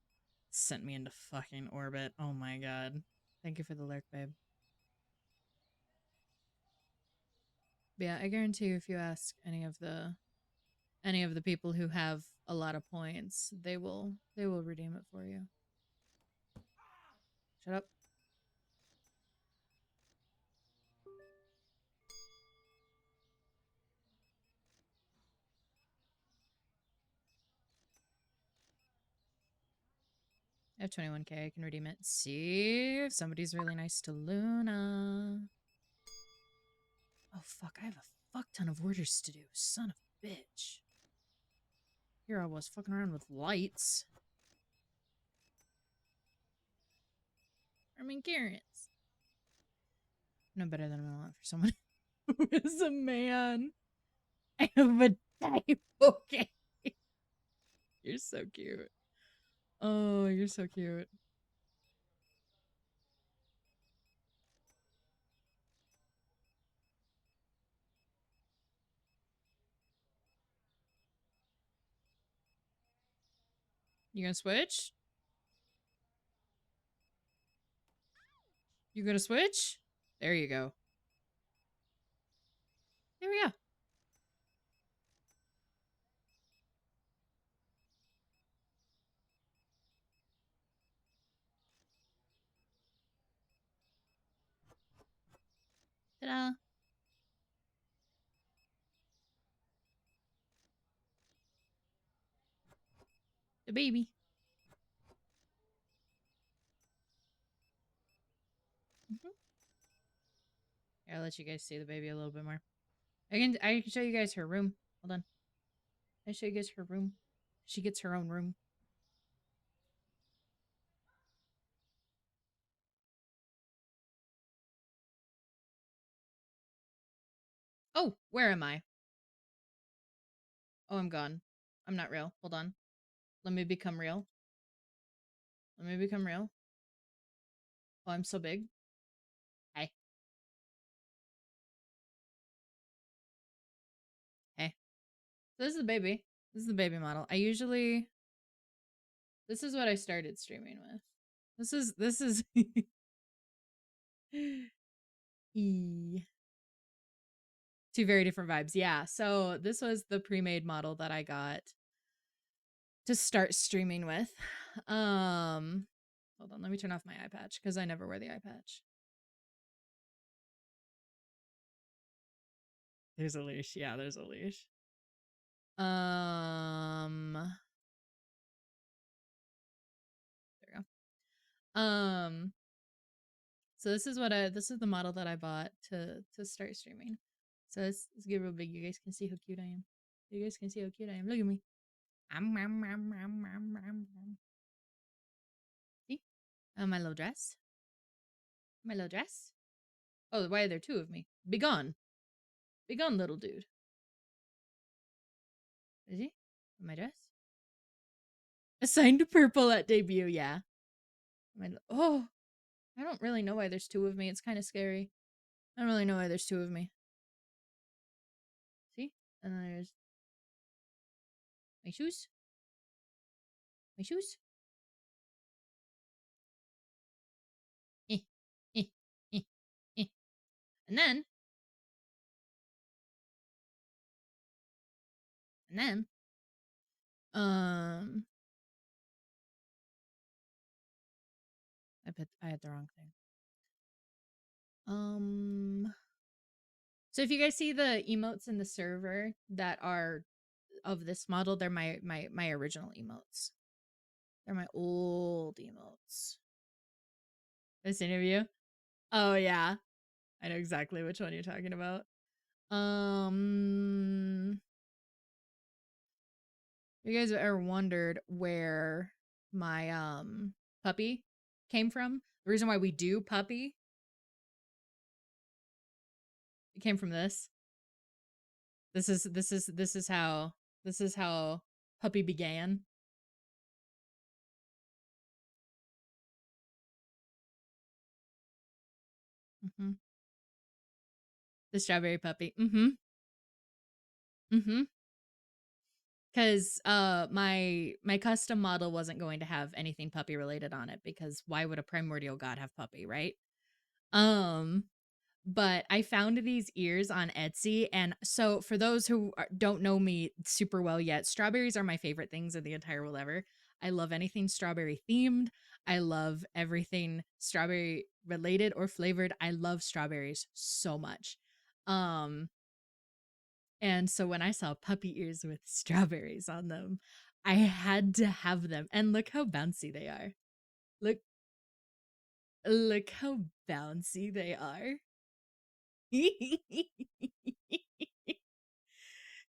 Sent me into fucking orbit. Oh my god. Thank you for the lurk, babe. But yeah, I guarantee you if you ask any of the people who have a lot of points, they will redeem it for you. Shut up. I have 21k. I can redeem it. See if somebody's really nice to Luna. Oh fuck, I have a fuck ton of orders to do. Son of a bitch. Here I was fucking around with lights. I mean carrots. No better than I want for someone who is a man. I have a type. Okay. You're so cute. Oh, you're so cute. You gonna switch? You gonna switch? There you go. There we go. Ta-da. The baby. Mm-hmm. Here, I'll let you guys see the baby a little bit more. I can show you guys her room. Hold on. I show you guys her room. She gets her own room. Oh, where am I? Oh, I'm gone. I'm not real. Hold on. Let me become real. Let me become real. Oh, I'm so big. Hey. Hey. So this is the baby. This is the baby model. This is what I started streaming with. This is E. Two very different vibes. Yeah. So this was the pre-made model that I got to start streaming with. Hold on, let me turn off my eye patch because I never wear the eye patch. There's a leash. Yeah, there's a leash. Um, so this is this is the model that I bought to start streaming. So let's get real big. You guys can see how cute I am. You guys can see how cute I am. Look at me. See? My little dress. My little dress. Oh, why are there two of me? Begone. Begone, little dude. Is he? My dress? Assigned to purple at debut, yeah. Oh, I don't really know why there's two of me. It's kind of scary. I don't really know why there's two of me. See? And then there's my shoes. My shoes. Eh, eh, eh, eh. And then, and then, um, I had the wrong thing. So if you guys see the emotes in the server that are of this model, they're my original emotes. They're my old emotes. This interview? Oh yeah. I know exactly which one you're talking about. You guys have ever wondered where my puppy came from? The reason why we do puppy, it came from this. This is how puppy began. Mm-hmm. The strawberry puppy. Mm-hmm. Mm-hmm. Because my custom model wasn't going to have anything puppy related on it, because why would a primordial god have puppy, right? Um but I found these ears on Etsy, and so for those who don't know me super well yet, strawberries are my favorite things in the entire world ever. I love anything strawberry themed. I love everything strawberry related or flavored. I love strawberries so much. Um and so when I saw puppy ears with strawberries on them, I had to have them. And look how bouncy they are. Look look how bouncy they are.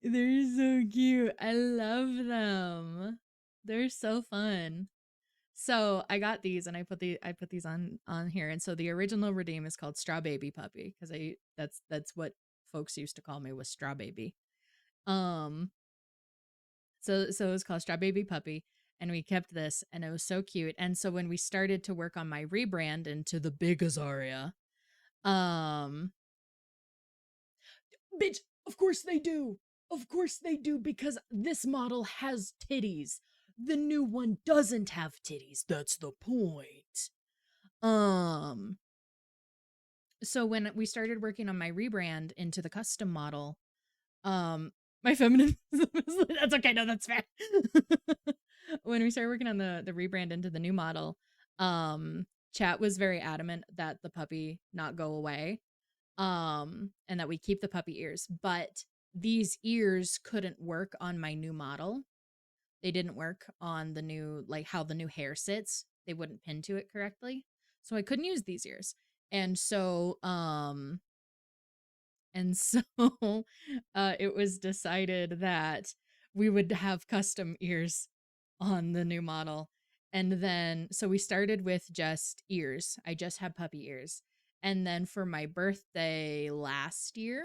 They're so cute. I love them. They're so fun. So I got these and I put these on here. And so the original redeem is called Straw Baby Puppy, because that's what folks used to call me, was Straw Baby. So it was called Straw Baby Puppy, and we kept this, and it was so cute. And so when we started to work on my rebrand into the big Azaria, um bitch, of course they do. Of course they do, because this model has titties. The new one doesn't have titties. That's the point. Um so when we started working on my rebrand into the custom model, my feminism is, that's okay, no, that's fair. When we started working on the rebrand into the new model, chat was very adamant that the puppy not go away, and that we keep the puppy ears, but these ears couldn't work on my new model. They didn't work on the new, like how the new hair sits. They wouldn't pin to it correctly, so I couldn't use these ears. And so and so it was decided that we would have custom ears on the new model. And then, so we started with just ears. I just had puppy ears. And then for my birthday last year,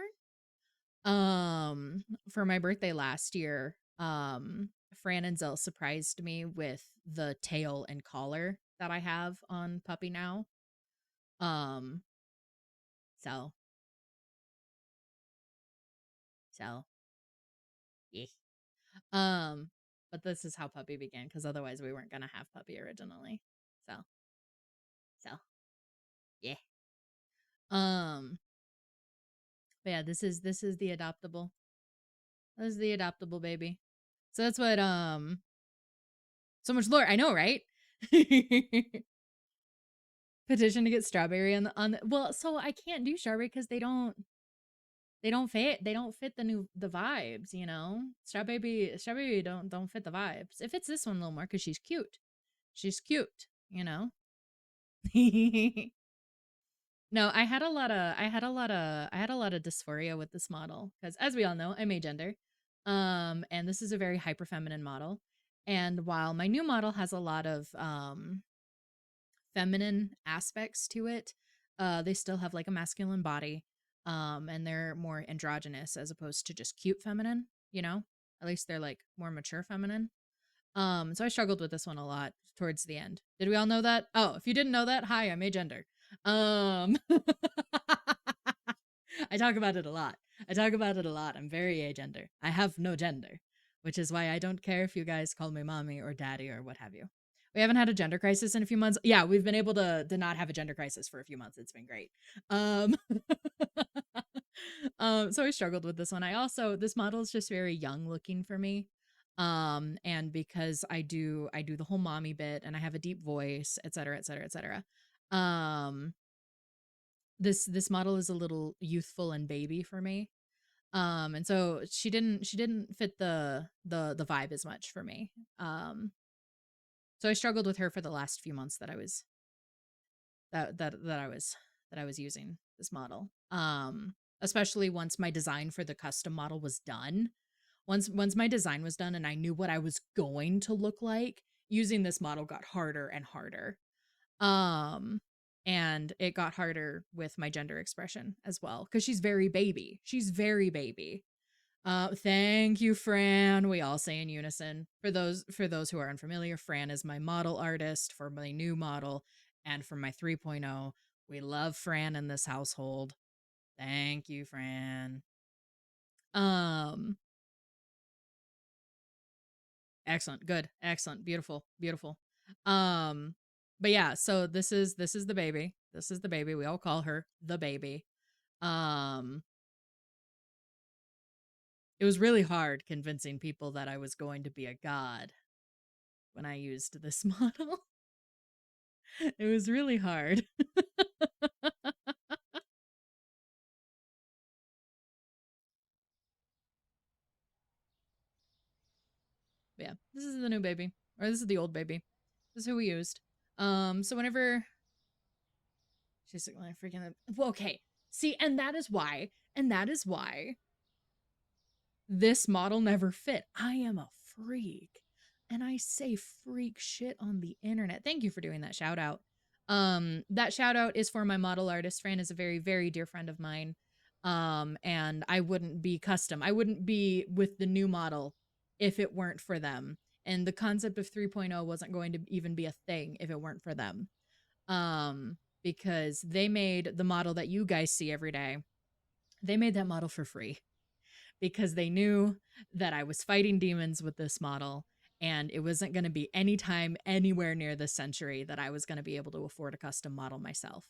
for my birthday last year, Fran and Zell surprised me with the tail and collar that I have on puppy now. Um, so, so, yeah. Um, but this is how puppy began, because otherwise we weren't gonna have puppy originally. So, so, yeah. Um, but yeah, this is the adoptable. This is the adoptable baby. So that's what so much lore. I know, right? Petition to get strawberry on the, well, so I can't do strawberry because they don't fit the vibes, you know. Strawberry don't fit the vibes. It fits this one a little more because she's cute. She's cute, you know. No, I had a lot of dysphoria with this model because, as we all know, I'm agender, and this is a very hyper feminine model. And while my new model has a lot of feminine aspects to it, they still have like a masculine body, and they're more androgynous as opposed to just cute feminine. You know, at least they're like more mature feminine. So I struggled with this one a lot towards the end. Did we all know that? Oh, if you didn't know that, hi, I'm agender. Um I talk about it a lot. I talk about it a lot. I'm very agender. I have no gender, which is why I don't care if you guys call me mommy or daddy or what have you. We haven't had a gender crisis in a few months. Yeah, we've been able to not have a gender crisis for a few months. It's been great. Um so I struggled with this one. I also this model is just very young looking for me. And because I do the whole mommy bit and I have a deep voice, etc., etc., etc. Um this model is a little youthful and baby for me. And so she didn't fit the vibe as much for me. So I struggled with her for the last few months that I was that I was using this model. Especially once my design for the custom model was done. Once my design was done and I knew what I was going to look like, using this model got harder and harder. Um and it got harder with my gender expression as well cuz she's very baby. She's very baby. Thank you, Fran. We all say in unison. For those who are unfamiliar, Fran is my model artist for my new model and for my 3.0. We love Fran in this household. Thank you, Fran. Um Excellent. Good. Excellent. Beautiful. Beautiful. Um but yeah, so this is the baby. This is the baby. We all call her the baby. Um it was really hard convincing people that I was going to be a god when I used this model. It was really hard. Yeah, this is the new baby, or this is the old baby. This is who we used. So whenever she's like, freaking, well, okay, see, and that is why this model never fit. I am a freak, and I say freak shit on the internet. Thank you for doing that shout out. That shout out is for my model artist. Fran is a very, very dear friend of mine. And I wouldn't be custom. I wouldn't be with the new model if it weren't for them. And the concept of 3.0 wasn't going to even be a thing if it weren't for them. Because they made the model that you guys see every day. They made that model for free because they knew that I was fighting demons with this model and it wasn't going to be any time anywhere near this century that I was going to be able to afford a custom model myself.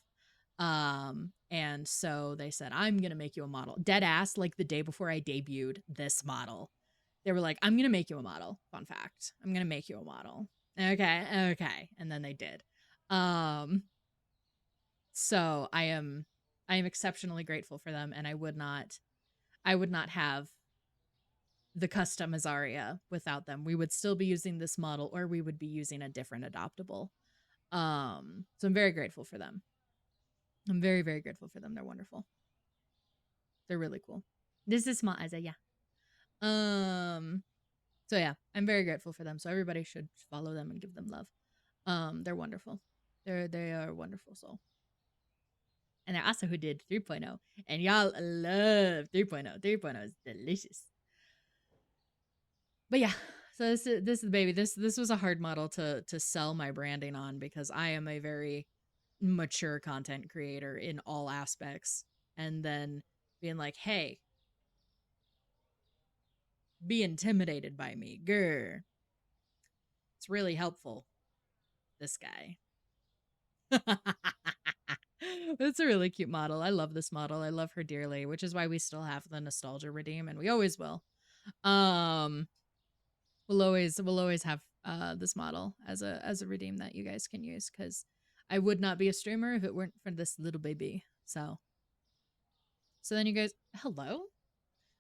And so they said, I'm going to make you a model. Dead ass, like the day before I debuted this model. They were like, I'm going to make you a model. Fun fact. I'm going to make you a model. Okay. And then they did. So I am exceptionally grateful for them, and I would not have the custom Azaria without them. We would still be using this model, or we would be using a different adoptable. So I'm very grateful for them. I'm very, very grateful for them. They're wonderful. They're really cool. This is my Isaiah. So yeah, I'm very grateful for them. So everybody should follow them and give them love. They're wonderful. They are wonderful soul. And they're also who did 3.0. And y'all love 3.0. 3.0 is delicious. But yeah, so this is the baby. This was a hard model to sell my branding on because I am a very mature content creator in all aspects. And then being like, hey, be intimidated by me. Grr. It's really helpful. This guy. It's a really cute model. I love this model. I love her dearly, which is why we still have the nostalgia redeem, and we always will. Um, we'll always have this model as a redeem that you guys can use because I would not be a streamer if it weren't for this little baby. So then you guys, hello.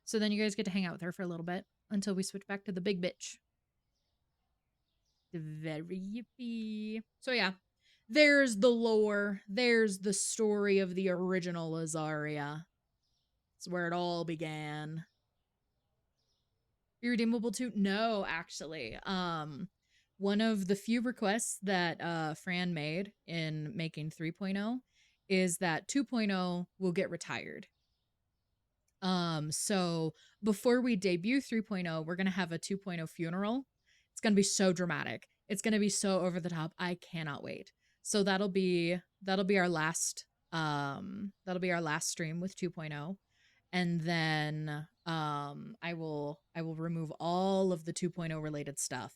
So then you guys get to hang out with her for a little bit until we switch back to the big bitch. The very yippee. So yeah, There's the lore. There's the story of the original Azaria. It's where it all began. Be redeemable too? No, actually. One of the few requests that Fran made in making 3.0 is that 2.0 will get retired. So before we debut 3.0, we're gonna have a 2.0 funeral. It's gonna be so dramatic. It's gonna be so over the top. I cannot wait. So that'll be our last stream with 2.0. And then I will remove all of the 2.0 related stuff.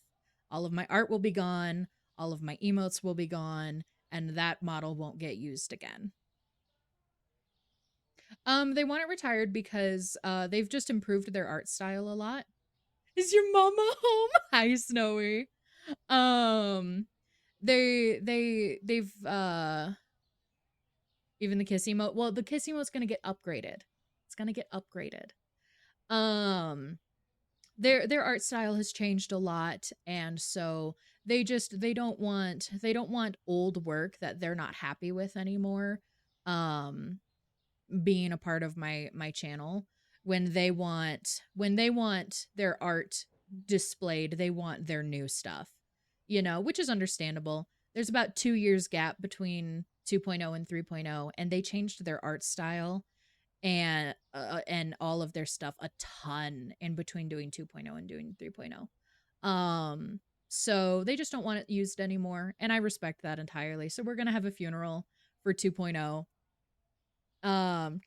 All of my art will be gone, all of my emotes will be gone, and that model won't get used again. They want it retired because they've just improved their art style a lot. Is your mama home? Hi, Snowy. They've even the kiss emote. Well, the kiss emote's gonna get upgraded. It's gonna get upgraded. Their art style has changed a lot, and so they don't want old work that they're not happy with anymore. Being a part of my channel, when they want their art displayed, they want their new stuff, which is understandable. There's about 2 years gap between 2.0 and 3.0, and they changed their art style and all of their stuff a ton in between doing 2.0 and doing 3.0. So they just don't want it used anymore, and I respect that entirely. So we're gonna have a funeral for 2.0.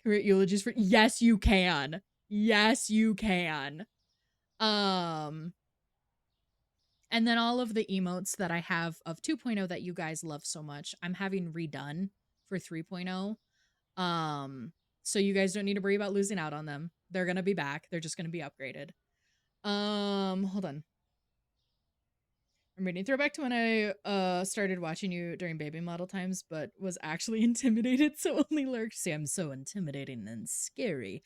Create eulogies for, yes you can. Yes you can. And then all of the emotes that I have of 2.0 that you guys love so much, I'm having redone for 3.0. So you guys don't need to worry about losing out on them. They're gonna be back. They're just gonna be upgraded. Hold on. I'm reading throwback to when I started watching you during baby model times, but was actually intimidated, so only lurked. See, I'm so intimidating and scary.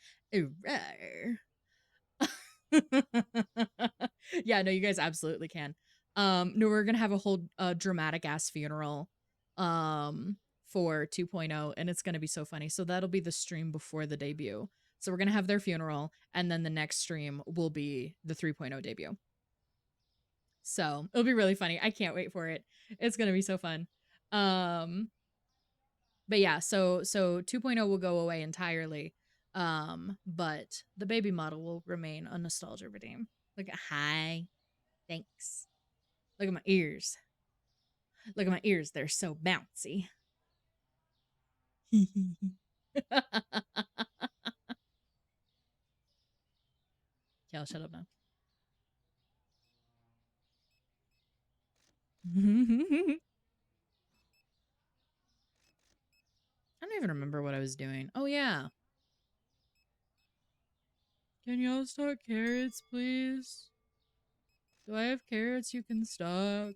Yeah, no, you guys absolutely can. No, we're gonna have a whole dramatic ass funeral for 2.0, and it's gonna be so funny. So that'll be the stream before the debut. So we're gonna have their funeral, and then the next stream will be the 3.0 debut. So it'll be really funny. I can't wait for it. It's gonna be so fun. But yeah, so 2.0 will go away entirely. But the baby model will remain a nostalgia redeem. Look at, hi. Thanks. Look at my ears. Look at my ears. They're so bouncy. Kel, shut up now. I don't even remember what I was doing. Oh, yeah. Can y'all stock carrots, please? Do I have carrots you can stock?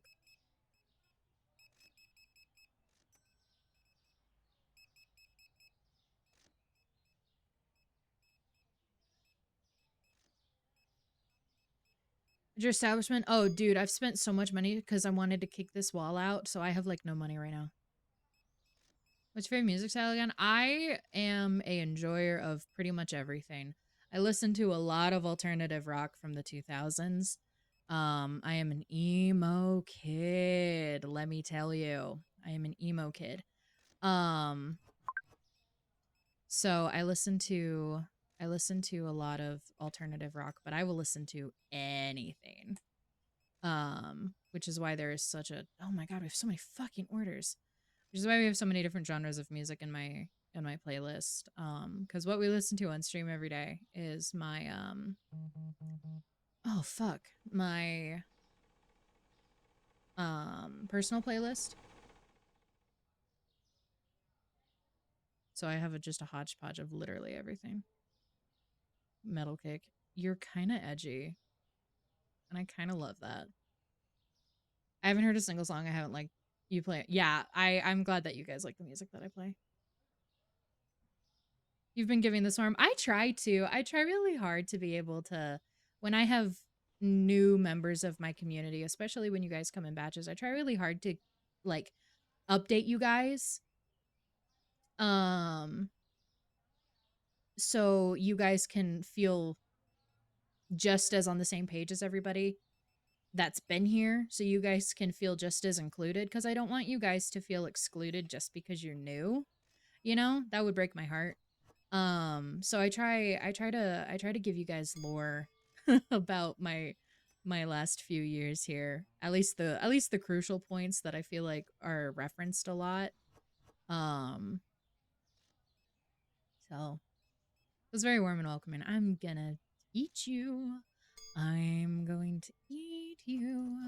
Your establishment? Oh, dude, I've spent so much money because I wanted to kick this wall out, so I have, like, no money right now. What's your favorite music style again? I am a enjoyer of pretty much everything. I listen to a lot of alternative rock from the 2000s. I am an emo kid, let me tell you. I am an emo kid. So I listen to a lot of alternative rock, but I will listen to anything. Which is why there is such a, oh my god, we have so many fucking orders. Which is why we have so many different genres of music in my playlist. Because what we listen to on stream every day is my oh fuck, my personal playlist. So I have just a hodgepodge of literally everything. Metal kick. You're kind of edgy, and I kind of love that. I haven't heard a single song I haven't liked you play. Yeah, I'm glad that you guys like the music that I play. You've been giving this arm. I try really hard to be able to, when I have new members of my community, especially when you guys come in batches, I try really hard to, like, update you guys. So you guys can feel just as on the same page as everybody that's been here, so you guys can feel just as included, because I don't want you guys to feel excluded just because you're new. You know, that would break my heart. So I try to give you guys lore about my last few years here. At least the crucial points that I feel like are referenced a lot. Um so it was very warm and welcoming. I'm gonna eat you. I'm going to eat you.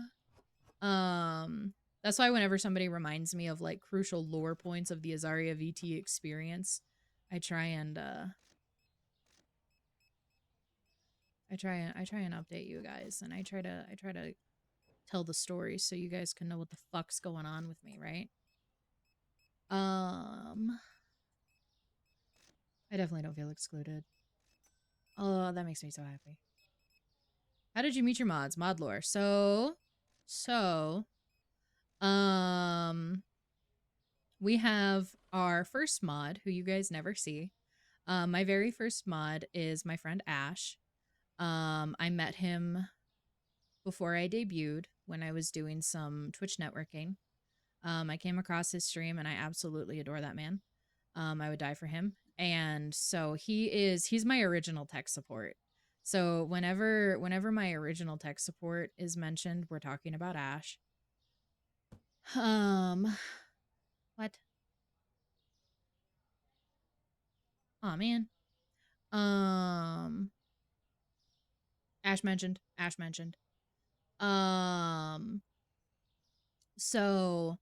That's why whenever somebody reminds me of like crucial lore points of the AzariahVT experience, I try and I try and update you guys, and I try to tell the story so you guys can know what the fuck's going on with me, right? I definitely don't feel excluded. Oh, that makes me so happy. How did you meet your mods? Mod lore. So, um, we have our first mod, who you guys never see. My very first mod is my friend Ash. I met him before I debuted when I was doing some Twitch networking. I came across his stream and I absolutely adore that man. I would die for him. And so he's my original tech support. So whenever my original tech support is mentioned, we're talking about Ash. What? Oh man. Um Ash mentioned. Ash mentioned. Um so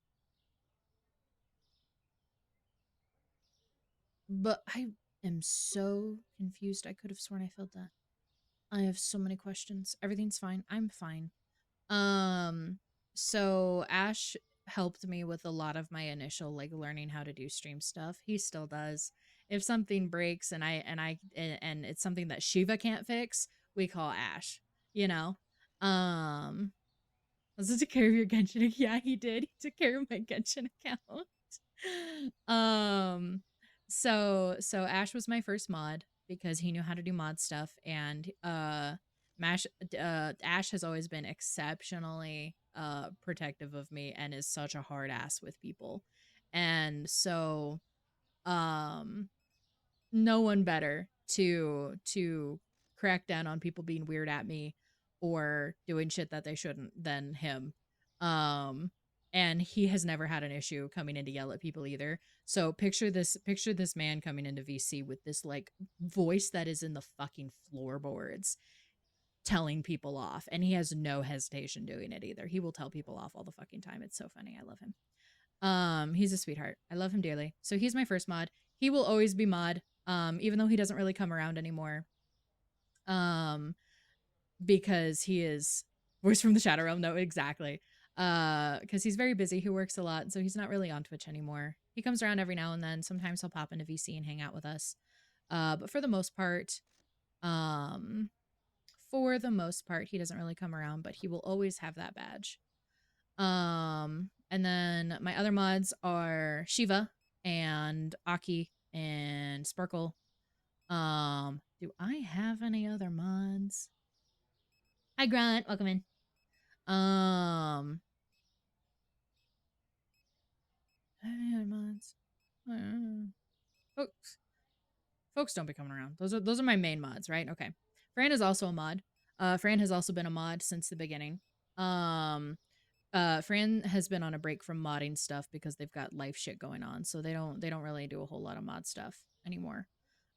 but I am so confused. I could have sworn I filled that. I have so many questions. Everything's fine. I'm fine. Um, so Ash helped me with a lot of my initial like learning how to do stream stuff. He still does. If something breaks and it's something that Shiva can't fix, we call Ash. You know. Was it take care of your Genshin? Yeah, he did. He took care of my Genshin account. um, so Ash was my first mod because he knew how to do mod stuff, and Ash has always been exceptionally protective of me and is such a hard ass with people, and so um no one better to crack down on people being weird at me or doing shit that they shouldn't than him. Um and he has never had an issue coming in to yell at people either. So picture this man coming into VC with this like voice that is in the fucking floorboards telling people off, and he has no hesitation doing it either. He will tell people off all the fucking time. It's so funny. I love him. He's a sweetheart. I love him dearly. So he's my first mod. He will always be mod, even though he doesn't really come around anymore. Um, because he is voice from the Shadow Realm. No, exactly. Because he's very busy. He works a lot, so he's not really on Twitch anymore. He comes around every now and then. Sometimes he'll pop into VC and hang out with us. But for the most part, he doesn't really come around, but he will always have that badge. And then my other mods are Shiva and Aki and Sparkle. Do I have any other mods? Hi Grunt, welcome in. Any other mods? Folks don't be coming around. Those are my main mods, right? Okay. Fran is also a mod. Fran has also been a mod since the beginning. Fran has been on a break from modding stuff because they've got life shit going on, so they don't really do a whole lot of mod stuff anymore.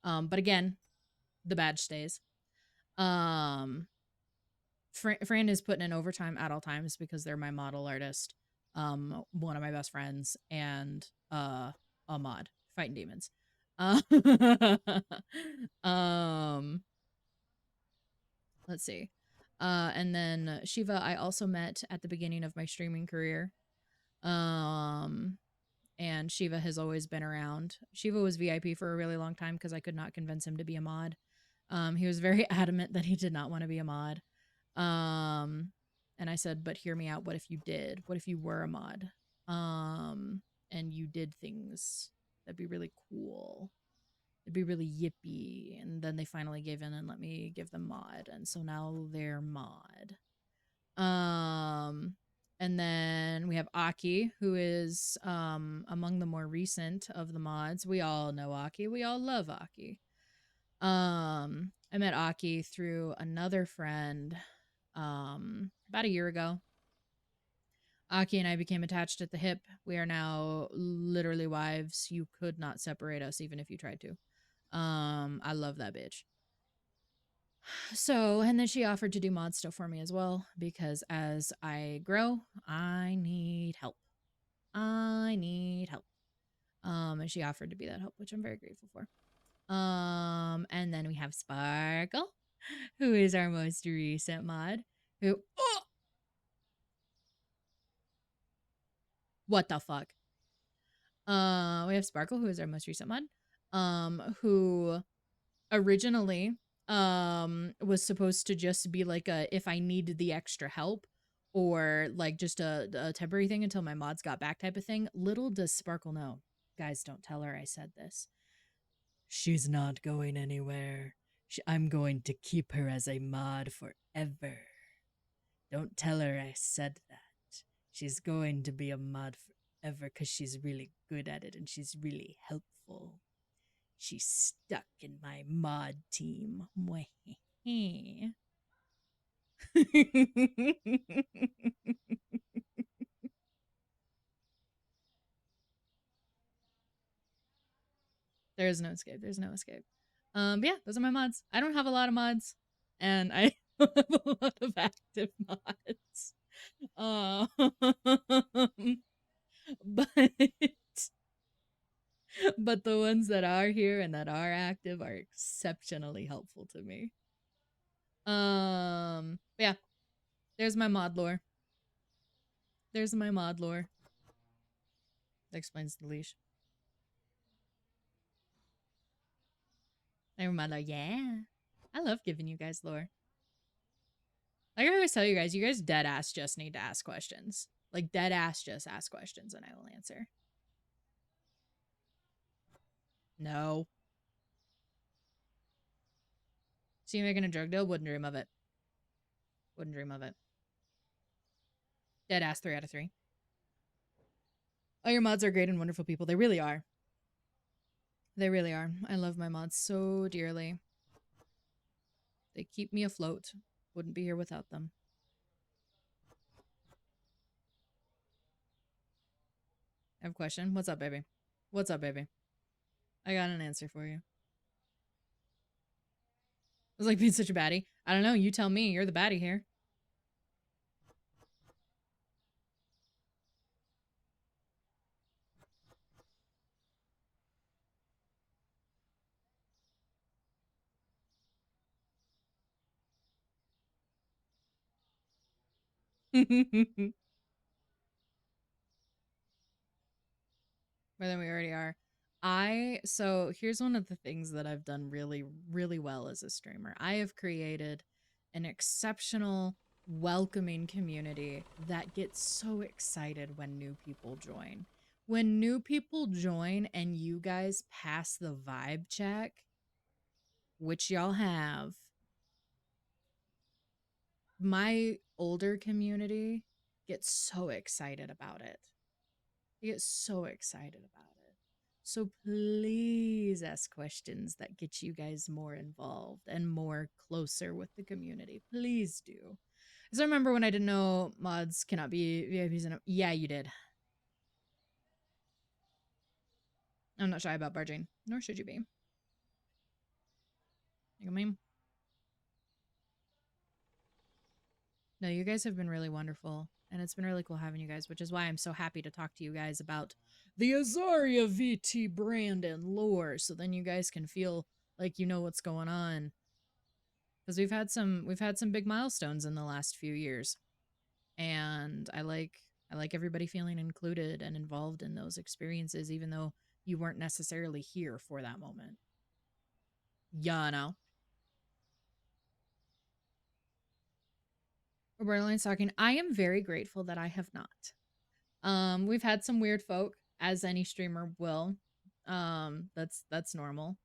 But again, the badge stays. Fran is putting in overtime at all times because they're my model artist, one of my best friends, and a mod fighting demons. Um, let's see. And then Shiva, I also met at the beginning of my streaming career. And Shiva has always been around. Shiva was VIP for a really long time because I could not convince him to be a mod. He was very adamant that he did not want to be a mod. And I said, but hear me out. What if you did? What if you were a mod? did things that'd be really cool. It'd be really yippy. And then they finally gave in and let me give them mod. And so now they're mod. And then we have Aki, who is among the more recent of the mods. We all know Aki. We all love Aki. I met Aki through another friend about a year ago. Aki and I became attached at the hip. We are now literally wives. You could not separate us even if you tried to. I love that bitch. So, and then she offered to do mod stuff for me as well because as I grow, I need help. I need help. And she offered to be that help, which I'm very grateful for. And then we have Sparkle, who is our most recent mod. Who? Oh! What the fuck? We have Sparkle, who is our most recent mod. Who originally was supposed to just be like a if I needed the extra help or like just a temporary thing until my mods got back type of thing. Little does Sparkle know. Guys, don't tell her I said this. She's not going anywhere. I'm going to keep her as a mod forever. Don't tell her I said that. She's going to be a mod forever because she's really good at it and she's really helpful. She's stuck in my mod team. There is no escape. There's no escape. But yeah, those are my mods. I don't have a lot of mods, and I have a lot of active mods. But but the ones that are here and that are active are exceptionally helpful to me. Yeah, there's my mod lore. There's my mod lore. That explains the leash. There's my lore. Yeah, I love giving you guys lore. Like I always tell you guys dead ass just need to ask questions. Like dead ass just ask questions and I will answer. No. See you making a drug deal? Wouldn't dream of it. Wouldn't dream of it. Dead ass 3 out of 3. Oh, your mods are great and wonderful people. They really are. They really are. I love my mods so dearly. They keep me afloat. Wouldn't be here without them. I have a question. What's up, baby? What's up, baby? I got an answer for you. I was like being such a baddie. I don't know. You tell me. You're the baddie here. More than we already are. So here's one of the things that I've done really, really well as a streamer. I have created an exceptional, welcoming community that gets so excited when new people join. When new people join and you guys pass the vibe check, which y'all have, my older community gets so excited about it. They get so excited about it. So please ask questions that get you guys more involved and more closer with the community. Please do. Because I remember when I didn't know mods cannot be VIPs in yeah, you did. I'm not shy about barging, nor should you be. You know what I mean? No, you guys have been really wonderful. And it's been really cool having you guys, which is why I'm so happy to talk to you guys about the AzariahVT brand and lore. So then you guys can feel like you know what's going on. Because we've had some big milestones in the last few years. And I like everybody feeling included and involved in those experiences, even though you weren't necessarily here for that moment. Yeah, no. Borderlands talking. I am very grateful that I have not. We've had some weird folk as any streamer will. That's normal.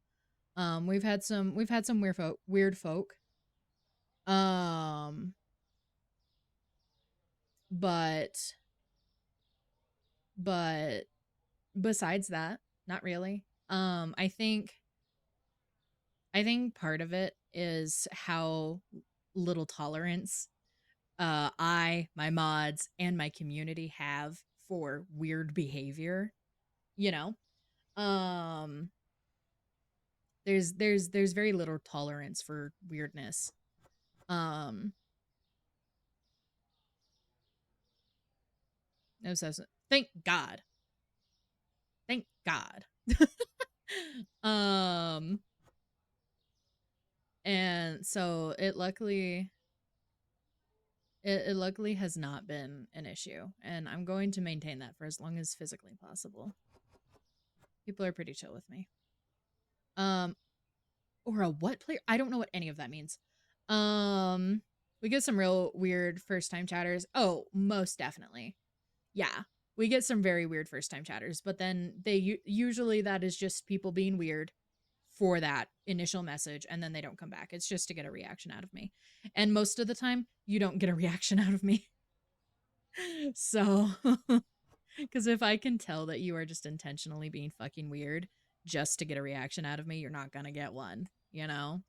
We've had some weird folk. Um, but but besides that, not really. I think part of it is how little tolerance my mods, and my community have for weird behavior. You know, there's very little tolerance for weirdness. Um, no, so thank God, thank God. um, and so it luckily has not been an issue, and I'm going to maintain that for as long as physically possible. People are pretty chill with me. Um, or a what player? I don't know what any of that means. Um, we get some real weird first time chatters. Oh, most definitely. Yeah. We get some very weird first time chatters, but then usually that is just people being weird for that initial message, and then they don't come back. It's just to get a reaction out of me. And most of the time, you don't get a reaction out of me. So, because if I can tell that you are just intentionally being fucking weird just to get a reaction out of me, you're not gonna get one, you know?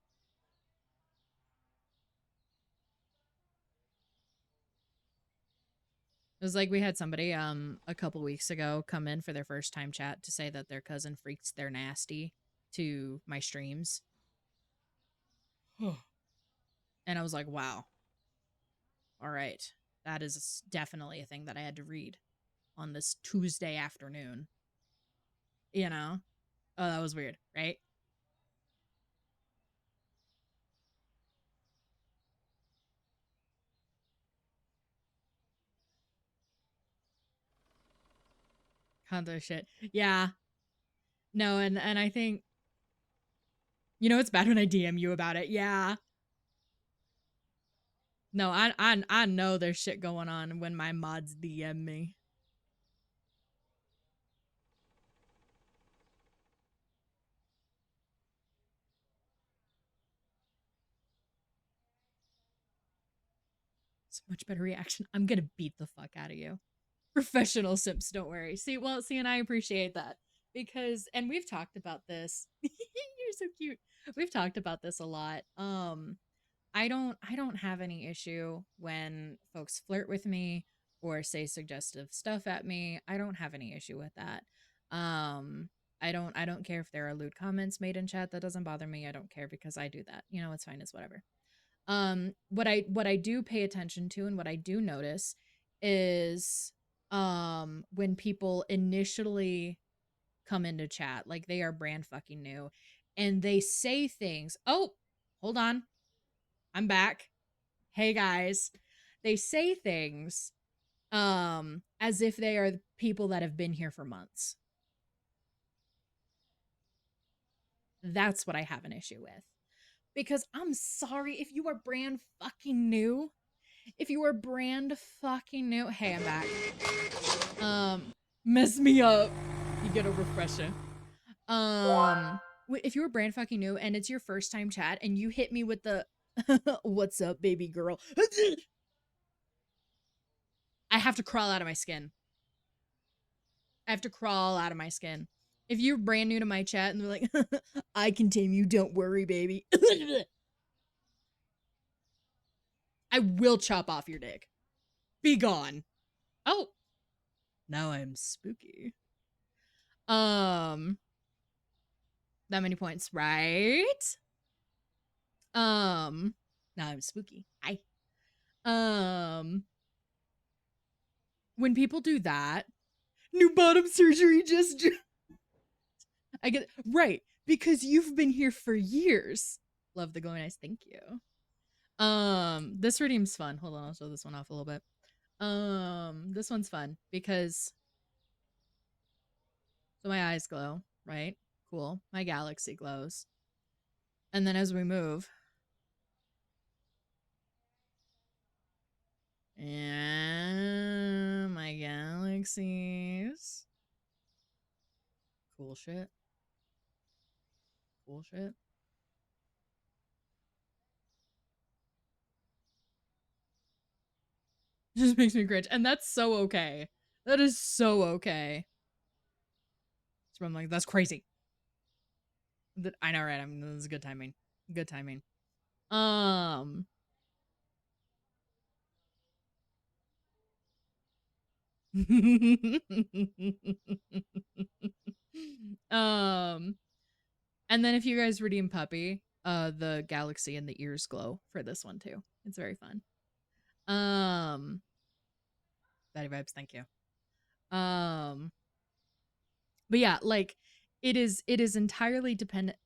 It was like we had somebody a couple weeks ago come in for their first time chat to say that their cousin freaks their nasty to my streams. And I was like, wow. All right. That is definitely a thing that I had to read on this Tuesday afternoon. You know? Oh, that was weird, right? Condo shit. Yeah. No, and I think it's bad when I DM you about it. Yeah. No, I know there's shit going on when my mods DM me. It's a much better reaction. I'm gonna beat the fuck out of you. Professional simps, don't worry. See, and I appreciate that because, and we've talked about this. You're so cute. We've talked about this a lot. I don't have any issue when folks flirt with me or say suggestive stuff at me. I don't have any issue with that. Um, I don't care if there are lewd comments made in chat. That doesn't bother me. I don't care because I do that. It's fine. It's whatever. What I do pay attention to and what I do notice is when people initially come into chat, like they are brand fucking new, and they say things. Oh, hold on. I'm back. Hey guys. They say things as if they are the people that have been here for months. That's what I have an issue with. Because I'm sorry, if you are brand fucking new, hey, I'm back. Mess me up. You get a refresher. If you were brand fucking new and it's your first time chat and you hit me with the what's up, baby girl, I have to crawl out of my skin. I have to crawl out of my skin. If you're brand new to my chat and they're like, I can tame you, don't worry, baby. I will chop off your dick. Be gone. Oh, now I'm spooky. That many points, right? Now I'm spooky. Hi. When people do that, new bottom surgery just I get right because you've been here for years. Love the glowing eyes. Thank you. This redeem's fun. Hold on, I'll show this one off a little bit. This one's fun because so my eyes glow, right? Cool. My galaxy glows. And then as we move, yeah, my galaxies. Cool shit. Cool shit. Just makes me cringe. And that's so okay. That is so okay. So I'm like, that's crazy. I know, right? This is good timing. Good timing. um and then if you guys redeem puppy, the galaxy and the ears glow for this one too. It's very fun. Daddy vibes, thank you. But yeah, like it is entirely dependent.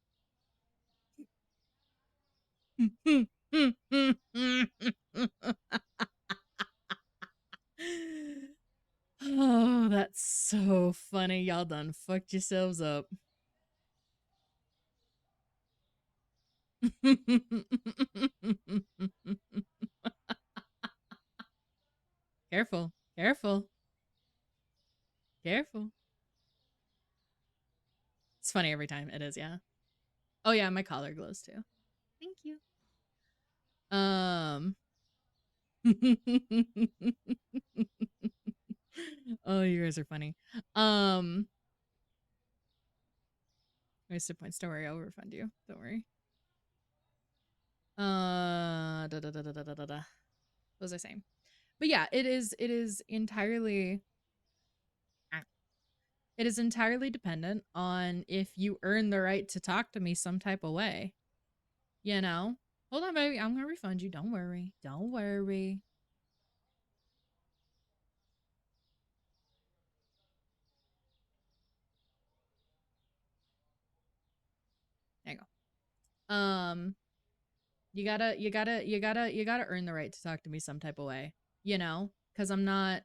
Oh, that's so funny. Y'all done fucked yourselves up. Careful. Careful. Careful. It's funny every time. It is, yeah. Oh yeah, my collar glows too. Thank you. Oh, you guys are funny. Wasted points. Don't worry, I'll refund you. Don't worry. What was I saying? But yeah, it is entirely dependent on if you earn the right to talk to me some type of way. You know? Hold on, baby. I'm gonna refund you. Don't worry. Don't worry. There you go. You gotta earn the right to talk to me some type of way. You know? Cause I'm not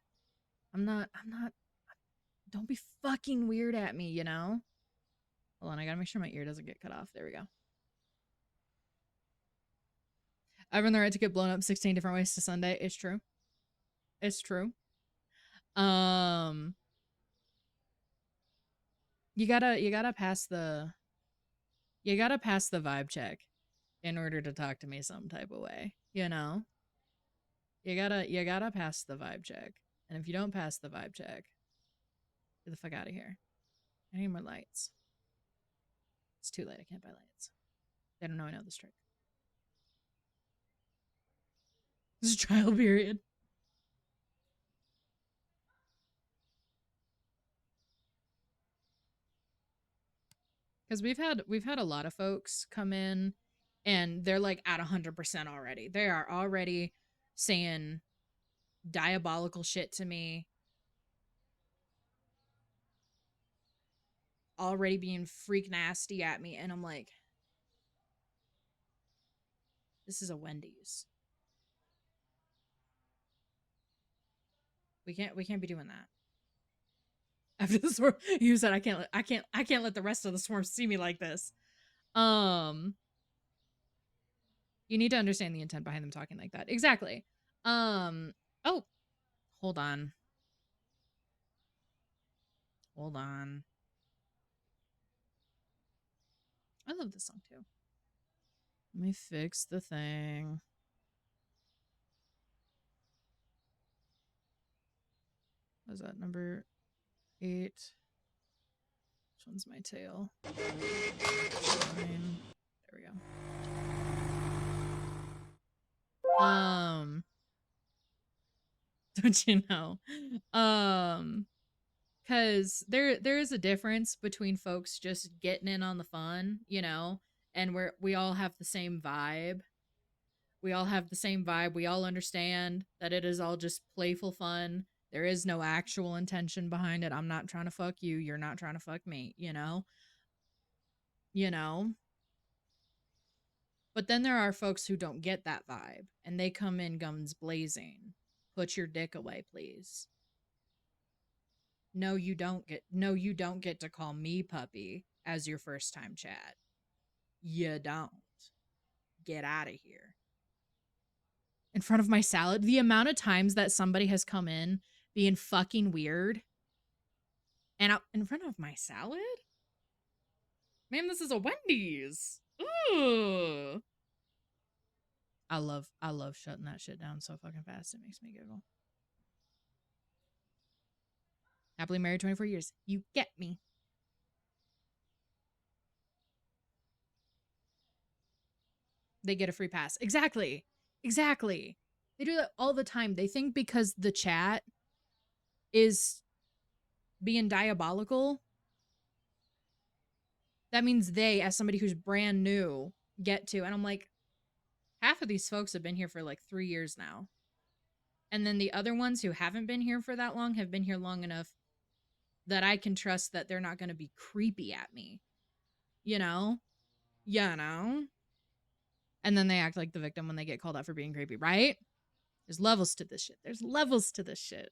don't be fucking weird at me, you know? Hold on, I gotta make sure my ear doesn't get cut off. There we go. I've earned the right to get blown up 16 different ways to Sunday. It's true. It's true. You gotta pass the vibe check in order to talk to me some type of way, you know? You gotta pass the vibe check. And if you don't pass the vibe check, get the fuck out of here. I need more lights. It's too late, I can't buy lights. They don't know I know this trick. This is a trial period. Because we've had a lot of folks come in and they're like at 100% already. They are already saying diabolical shit to me, already being freak nasty at me, and I'm like, this is a Wendy's. We can't be doing that. After the swarm, you said I can't let the rest of the swarm see me like this. You need to understand the intent behind them talking like that. Exactly. Oh, hold on. Hold on. I love this song too. Let me fix the thing. What is that? Number 8. Which one's my tail? 9. There we go. Don't you know? Cause there is a difference between folks just getting in on the fun, you know, and we all have the same vibe. We all have the same vibe. We all understand that it is all just playful fun. There is no actual intention behind it. I'm not trying to fuck you. You're not trying to fuck me, you know? You know? But then there are folks who don't get that vibe and they come in guns blazing. Put your dick away, please. No, you don't get to call me puppy as your first time chat. You don't. Get out of here. In front of my salad, the amount of times that somebody has come in being fucking weird and in front of my salad? Man, this is a Wendy's. Ooh. I love shutting that shit down so fucking fast. It makes me giggle. Happily married 24 years. You get me. They get a free pass. Exactly. Exactly. They do that all the time. They think because the chat is being diabolical, that means they, as somebody who's brand new, get to. And I'm like, half of these folks have been here for like 3 years now. And then the other ones who haven't been here for that long have been here long enough that I can trust that they're not going to be creepy at me. You know? You know? And then they act like the victim when they get called out for being creepy, right? There's levels to this shit. There's levels to this shit.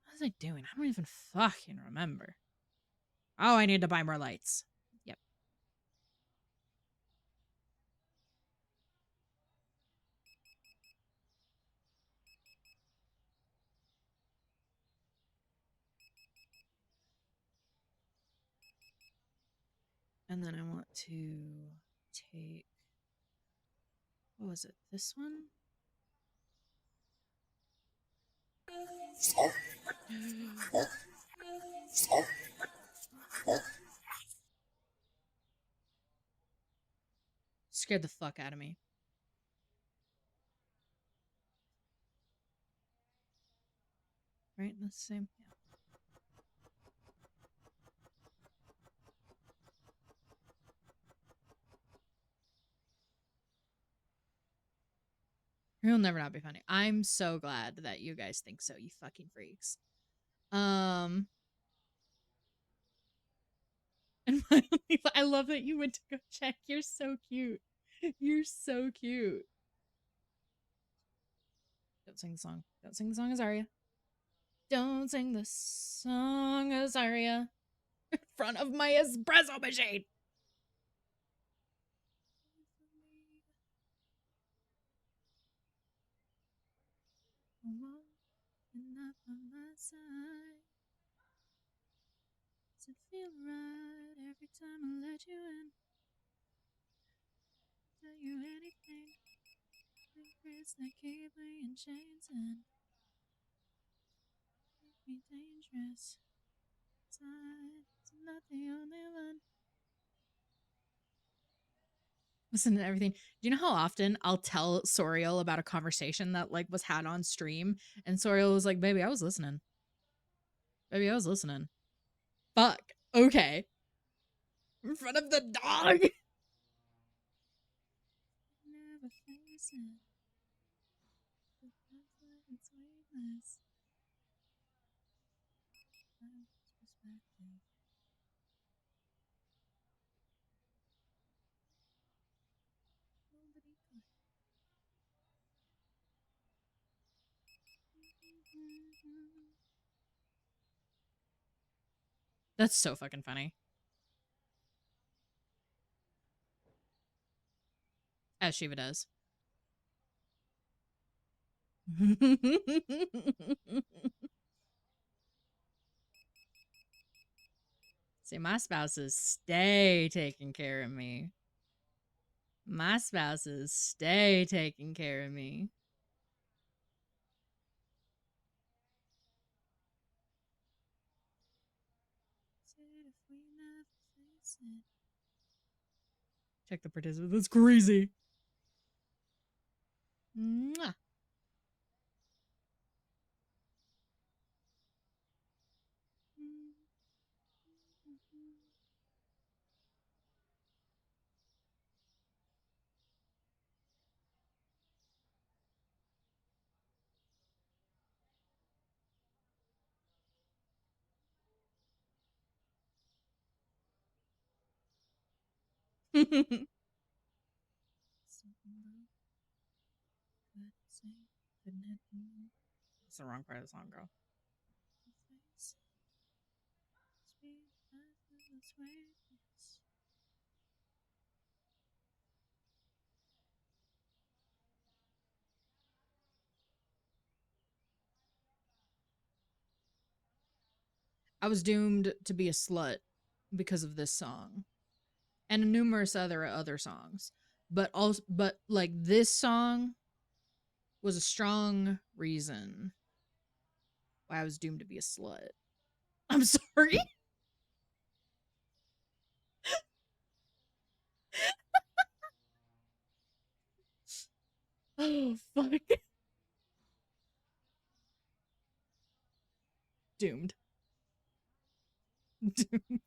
What was I doing? I don't even fucking remember. Oh, I need to buy more lights. Yep. And then I want to take, what was it? This one? Scared the fuck out of me. Right? That's the same. Yeah. It'll never not be funny. I'm so glad that you guys think so, you fucking freaks. And finally, I love that you went to go check. You're so cute. You're so cute. Don't sing the song. Don't sing the song, Azaria. Don't sing the song, Azaria. In front of my espresso machine. Enough on my side. Does it feel right every time I let you in? Tell you anything. Secrets that keep me in chains and make me dangerous. Time is not the only one. Listen to everything. Do you know how often I'll tell Soriel about a conversation that like was had on stream, and Soriel was like, "Baby, I was listening. Baby, I was listening." Fuck. Okay. In front of the dog. Never face it. That's so fucking funny. As Shiva does. See, my spouses stay taking care of me. My spouses stay taking care of me. Check the participants. That's crazy. Mwah. That's the wrong part of the song, girl. I was doomed to be a slut because of this song. and numerous other songs. But like this song was a strong reason why I was doomed to be a slut. I'm sorry. Oh fuck. Doomed. Doomed.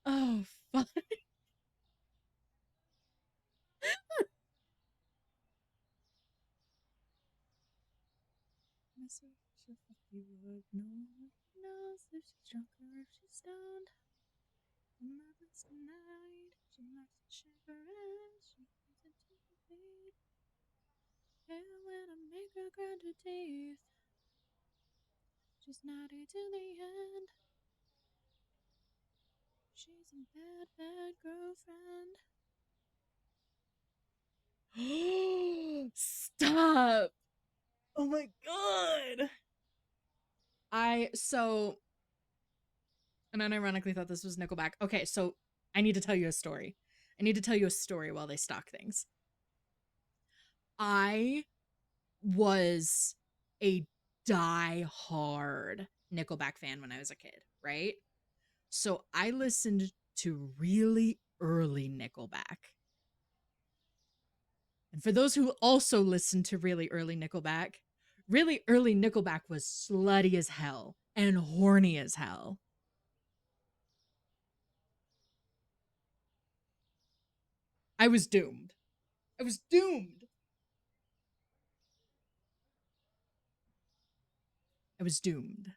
Oh fuck. She'll fuck you up. No one knows if she's drunk or if she's stoned. Mother's tonight. She likes to shiver and she comes into the beat. And when I make her grind her teeth, she's naughty to the end. She's a bad, bad girlfriend. Stop. Oh my god. And I ironically thought this was Nickelback. Okay, so I need to tell you a story. I need to tell you a story while they stock things. I was a die-hard Nickelback fan when I was a kid, right? So I listened to really early Nickelback. And for those who also listened to really early Nickelback was slutty as hell and horny as hell. I was doomed. I was doomed. I was doomed.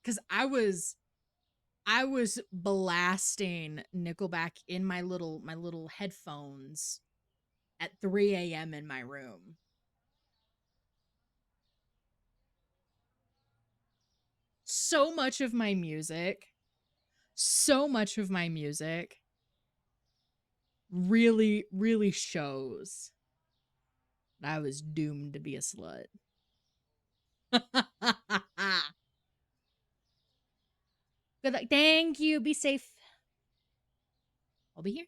Cuz I was blasting Nickelback in my little headphones at 3 a.m. in my room. So much of my music really shows that I was doomed to be a slut. Good luck. Thank you. Be safe. I'll be here.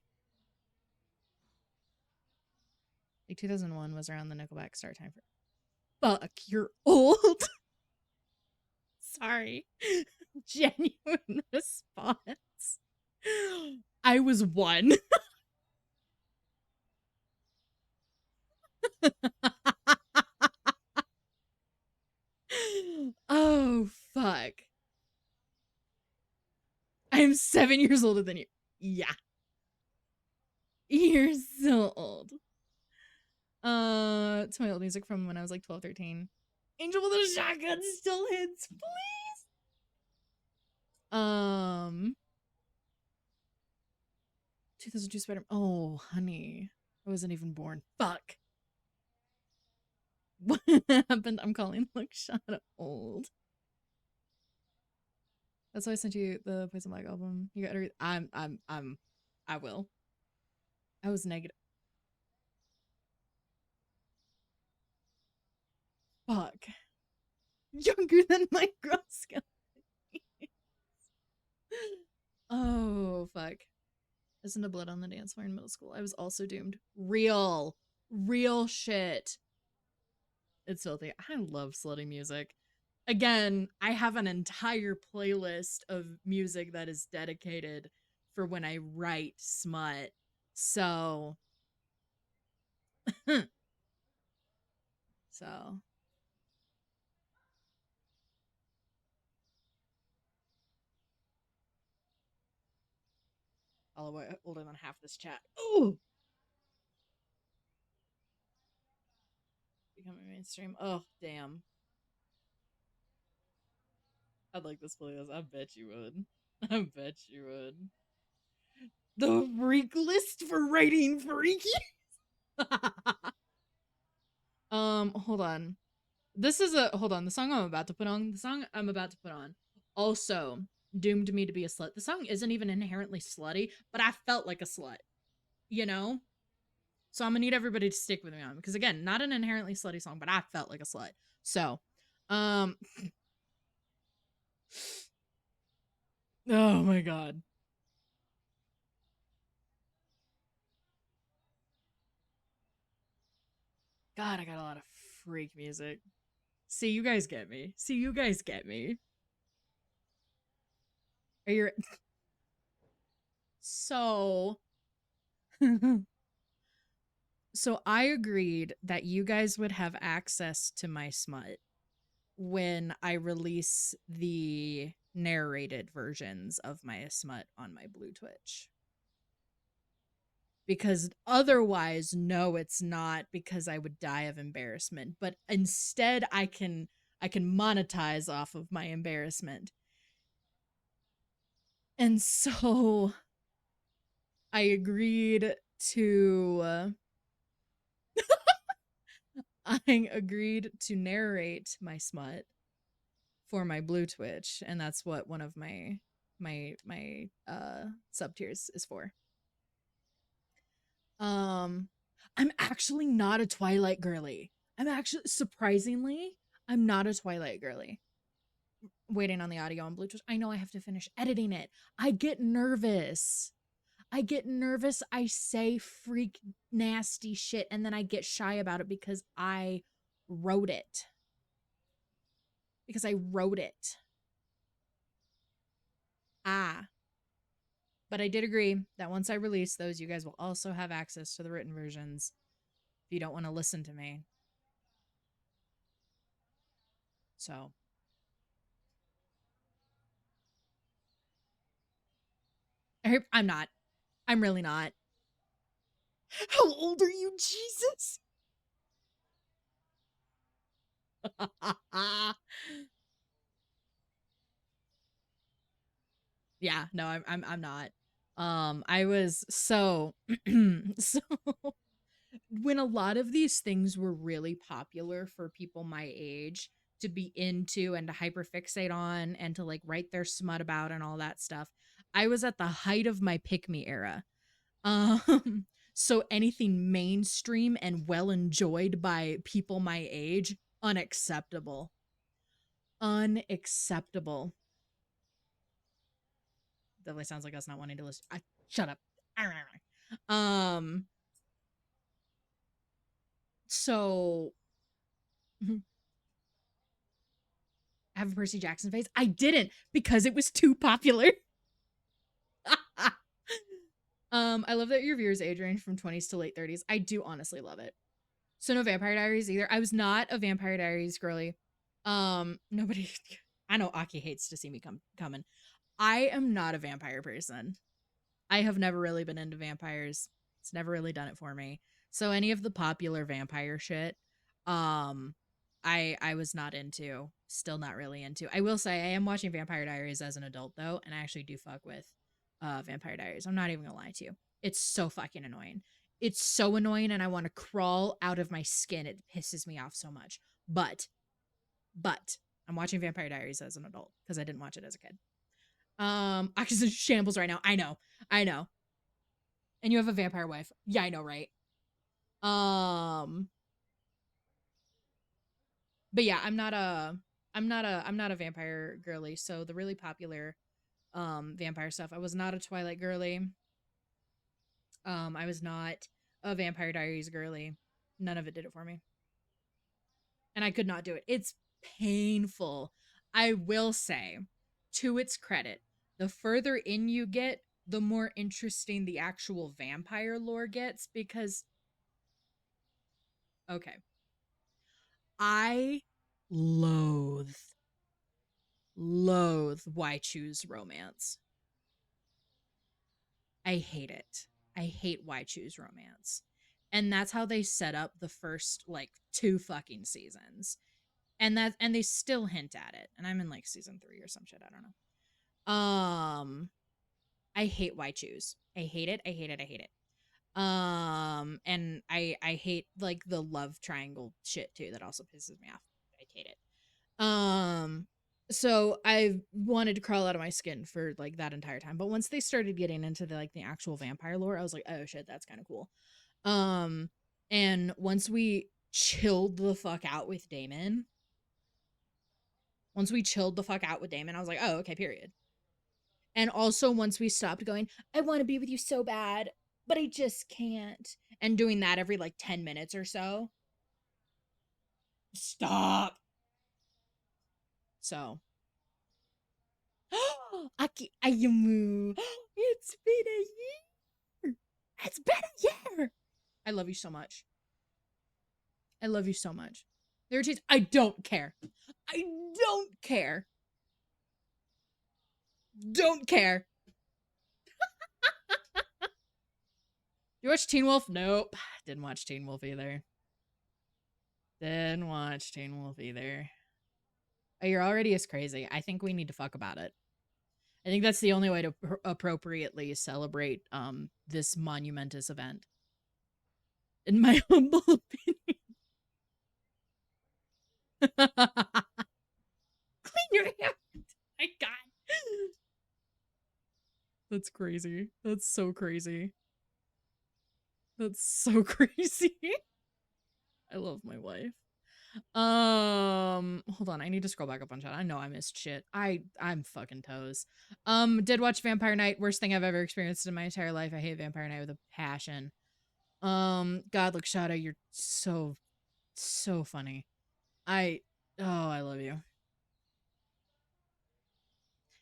Like 2001 was around the Nickelback start time for. Fuck, you're old. Sorry. Genuine response. I was one. Oh, fuck. I am 7 years older than you. Yeah. You're so old. It's my old music from when I was like 12, 13. Angel with a Shotgun still hits, please. 2002 Spider. Oh, honey, I wasn't even born. Fuck. What happened? I'm calling Lookshot old. That's why I sent you the Poison Black album. You gotta read. I will. I was negative. Fuck. Younger than my Girl Scout. Oh, fuck. Listen to Blood on the Dance Floor in middle school. I was also doomed. Real shit. It's filthy. I love slutty music. Again, I have an entire playlist of music that is dedicated for when I write smut. So, so all the way older than half this chat. Ooh, becoming mainstream. Oh, damn. I'd like this playlist. I bet you would. I bet you would. The freak list for writing freaky. Hold on. This is a hold on. The song I'm about to put on. The song I'm about to put on also doomed me to be a slut. The song isn't even inherently slutty, but I felt like a slut. You know? So I'm gonna need everybody to stick with me on because again, not an inherently slutty song, but I felt like a slut. So, um Oh my god. God, I got a lot of freak music. See, you guys get me. See, you guys get me. Are you so so I agreed that you guys would have access to my smut when I release the narrated versions of my smut on my Blue Twitch. Because otherwise, no, it's not, because I would die of embarrassment. But instead I can monetize off of my embarrassment. And so I agreed to I agreed to narrate my smut for my Blue Twitch, and that's what one of my sub tiers is for. Um I'm actually not a Twilight girly. I'm actually surprisingly, I'm not a Twilight girly. Waiting on the audio on Blue Twitch. I know I have to finish editing it. I get nervous. I say freak nasty shit and then I get shy about it because I wrote it. Because I wrote it. Ah. But I did agree that once I release those, you guys will also have access to the written versions if you don't want to listen to me. So. I'm not. I'm really not. How old are you, Jesus? Yeah, no, I'm not. I was so so when a lot of these things were really popular for people my age to be into and to hyperfixate on and to like write their smut about and all that stuff, I was at the height of my pick me era. Um, so anything mainstream and well enjoyed by people my age, unacceptable. Unacceptable. Definitely sounds like us not wanting to listen. Shut up. Um, so have a Percy Jackson face? I didn't because it was too popular. I love that your viewers age range from 20s to late 30s. I do honestly love it. So no Vampire Diaries either. I was not a Vampire Diaries girly. Nobody I know Aki hates to see me coming. I am not a vampire person. I have never really been into vampires. It's never really done it for me. So any of the popular vampire shit, um, I was not into. Still not really into. I will say I am watching Vampire Diaries as an adult though, and I actually do fuck with Vampire Diaries. I'm not even gonna lie to you. It's so fucking annoying. It's so annoying, and I want to crawl out of my skin. It pisses me off so much. But I'm watching Vampire Diaries as an adult because I didn't watch it as a kid. Aka's in shambles right now. I know. And you have a vampire wife. Yeah, I know, right? Um, but yeah, I'm not a vampire girly. So the really popular vampire stuff. I was not a Twilight girly. I was not a Vampire Diaries girly. None of it did it for me. And I could not do it. It's painful. I will say, to its credit, the further in you get, the more interesting the actual vampire lore gets because okay. I loathe why choose romance. I hate it. I hate why choose romance. And that's how they set up the first like two fucking seasons. And they still hint at it. And I'm in like season 3 or some shit, I don't know. I hate why choose. I hate it. I hate it. I hate it. And I hate like the love triangle shit too. That also pisses me off. I hate it. So I wanted to crawl out of my skin for like that entire time. But once they started getting into the actual vampire lore, I was like, oh shit, that's kind of cool. Um, and once we chilled the fuck out with Damon, Once we chilled the fuck out with Damon, I was like, oh, okay, period. And also once we stopped going, I want to be with you so bad, but I just can't. And doing that every like 10 minutes or so. Stop. So. Aki Ayumu. It's been a year. It's been a year. I love you so much. I love you so much. There are tears. I don't care. I don't care. Don't care. You watch Teen Wolf? Nope. Didn't watch Teen Wolf either. Didn't watch Teen Wolf either. Oh, you're already as crazy. I think we need to fuck about it. I think that's the only way to appropriately celebrate this monumentous event. In my humble opinion. Clean your hair. My God. That's crazy. That's so crazy. That's so crazy. I love my wife. Hold on, I need to scroll back up on chat. I know I missed shit. I'm fucking toes. Did watch Vampire Night. Worst thing I've ever experienced in my entire life. I hate Vampire Night with a passion. God, look, Shadow, you're so funny. I love you.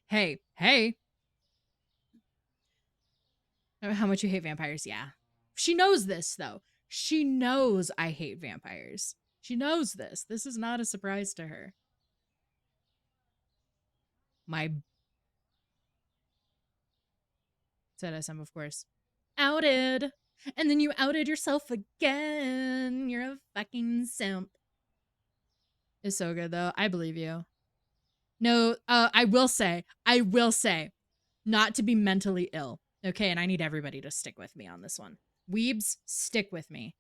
Hey. How much you hate vampires? Yeah. She knows this, though. She knows I hate vampires. She knows this. This is not a surprise to her. Said SM, of course. Outed. And then you outed yourself again. You're a fucking simp. It's so good, though. I believe you. No, I will say, not to be mentally ill. Okay, and I need everybody to stick with me on this one. Weebs, stick with me.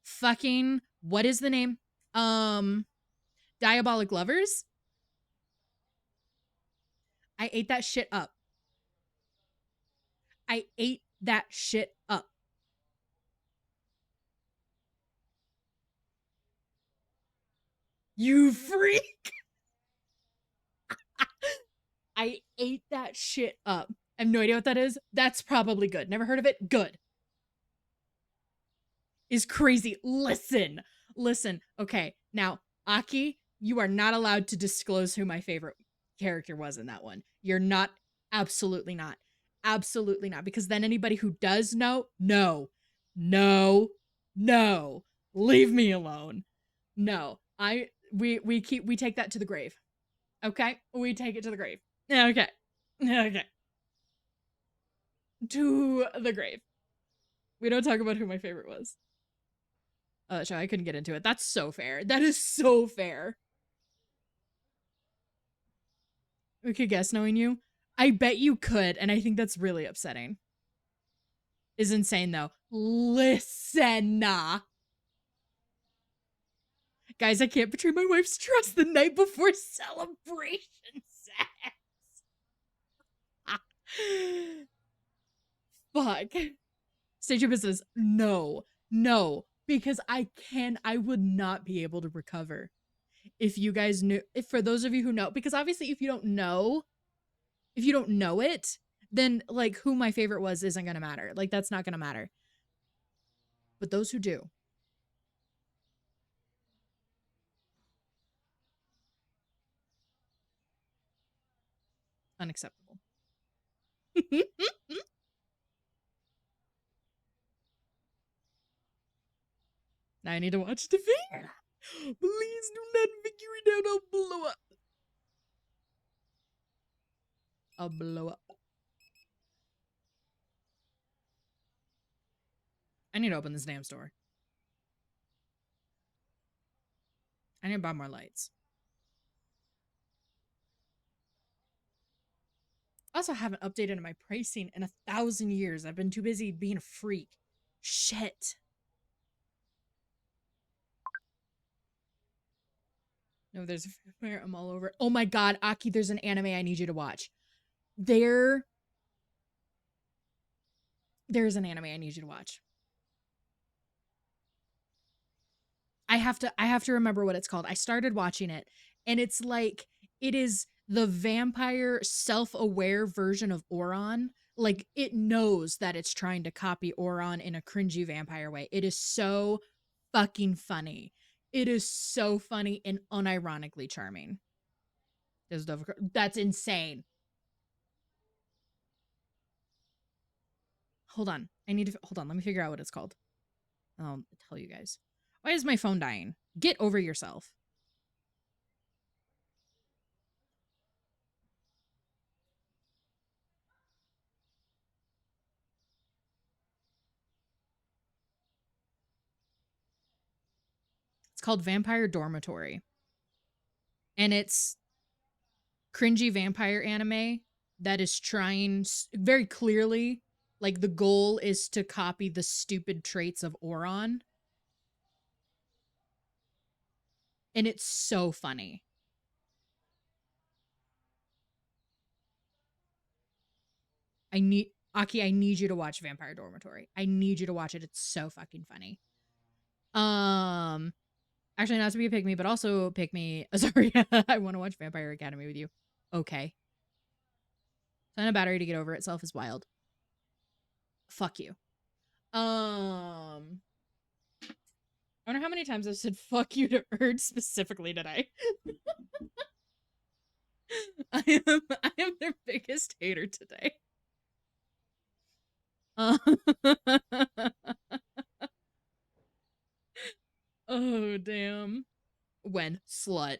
Fucking, what is the name? Diabolic Lovers? I ate that shit up. I ate that shit up. You freak! I ate that shit up. I have no idea what that is. That's probably good. Never heard of it? Good. Is crazy. Listen. Okay, now, Aki, you are not allowed to disclose who my favorite character was in that one. You're not. Absolutely not. Absolutely not. Because then anybody who does know, no. Leave me alone. No. We take that to the grave. Okay? We take it to the grave. Okay. To the grave. We don't talk about who my favorite was. So I couldn't get into it. That's so fair. That is so fair. We could guess knowing you. I bet you could, and I think that's really upsetting. Is insane though. Listen. Guys, I can't betray my wife's trust the night before celebration sex. Fuck. State your business. No, because I would not be able to recover. If you guys knew, if for those of you who know, because obviously if you don't know it, then like who my favorite was isn't gonna matter. Like that's not gonna matter. But those who do. Unacceptable. Now I need to watch the video. Please do not figure it out. I'll blow up. I need to open this damn store. I need to buy more lights. I also haven't updated my pricing in 1,000 years. I've been too busy being a freak. Shit. No, there's a vampire. I'm all over. Oh my god, Aki, there's an anime I need you to watch. There's an anime I need you to watch. I have to remember what it's called. I started watching it, and it's like it is the vampire self-aware version of Oron. Like, it knows that it's trying to copy Oron in a cringy vampire way. It is so fucking funny. It is so funny and unironically charming. That's insane. Hold on. Hold on. Let me figure out what it's called. I'll tell you guys. Why is my phone dying? Get over yourself. It's called Vampire Dormitory. And it's cringy vampire anime that is trying very clearly, like, the goal is to copy the stupid traits of Oron. And it's so funny. I need you to watch Vampire Dormitory. I need you to watch it. It's so fucking funny. Actually, not to be a pick me, but also pick me. Sorry, I want to watch Vampire Academy with you. Okay. Sign a battery to get over itself is wild. Fuck you. I wonder how many times I've said fuck you to Urge specifically today. I am their biggest hater today. Oh, damn. When? Slut.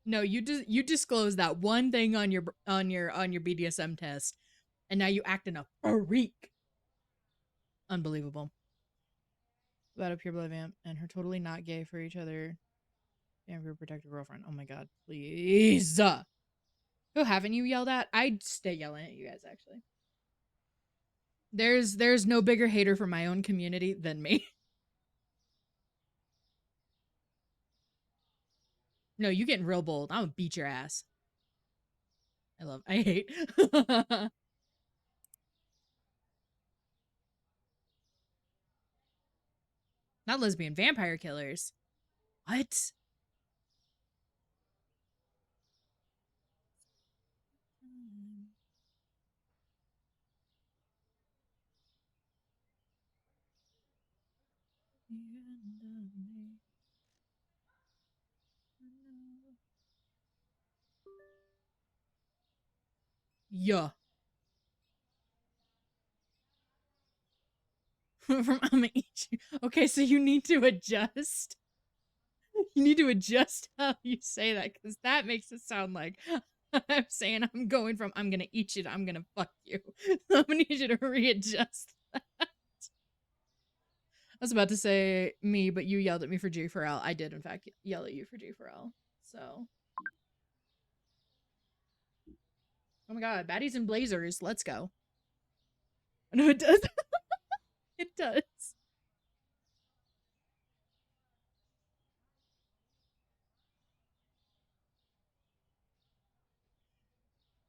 No, you disclosed that one thing on your BDSM test, and now you acting a freak. Unbelievable. About a pureblood vamp and her totally not gay for each other. And her protective girlfriend. Oh my god, please. Who haven't you yelled at? I'd stay yelling at you guys, actually. There's no bigger hater for my own community than me. No, you getting real bold. I'm gonna beat your ass. I hate. Not lesbian vampire killers. What? Yeah. From I'm gonna eat you. Okay, so you need to adjust. You need to adjust how you say that, because that makes it sound like I'm saying I'm going from I'm gonna eat you to I'm gonna fuck you. I'm gonna need you to readjust that. I was about to say me, but you yelled at me for G4L. I did, in fact, yell at you for G4L. So. Oh my god, baddies and blazers. Let's go. No, it does. It does.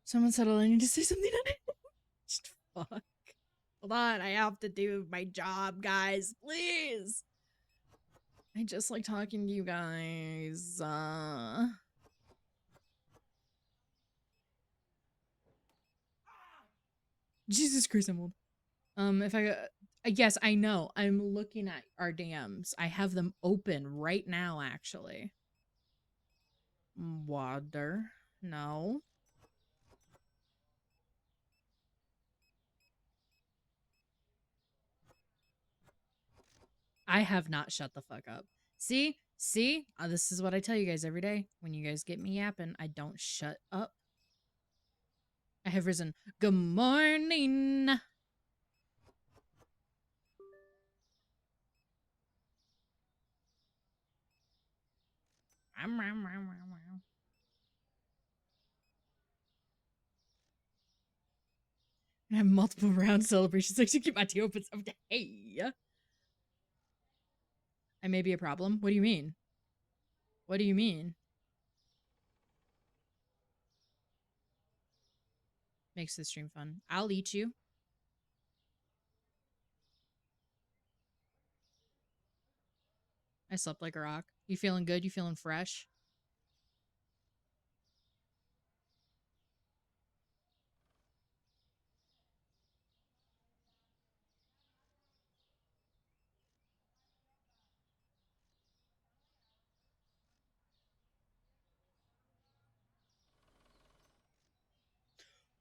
Someone said I need to say something on it. Fuck. Hold on, I have to do my job, guys. Please. I just like talking to you guys. Jesus Christ, I'm old. If I yes, I know. I'm looking at our DMs. I have them open right now, actually. Water. No. I have not shut the fuck up. See? See? This is what I tell you guys every day. When you guys get me yapping, I don't shut up. I have risen. Good morning. I have multiple round celebrations. I should keep my tea open. Hey. I may be a problem. What do you mean? What do you mean? Makes the stream fun. I'll eat you. I slept like a rock. You feeling good? You feeling fresh?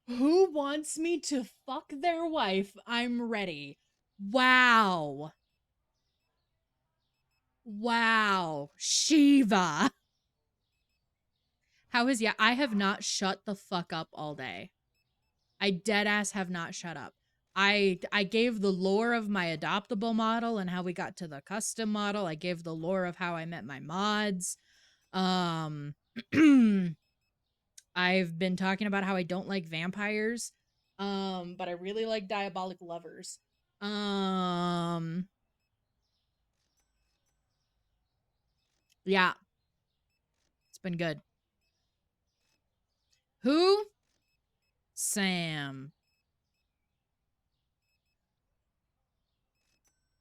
Who wants me to fuck their wife? I'm ready. Wow. Wow. Shiva. How is yeah? I have not shut the fuck up all day. I dead ass have not shut up. I gave the lore of my adoptable model and how we got to the custom model. I gave the lore of how I met my mods. Um I've been talking about how I don't like vampires. But I really like diabolic lovers. Um yeah, it's been good. Who? Sam.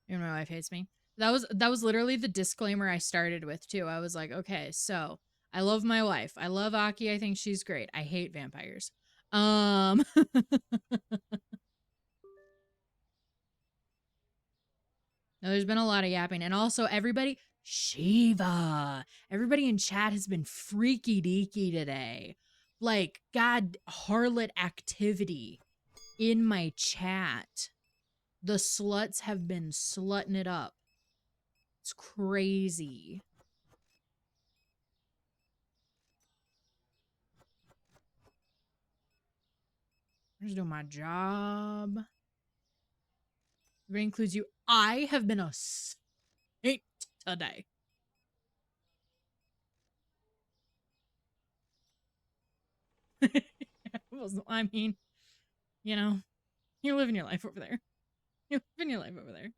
You know, my wife hates me. That was literally the disclaimer I started with too. I was like, okay, so I love my wife. I love Aki. I think she's great. I hate vampires. No, there's been a lot of yapping, and also everybody Shiva. Everybody in chat has been freaky deaky today. Like, God, harlot activity in my chat. The sluts have been slutting it up. It's crazy. I'm just doing my job. If it includes you, I have been a saint today. I mean, you know, you're living your life over there. You're living your life over there.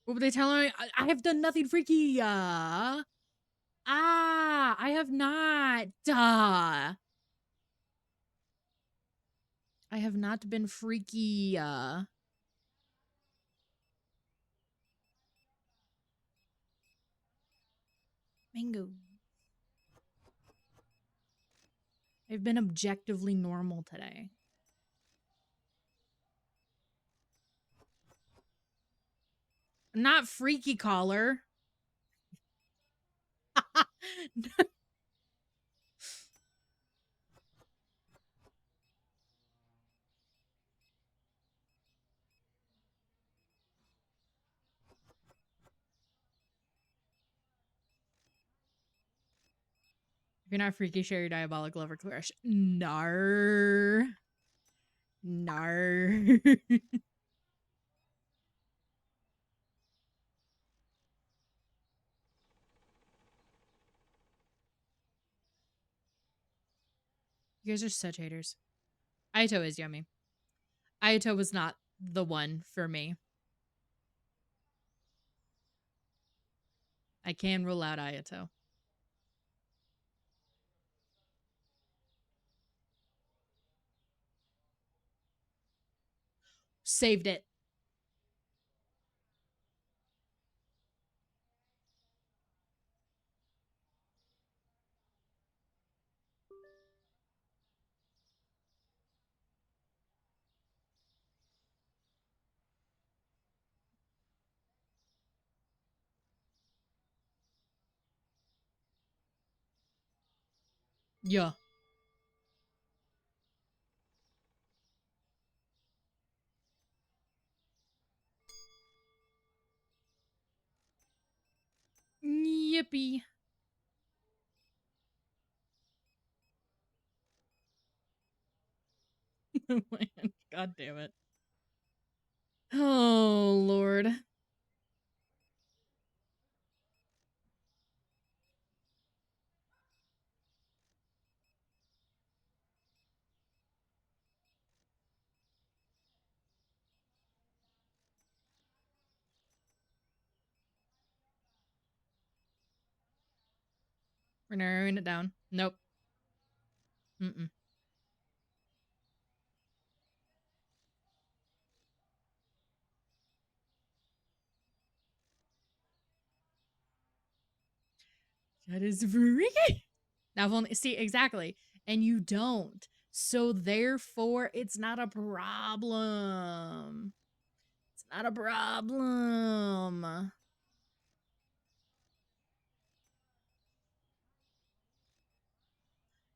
What were they telling me? I have done nothing freaky. I have not. I have not been freaky. Mango. I've been objectively normal today. Not freaky caller. If you're not freaky, share your diabolic lover crush. Nar. Nar. You guys are such haters. Aito is yummy. Aito was not the one for me. I can rule out Ayato. Saved it. Yeah. Yippee. God damn it. Oh, Lord. We're narrowing it down. Nope. Mm-mm. That is freaky. Now, if only, see, exactly. And you don't. So, therefore, it's not a problem. It's not a problem. I'll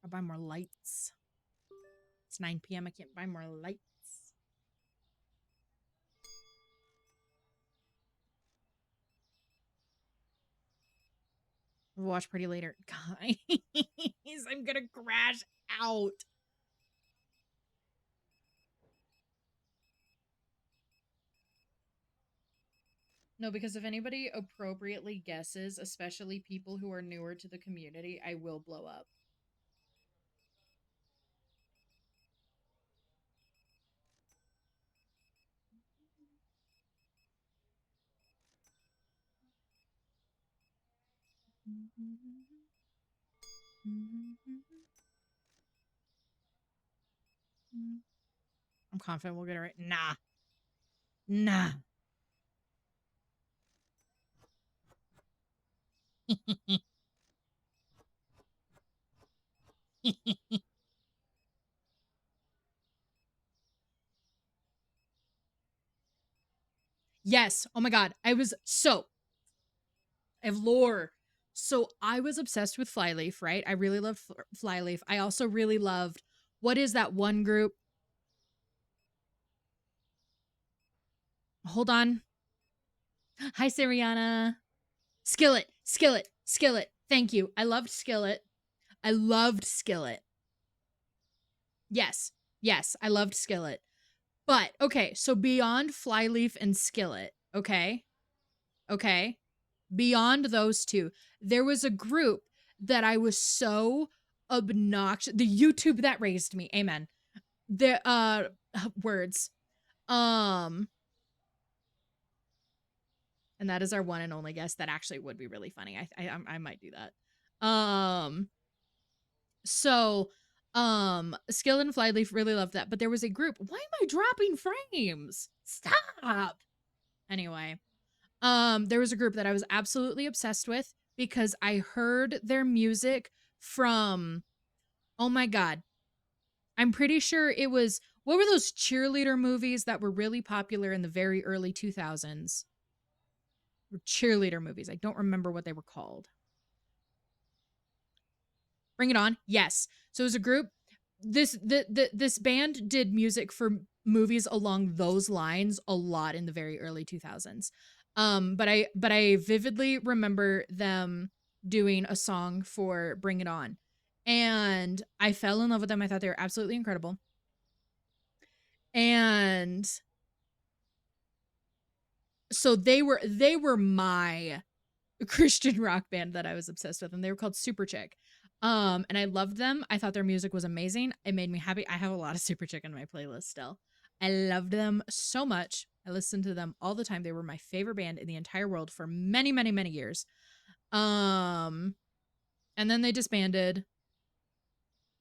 buy more lights. It's 9 p.m. I can't buy more lights. We'll watch Pretty later. Guys, I'm gonna crash out. No, because if anybody appropriately guesses, especially people who are newer to the community, I will blow up. I'm confident we'll get it right. Nah. Nah. Yes. Oh my god. I have lore. So I was obsessed with Flyleaf, right? I really loved Flyleaf. I also really loved, what is that one group? Hold on. Hi, Sariana. Skillet. Thank you. I loved Skillet. Yes. I loved Skillet. But, okay, so beyond Flyleaf and Skillet, okay? Beyond those two, there was a group that I was so obnoxious. The YouTube that raised me. Amen. The words. And that is our one and only guess. That actually would be really funny. I might do that. So Skill and Flyleaf really loved that, but there was a group. Why am I dropping frames? Stop. Anyway, there was a group that I was absolutely obsessed with because I heard their music from, oh my god, I'm pretty sure it was, what were those cheerleader movies that were really popular in the very early 2000s? Cheerleader movies. I don't remember what they were called. Bring It On. Yes. So it was a group. This band did music for movies along those lines a lot in the very early 2000s. But I vividly remember them doing a song for Bring It On. And I fell in love with them. I thought they were absolutely incredible. And so they were my Christian rock band that I was obsessed with, and they were called Super Chick. And I loved them. I thought their music was amazing. It made me happy. I have a lot of Super Chick in my playlist still. I loved them so much. I listened to them all the time. They were my favorite band in the entire world for many, many, many years. And then they disbanded.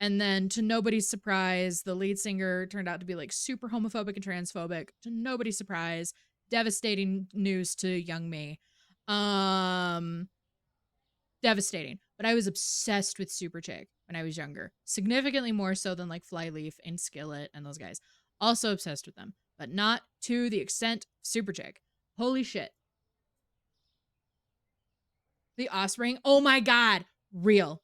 And then, to nobody's surprise, the lead singer turned out to be like super homophobic and transphobic. To nobody's surprise, devastating news to young me. Devastating. But I was obsessed with Super Chick when I was younger, significantly more so than like Flyleaf and Skillet and those guys. Also obsessed with them, but not to the extent of Super Chick. Holy shit. The Offspring. Oh my god. Real,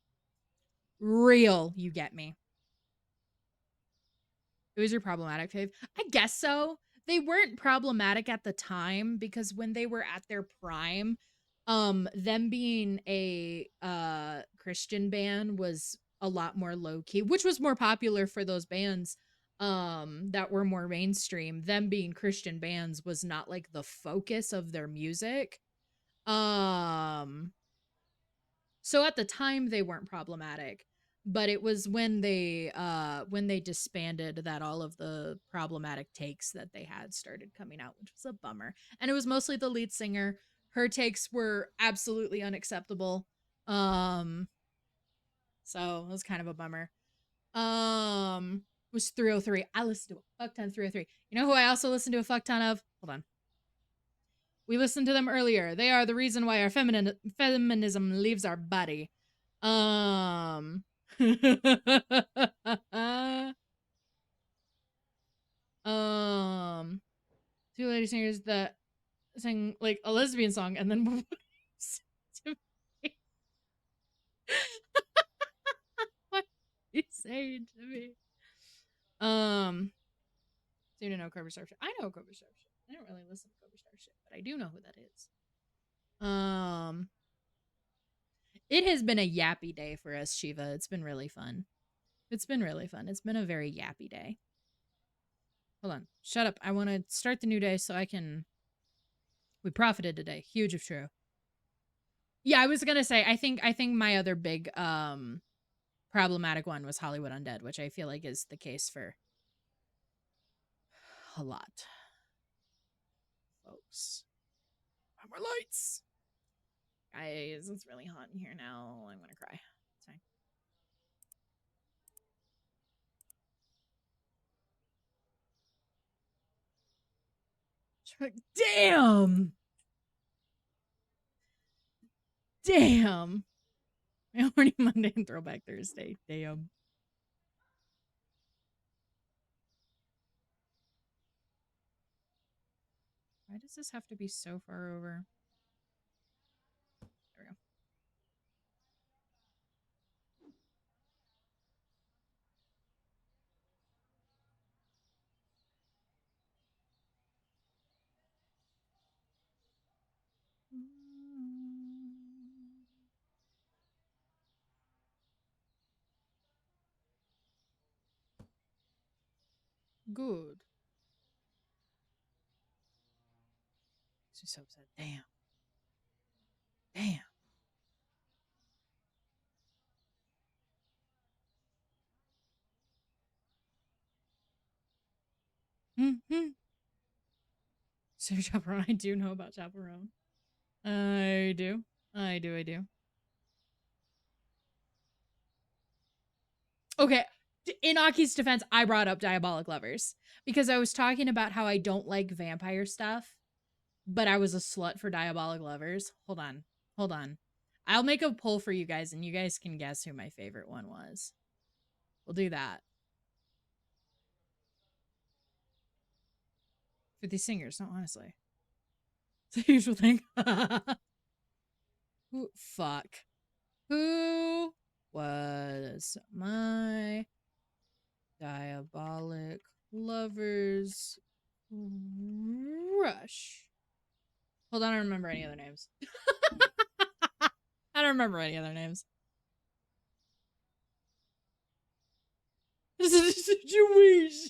you get me. It was your problematic fave? I guess so. They weren't problematic at the time because when they were at their prime, them being a Christian band was a lot more low key, which was more popular for those bands that were more mainstream. Them being Christian bands was not like the focus of their music. So at the time they weren't problematic, but it was when they disbanded that all of the problematic takes that they had started coming out, which was a bummer. And it was mostly the lead singer. Her takes were absolutely unacceptable. So it was kind of a bummer. It was 303. I listened to a fuck ton of 303. You know who I also listened to a fuck ton of? Hold on. We listened to them earlier. They are the reason why our feminism leaves our body. Two lady singers that sing like a lesbian song and then to me. What are you saying to me? So you don't know Cobra Starship. I know Cobra Starship. I don't really listen to Cobra Starship, but I do know who that is. It has been a yappy day for us, Shiva. It's been really fun. It's been really fun. It's been a very yappy day. Hold on. Shut up. I want to start the new day so I can... We profited today. Huge if true. Yeah, I was going to say, I think my other big problematic one was Hollywood Undead, which I feel like is the case for a lot. Folks. More lights. Guys, it's really hot in here now. I'm going to cry. It's fine. Damn! Damn! Horny Monday and Throwback Thursday. Damn. Why does this have to be so far over? There we go. Good. She's so upset. Damn. Damn. Mm-hmm. So Chaperone, I do know about Chaperone. I do. Okay. In Aki's defense, I brought up Diabolic Lovers because I was talking about how I don't like vampire stuff, but I was a slut for Diabolic Lovers. Hold on. I'll make a poll for you guys and you guys can guess who my favorite one was. We'll do that. For these singers, no, honestly. It's the usual thing. Fuck. Who was my Diabolic Lovers crush? Hold on, I don't remember any other names. I don't remember any other names. This is a situation.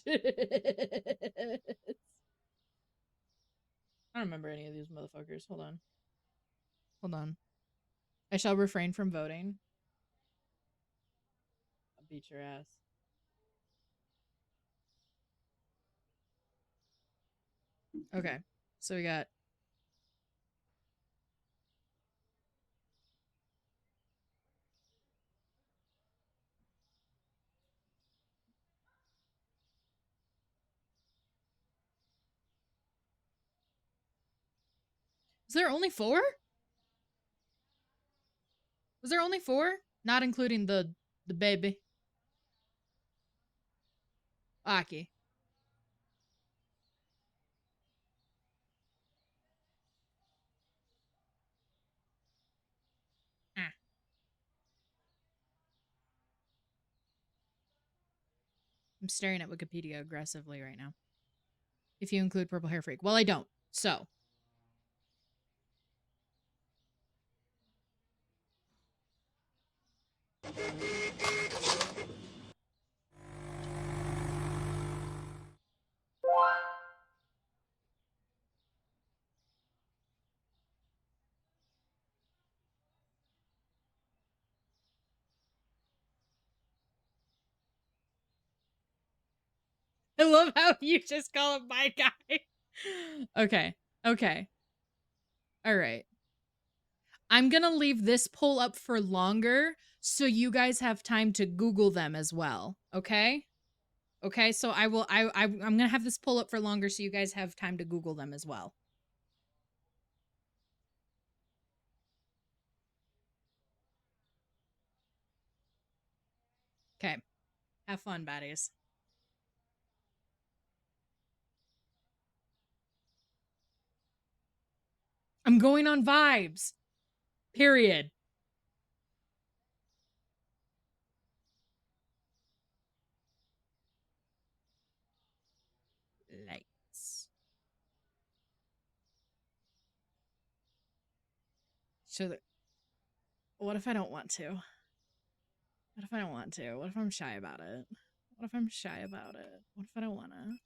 I don't remember any of these motherfuckers. Hold on. I shall refrain from voting. I'll beat your ass. Okay, so we got... Is there only 4? Was there only 4? Not including the baby. Aki. I'm staring at Wikipedia aggressively right now. If you include Purple Hair Freak. Well, I don't. So. I love how you just call him my guy. Okay. All right. I'm going to leave this poll up for longer so you guys have time to Google them as well. Okay? Okay, so I'm going to have this poll up for longer so you guys have time to Google them as well. Okay. Have fun, baddies. I'm going on vibes. Period. Lights. So, what if I don't want to? What if I don't want to? What if I'm shy about it? What if I'm shy about it? What if I don't want to?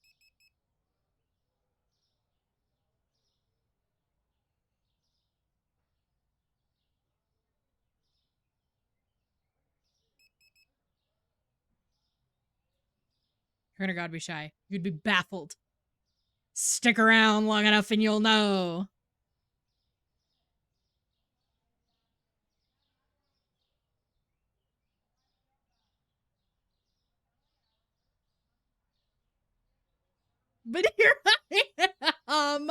You're gonna God be shy. You'd be baffled. Stick around long enough and you'll know. But here I am.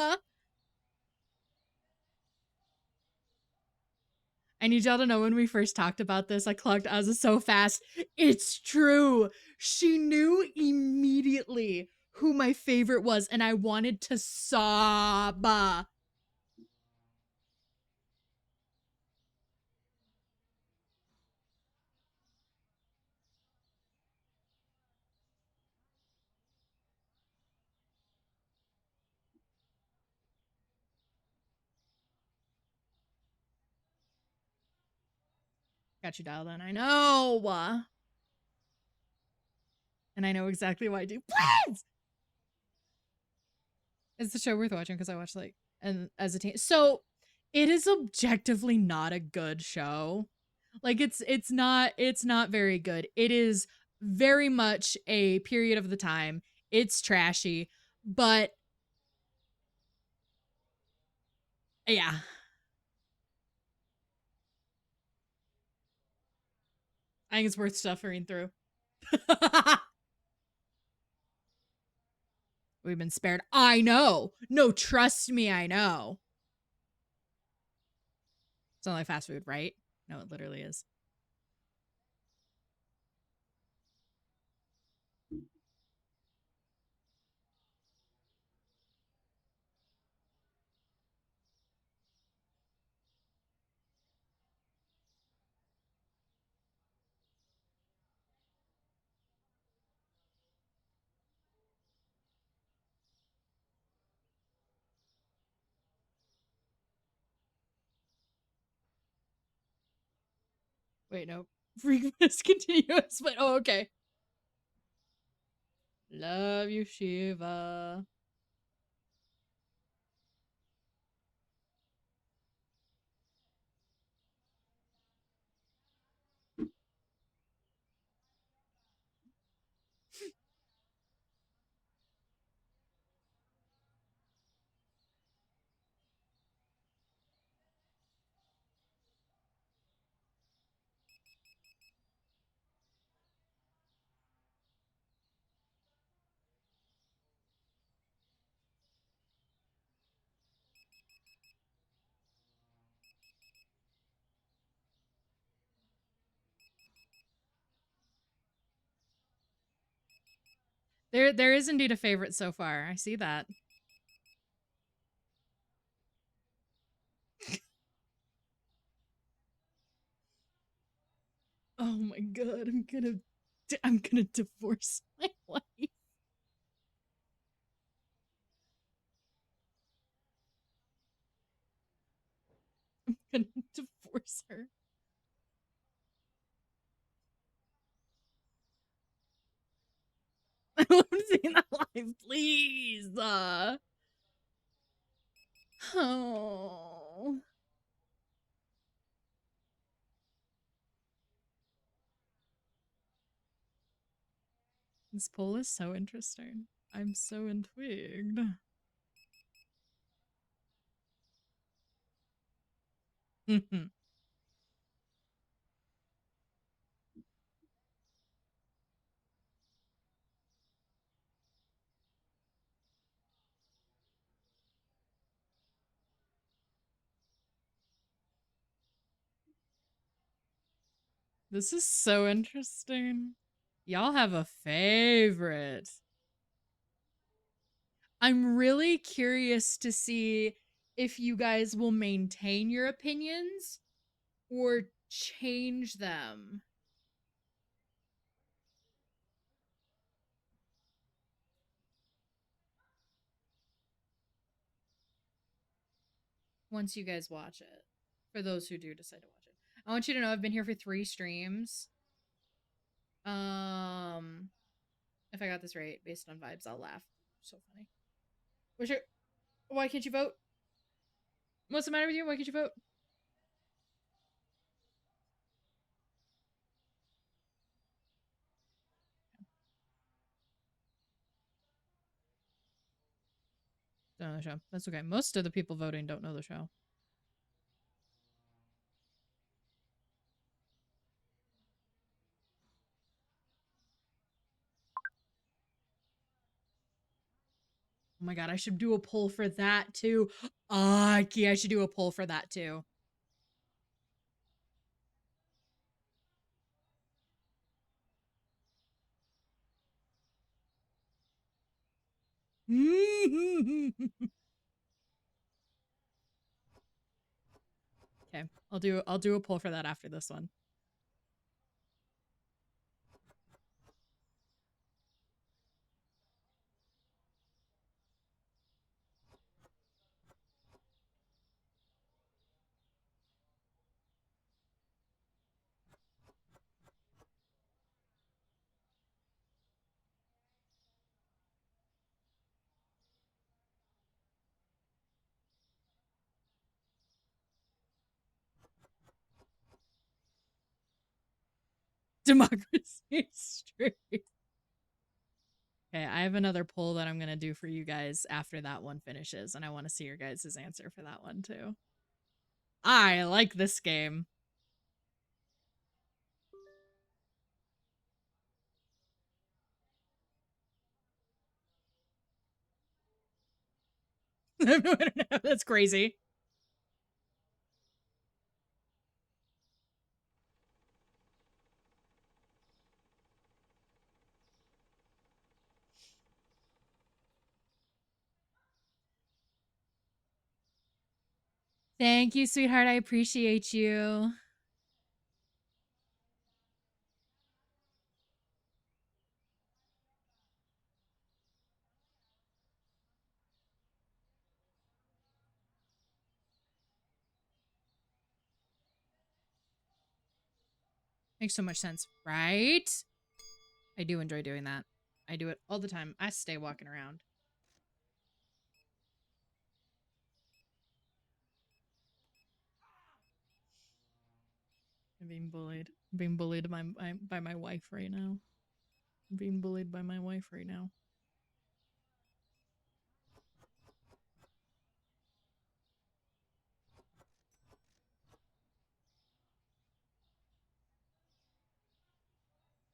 I need y'all to know when we first talked about this, I clocked Azza so fast. It's true. She knew immediately who my favorite was, and I wanted to sob. Got you dialed in. I know. And I know exactly why I do. Please! It's the show worth watching because I watched like and as a teen. So it is objectively not a good show. Like it's not very good. It is very much a period of the time. It's trashy, but yeah. I think it's worth suffering through. We've been spared. I know. No, trust me, I know. It's not like fast food, right? No, it literally is. Wait, no. Freakness continuous, but oh, okay. Love you, Shiva. There is indeed a favorite so far. I see that. Oh my god, I'm gonna divorce my wife. I'm gonna divorce her. I love seeing that live, please. Oh. This poll is so interesting. I'm so intrigued. This is so interesting. Y'all have a favorite. I'm really curious to see if you guys will maintain your opinions or change them. Once you guys watch it. For those who do decide to watch it. I want you to know I've been here for 3 streams. If I got this right, based on vibes, I'll laugh. So funny. Why can't you vote? What's the matter with you? Why can't you vote? Don't know the show. That's okay. Most of the people voting don't know the show. Oh my god, I should do a poll for that too. Yeah, I should do a poll for that too. Okay, I'll do a poll for that after this one. Democracy straight. Okay, I have another poll that I'm gonna do for you guys after that one finishes, and I want to see your guys' answer for that one too. I like this game. That's crazy. Thank you, sweetheart. I appreciate you. Makes so much sense, right? I do enjoy doing that. I do it all the time. I stay walking around. I'm being bullied. I'm being bullied by my wife right now. I'm being bullied by my wife right now.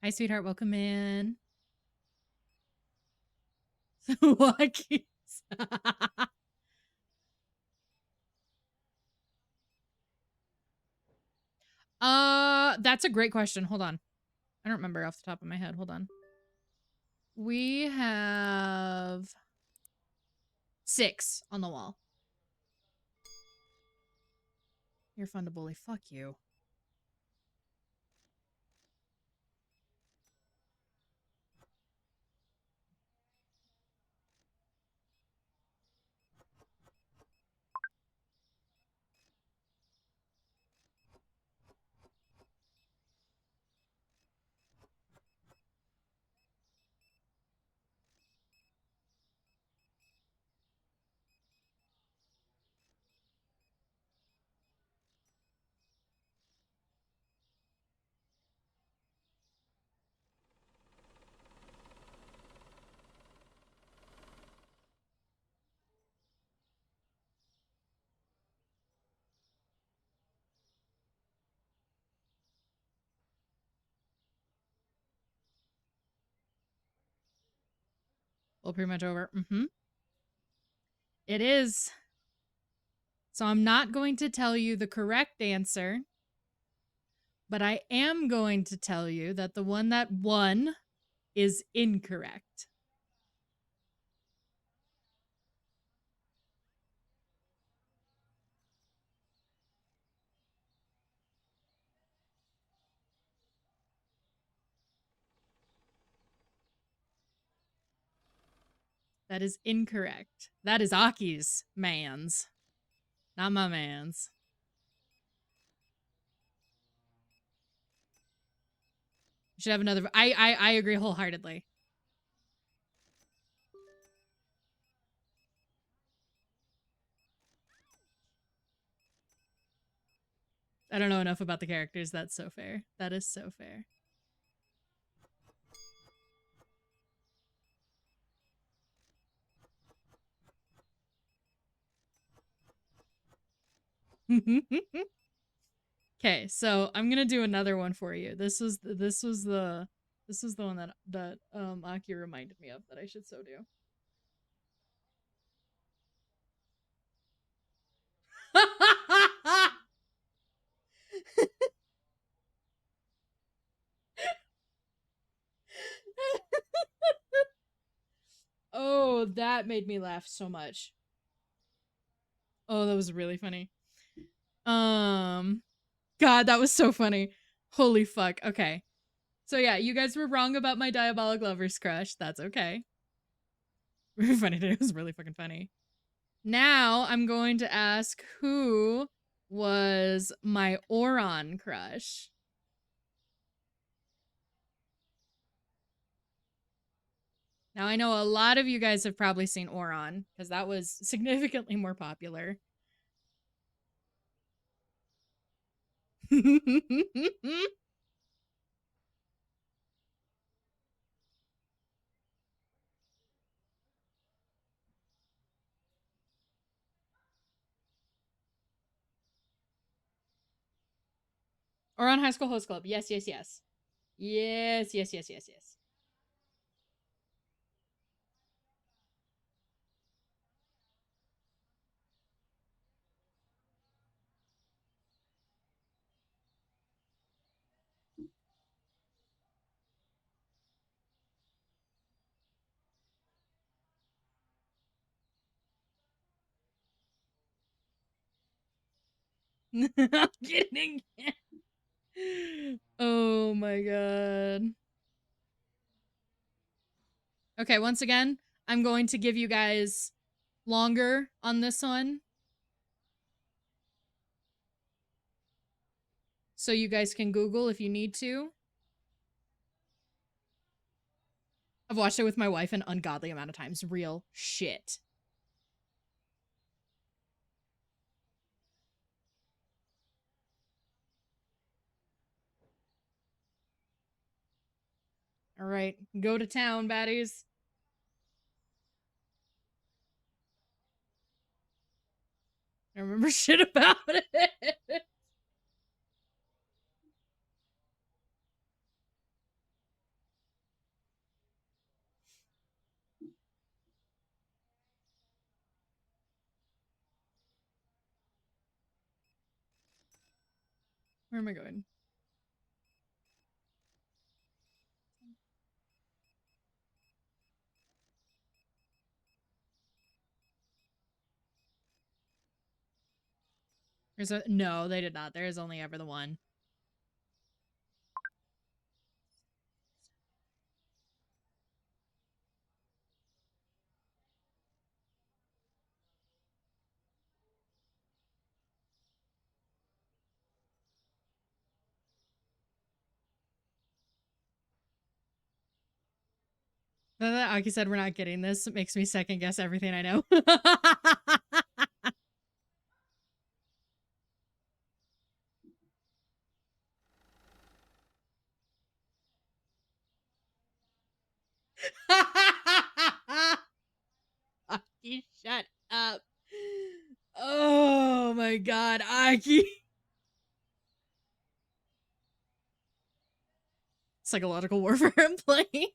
Hi, sweetheart. Welcome in. Lucky. That's a great question. Hold on. I don't remember off the top of my head. Hold on. We have 6 on the wall. You're fun to bully. Fuck you. Well, pretty much over. It is. So I'm not going to tell you the correct answer, but I am going to tell you that the one that won is incorrect. That is incorrect. That is Aki's man's, not my man's. You should have another. I agree wholeheartedly. I don't know enough about the characters. That's so fair. That is so fair. Okay, so I'm gonna do another one for you. This was the one that Aki reminded me of that I should so do. Oh, that made me laugh so much. Oh, that was really funny. God, that was so funny. Holy fuck. Okay. So yeah, you guys were wrong about my Diabolic Lovers crush. That's okay. Really funny. It was really fucking funny. Now I'm going to ask who was my Oron crush. Now I know a lot of you guys have probably seen Oron because that was significantly more popular. Oron High School Host Club. Yes, yes, yes. Yes, yes, yes, yes, yes. I'm kidding. Oh my god. Okay, once again, I'm going to give you guys longer on this one. So you guys can Google if you need to. I've watched it with my wife an ungodly amount of times. Real shit. All right, go to town, baddies. I remember shit about it. Where am I going? No, they did not. There is only ever the one. Now that Aki said we're not getting this, it makes me second guess everything I know. Aki, shut up. Oh my god, Aki. Psychological warfare I'm playing.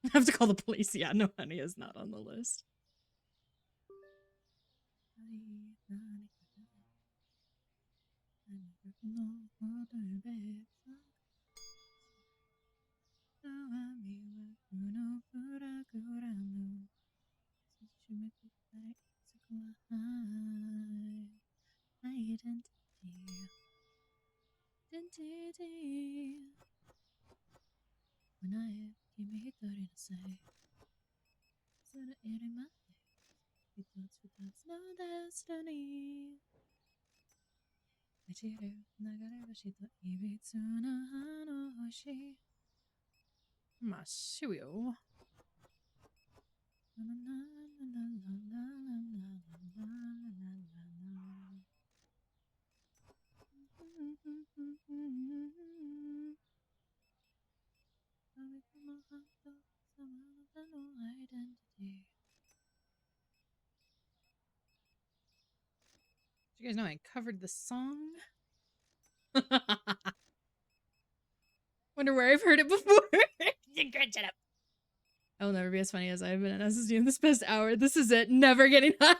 I have to call the police. Yeah, no, honey is not on the list. Masuyo. You guys know I covered the song? Wonder where I've heard it before. Shut up. I will never be as funny as I've been at SSD in this past hour. This is it. Never getting higher.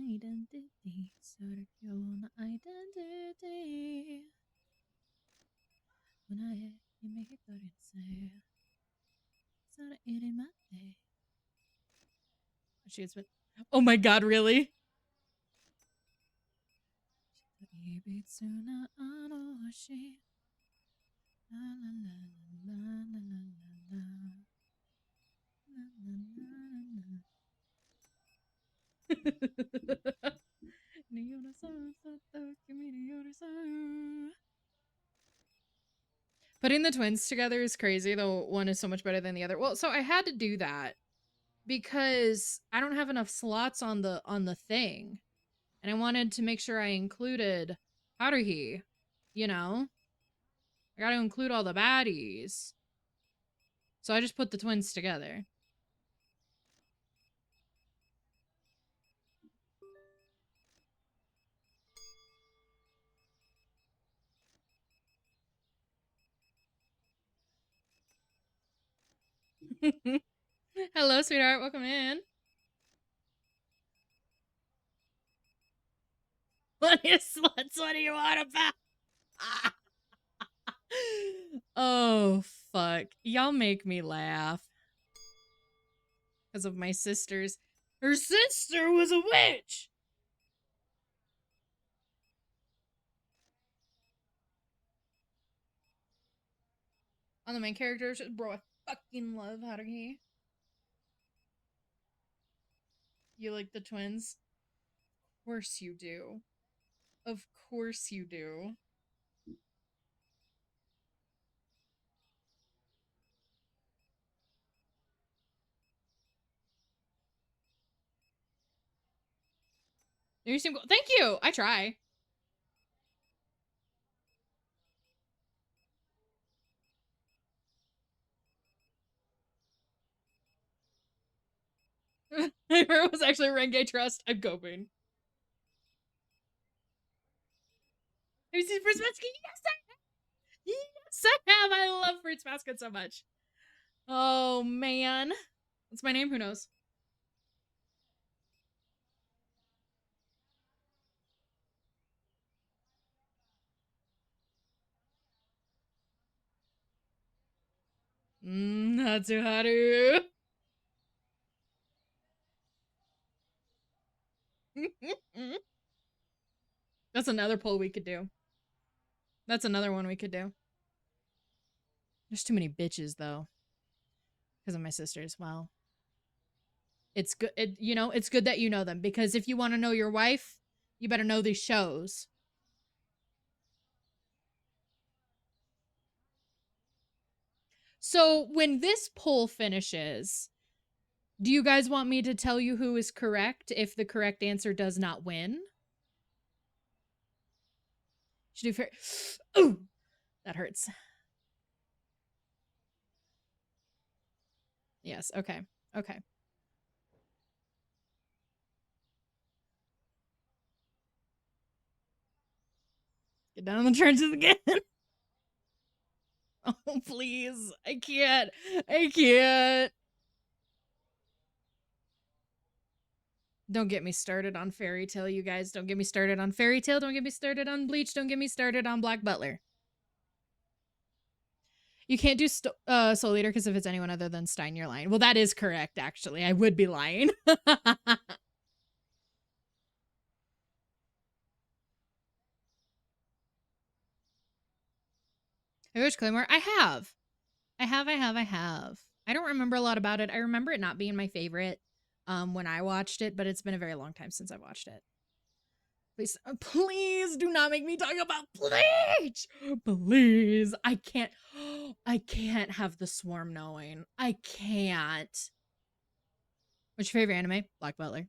Identity, circular identity. When I make it say, she has been. Oh my god, really? Putting the twins together is crazy, though one is so much better than the other. Well, so I had to do that because I don't have enough slots on the thing. And I wanted to make sure I included Haruhi, you know? I gotta include all the baddies. So I just put the twins together. Hello, sweetheart. Welcome in. What do you want about? Oh, fuck. Y'all make me laugh. Because of my sisters. Her sister was a witch! On the main characters, bro, I fucking love Haruhi. You like the twins? Of course you do. Of course you do. You seem cool. Thank you! I try. It was actually Renge Trust. I'm coping. Have you seen Fruits Basket? Yes, I have! Yes, I have! I love Fruits Basket so much. Oh, man. What's my name? Who knows? Natsuharu. That's another poll we could do. That's another one we could do. There's too many bitches, though. Because of my sisters. Well, it's good. It's good that you know them. Because if you want to know your wife, you better know these shows. So when this poll finishes, do you guys want me to tell you who is correct if the correct answer does not win? Should do fair. Ooh, that hurts. Yes. Okay. Okay. Get down in the trenches again. Oh, please. I can't. I can't. Don't get me started on Fairy Tail, you guys. Don't get me started on Fairy Tail. Don't get me started on Bleach. Don't get me started on Black Butler. You can't do Soul Eater because if it's anyone other than Stein, you're lying. Well, that is correct, actually. I would be lying. I wish Claymore. I have. I don't remember a lot about it. I remember it not being my favorite when I watched it, but it's been a very long time since I watched it. Please, please do not make me talk about Bleach. Please. I can't have the swarm knowing. I can't. What's your favorite anime? Black Butler.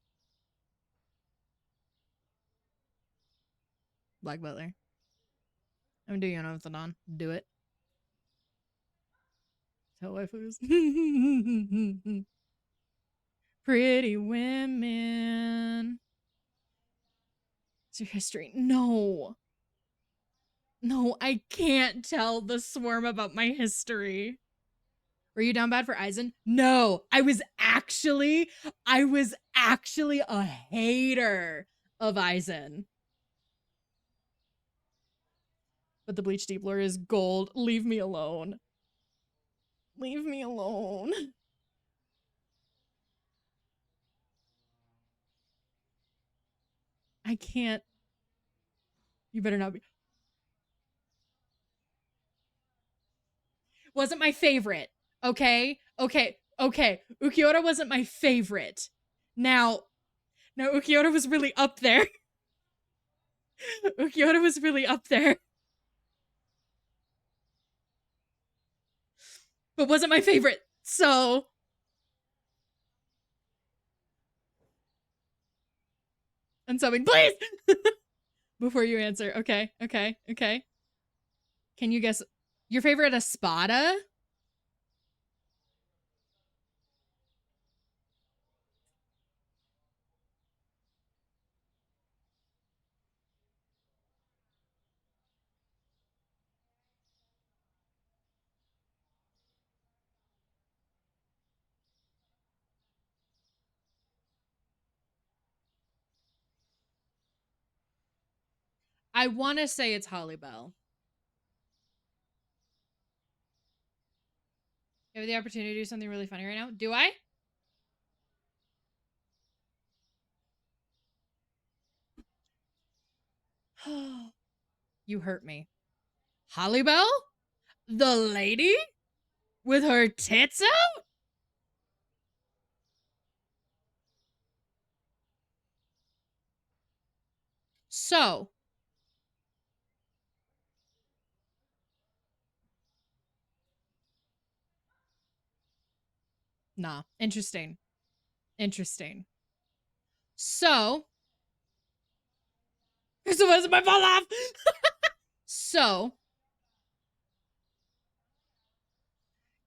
Black Butler. I'm gonna do Yona with the Dawn. Do it. Tell waifus. Pretty women. It's your history. No. No, I can't tell the swarm about my history. Were you down bad for Aizen? No, I was actually a hater of Aizen. But the Bleach Deep Lore is gold. Leave me alone. Leave me alone. I can't. You better not be. Wasn't my favorite. Okay? Ukiura wasn't my favorite. Now Ukiura was really up there. Ukiura was really up there. But wasn't my favorite. So and subbing, please. Before you answer. Okay. Can you guess your favorite Espada? I want to say it's Holly Bell. You have the opportunity to do something really funny right now. Do I? You hurt me. Holly Bell? The lady? With her tits out? So. Nah. Interesting. So. This wasn't my fall off. So.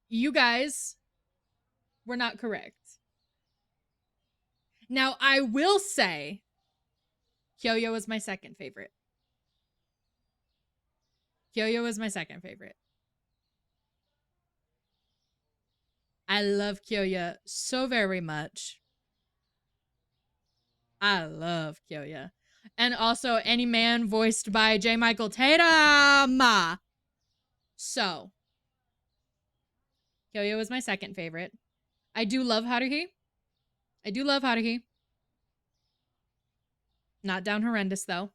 You guys were not correct. Now, I will say Kyoyo was my second favorite. I love Kyoya so very much. I love Kyoya. And also any man voiced by J. Michael Tatum. So, Kyoya was my second favorite. I do love Haruhi. Not down horrendous, though.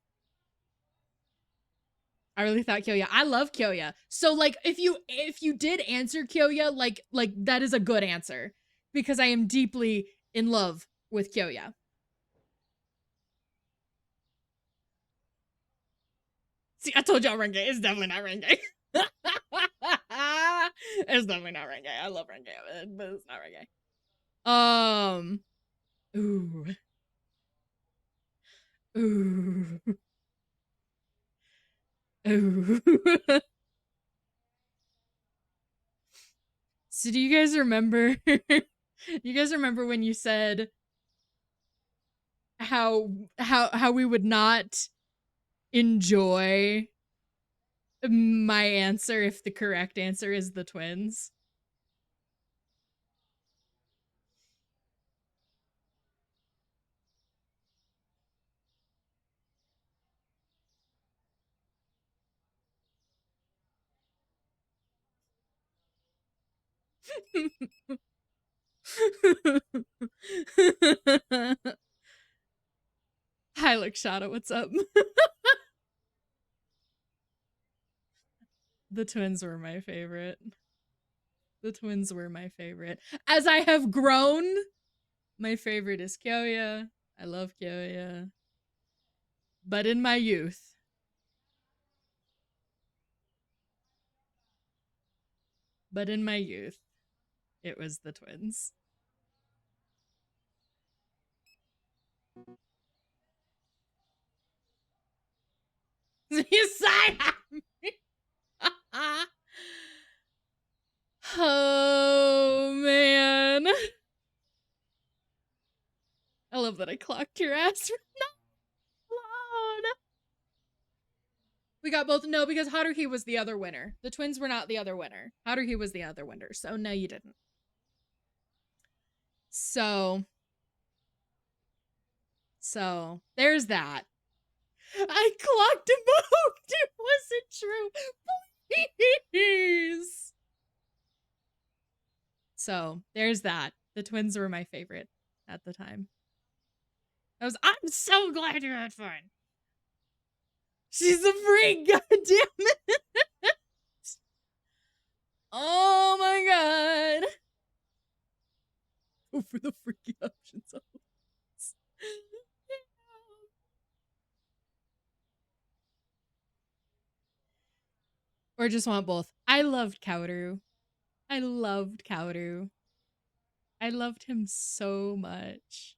I really thought Kyoya. I love Kyoya. So, like, if you did answer Kyoya, like that is a good answer. Because I am deeply in love with Kyoya. See, I told y'all Renge. It's definitely not Renge. It's definitely not Renge. I love Renge, but it's not Renge. Ooh. So do you guys remember when you said how we would not enjoy my answer, if the correct answer is the twins. Hi, Lakshana, what's up? The twins were my favorite. The twins were my favorite. As I have grown, my favorite is Kyoya. I love Kyoya. But in my youth, it was the twins. You side me. Oh man. I love that I clocked your ass for not alone. We got both. No, because Haruhi was the other winner. The twins were not the other winner. Haruhi was the other winner. So no, you didn't. So there's that. I clocked him out. It wasn't true. Please. So there's that. The twins were my favorite at the time. I'm so glad you had fun. She's a freak, goddammit. Oh my god. Go for the freaky options. Or just want both. I loved Kaoru. I loved Kaoru. I loved him so much.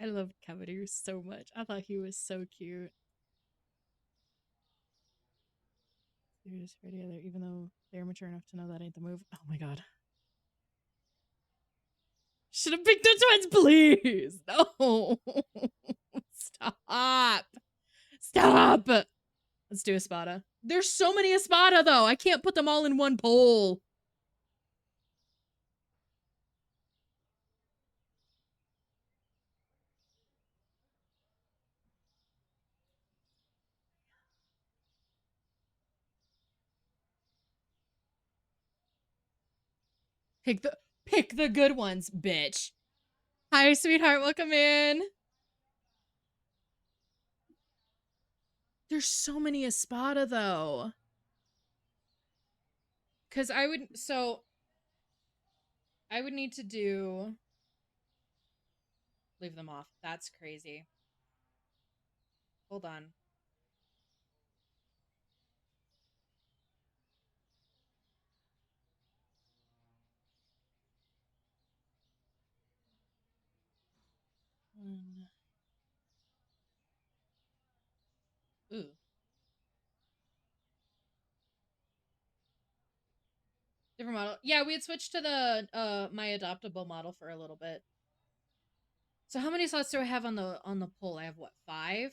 I loved Kaoru so much. I thought he was so cute. They're just for together, even though they're mature enough to know that ain't the move. Oh my god. Should have picked the twins, please. No. Stop. Stop. Let's do Espada. There's so many Espada, though. I can't put them all in one poll. Pick the good ones, bitch. Hi, sweetheart. Welcome in. There's so many Espada, though. Because I would need to do... Leave them off. That's crazy. Hold on. Ooh. Different model. Yeah, we had switched to the my adoptable model for a little bit. So how many slots do I have on the poll? I have what, 5?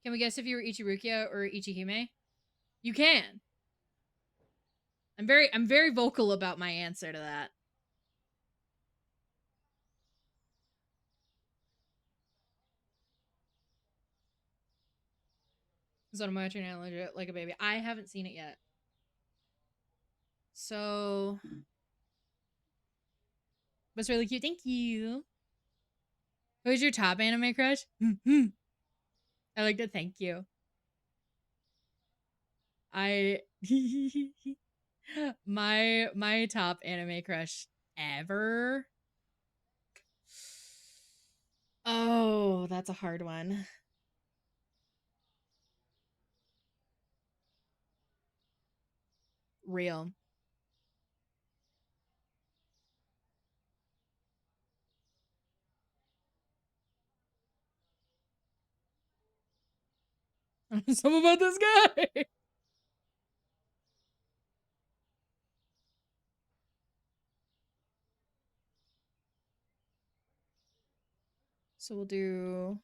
Can we guess if you were Ichirukia or Ichihime? You can. I'm very vocal about my answer to that. So I'm watching it legit like a baby. I haven't seen it yet. So that's really cute. Thank you. Who's your top anime crush? I like to thank you. I my top anime crush ever. Oh, that's a hard one. Real. Something about this guy. So we'll do...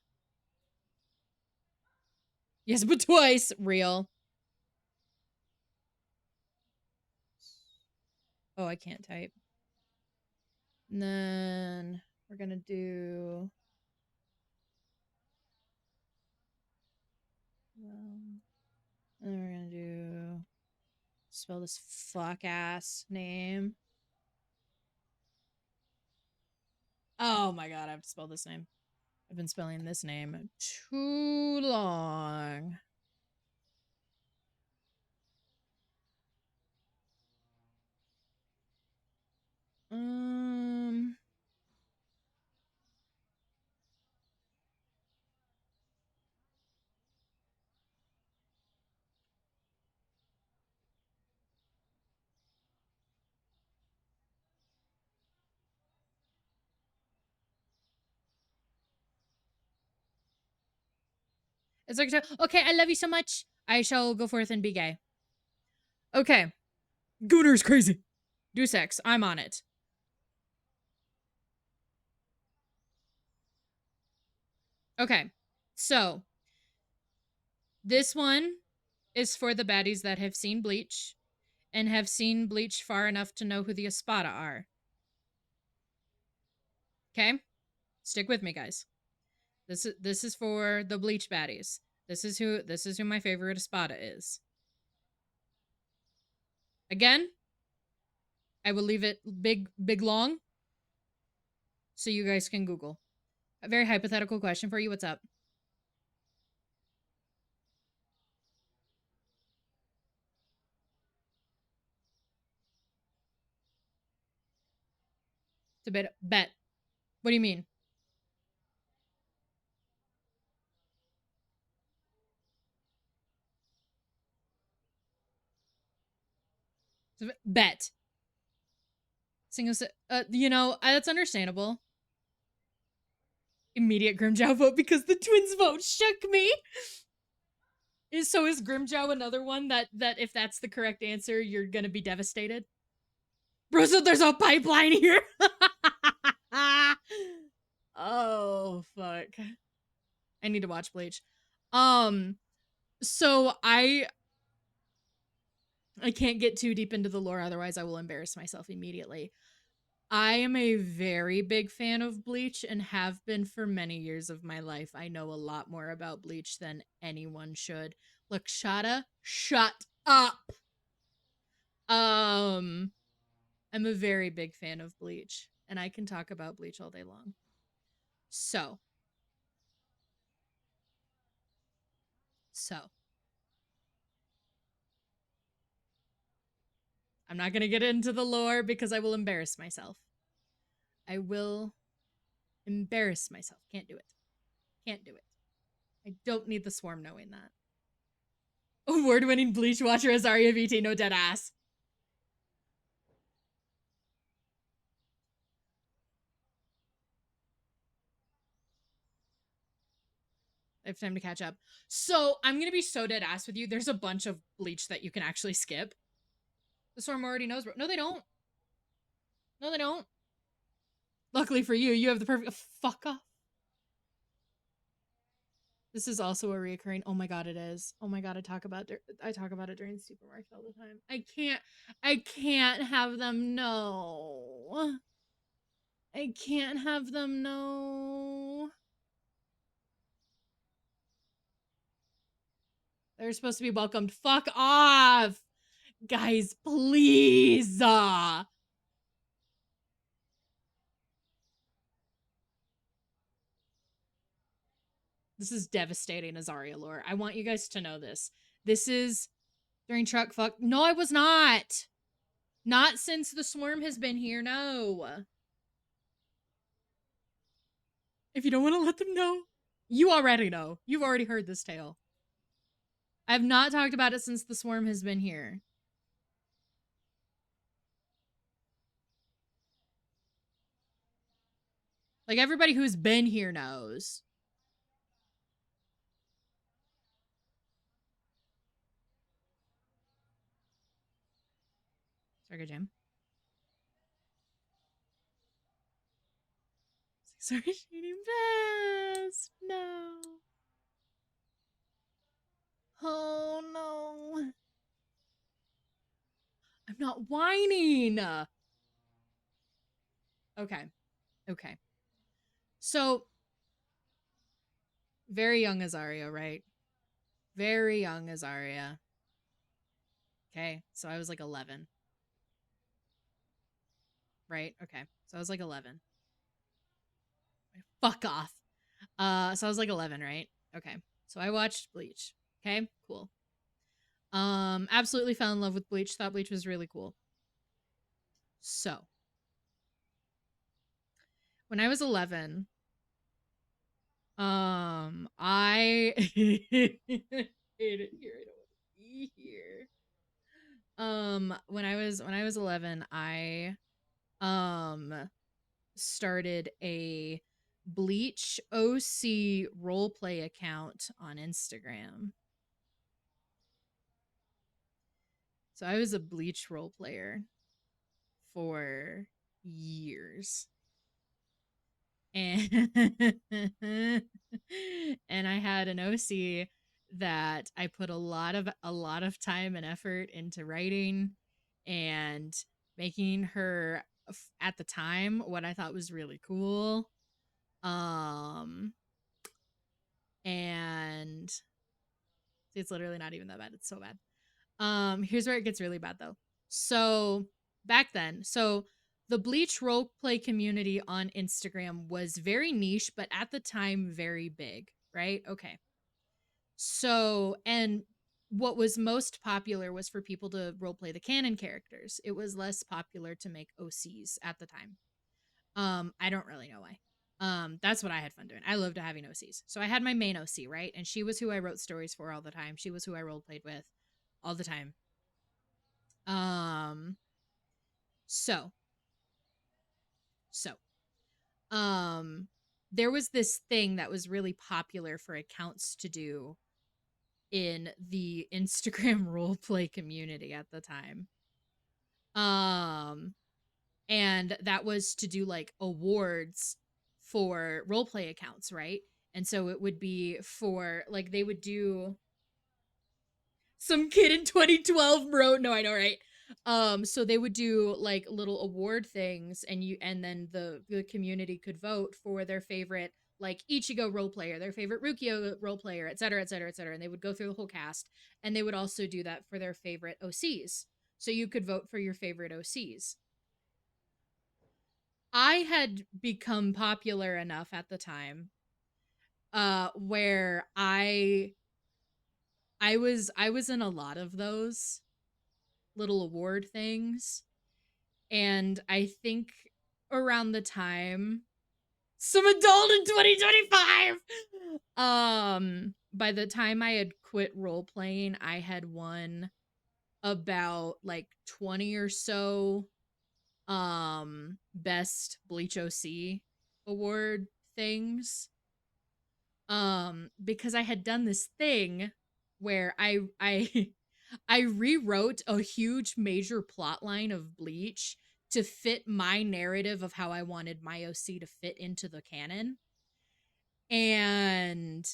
Yes, but twice. Real. Oh, I can't type. And then we're gonna do... and then we're gonna do... Spell this fuck-ass name. Oh my god, I have to spell this name. I've been spelling this name too long. It's like, okay, I love you so much. I shall go forth and be gay. Okay. Gooner's crazy. Do sex. I'm on it. Okay. So, this one is for the baddies that have seen Bleach and have seen Bleach far enough to know who the Espada are. Okay? Stick with me, guys. This is for the Bleach baddies. This is who my favorite Espada is. Again, I will leave it big long so you guys can Google. A very hypothetical question for you. What's up? It's a bit bet. What do you mean? Bet. Single, you know, that's understandable. Immediate Grimjow vote because the twins vote shook me. So is Grimjow another one that if that's the correct answer, you're gonna be devastated? Bro, so there's a pipeline here. Oh fuck. I need to watch Bleach. So I can't get too deep into the lore, otherwise I will embarrass myself immediately. I am a very big fan of Bleach and have been for many years of my life. I know a lot more about Bleach than anyone should. Look, Shada, shut up. I'm a very big fan of Bleach, and I can talk about Bleach all day long. So. I'm not gonna get into the lore because I will embarrass myself. I will embarrass myself. Can't do it. Can't do it. I don't need the swarm knowing that. Award-winning Bleach watcher AzariahVT, no dead ass. I have time to catch up. So, I'm gonna be so dead ass with you. There's a bunch of Bleach that you can actually skip. The swarm already knows. No, they don't. No, they don't. Luckily for you, you have the perfect... Fuck off. This is also a reoccurring. Oh my god, it is. Oh my god, I talk about it during supermarket all the time. I can't have them know. I can't have them know. They're supposed to be welcomed. Fuck off, guys, please. This is devastating, Azaria lore. I want you guys to know this. This is during truck fuck. No, I was not. Not since the swarm has been here, no. If you don't want to let them know, you already know. You've already heard this tale. I have not talked about it since the swarm has been here. Like, everybody who's been here knows. Sorry, Jam. Sorry, shooting back. this. No. Oh no. I'm not whining. Okay. Okay. So, very young Azaria, right? Very young Azaria. Okay. So I was like 11. Right? Okay. So I was like 11. Fuck off. So I was like 11, right? Okay. So I watched Bleach. Okay? Cool. Absolutely fell in love with Bleach. Thought Bleach was really cool. So, when I was 11, I hate it here. I don't want to be here. When I was 11, I started a Bleach OC roleplay account on Instagram. So I was a Bleach role player for years. And and I had an OC that I put a lot of time and effort into writing and making her at the time what I thought was really cool. Um and it's literally not even that bad. It's so bad. Here's where it gets really bad though. So back then, the Bleach roleplay community on Instagram was very niche, but at the time very big, right? Okay. So, and what was most popular was for people to roleplay the canon characters. It was less popular to make OCs at the time. I don't really know why. That's what I had fun doing. I loved having OCs. So I had my main OC, right? And she was who I wrote stories for all the time. She was who I roleplayed with all the time. Um, so, so, um, there was this thing that was really popular for accounts to do in the Instagram roleplay community at the time. Um, and that was to do like awards for roleplay accounts, right? And so it would be for like they would do some kid in 2012 wrote, no, I know, right? So they would do like little award things, and then the community could vote for their favorite like Ichigo role player, their favorite Rukio role player, et cetera, et cetera, et cetera. And they would go through the whole cast, and they would also do that for their favorite OCs. So you could vote for your favorite OCs. I had become popular enough at the time where I was in a lot of those little award things. And I think around the time some adult in 2025 by the time I had quit role playing, I had won about like 20 or so best Bleach OC award things. Because I had done this thing where I I rewrote a huge major plot line of Bleach to fit my narrative of how I wanted my OC to fit into the canon. And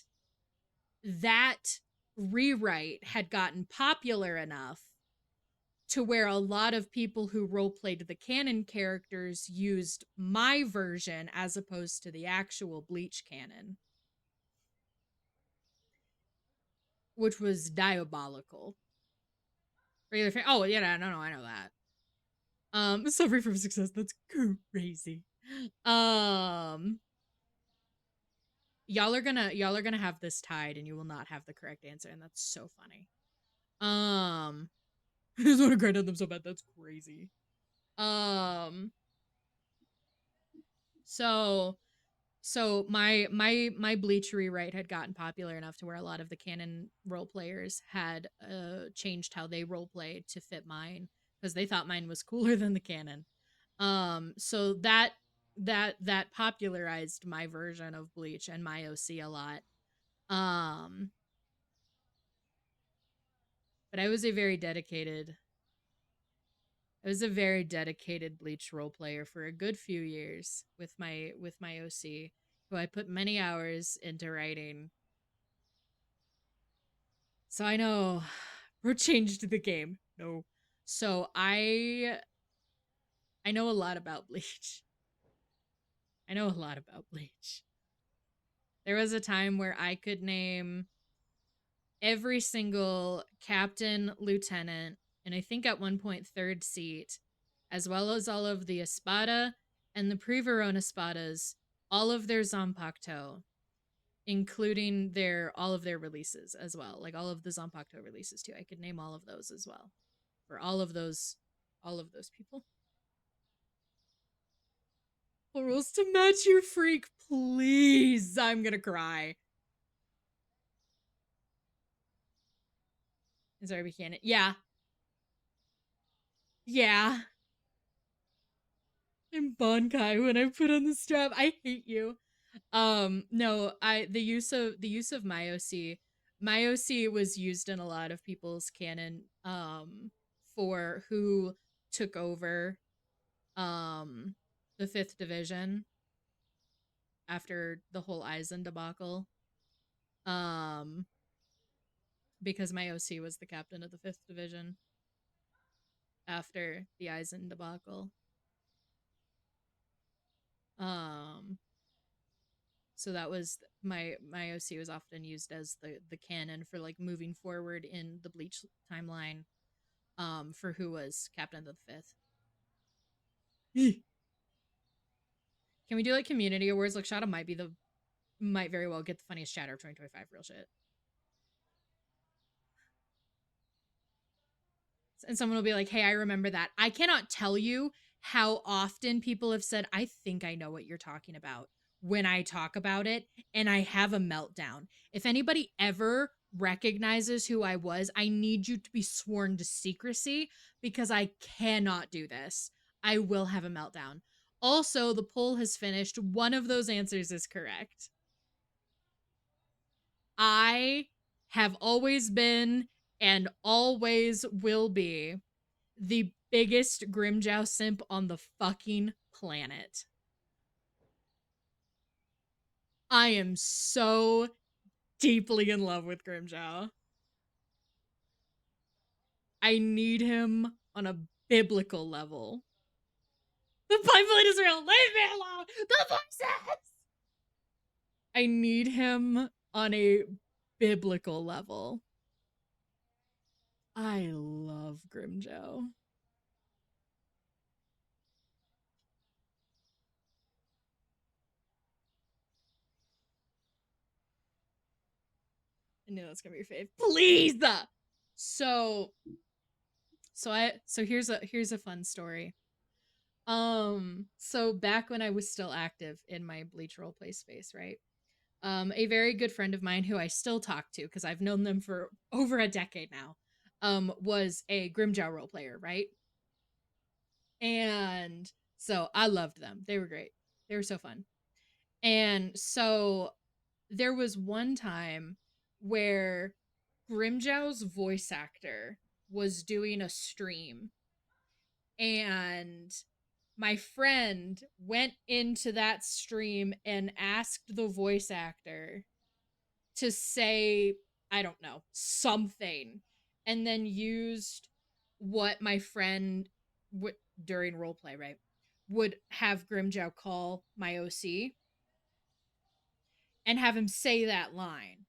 that rewrite had gotten popular enough to where a lot of people who roleplayed the canon characters used my version as opposed to the actual Bleach canon, which was diabolical. Oh, yeah, no, I know that. Suffering from success, that's crazy. Um, y'all are gonna have this tied, and you will not have the correct answer, and that's so funny. Um, I just want to grind on them so bad. That's crazy. Um, so my Bleach rewrite had gotten popular enough to where a lot of the canon role players had changed how they role played to fit mine because they thought mine was cooler than the canon. So that popularized my version of Bleach and my OC a lot. Um, but I was a very dedicated Bleach role player for a good few years with my OC. who I put many hours into writing. So I know we're changed the game. No. So I know a lot about Bleach. I know a lot about Bleach. There was a time where I could name every single captain, lieutenant, and I think at one point third seat, as well as all of the Espada and the Pre-Verona Espadas, all of their Zanpakuto, including all of their releases as well, like all of the Zanpakuto releases too. I could name all of those as well for all of those people. Rules to match your freak, please. I'm gonna cry. AzariahVT. Yeah. Yeah. I'm Bonkai when I put on the strap. I hate you. No, the use of my OC was used in a lot of people's canon for who took over um the 5th division after the whole Aizen debacle. Um because my OC was the captain of the 5th division after the Aizen debacle. Um so that was my OC was often used as the canon for like moving forward in the Bleach timeline for who was captain of the 5th. Can we do like community awards? Like Shada might very well get the funniest chatter of 2025. Real shit. And someone will be like, hey, I remember that. I cannot tell you how often people have said, I think I know what you're talking about when I talk about it, and I have a meltdown. If anybody ever recognizes who I was, I need you to be sworn to secrecy because I cannot do this. I will have a meltdown. Also, the poll has finished. One of those answers is correct. I have always been and always will be the biggest Grimjow simp on the fucking planet. I am so deeply in love with Grimjow. I need him on a biblical level. The pipeline is real. Leave me alone. The voices. I need him on a biblical level. I love Grimjow. I knew that's gonna be your fave. Please. So here's a fun story. So back when I was still active in my Bleach roleplay space, right? A very good friend of mine who I still talk to because I've known them for over a decade now, was a Grimjow role player, right? And so I loved them. They were great. They were so fun. And so there was one time where Grimjow's voice actor was doing a stream, and my friend went into that stream and asked the voice actor to say, I don't know, something, and then used what my friend during roleplay, right, would have Grimjow call my OC and have him say that line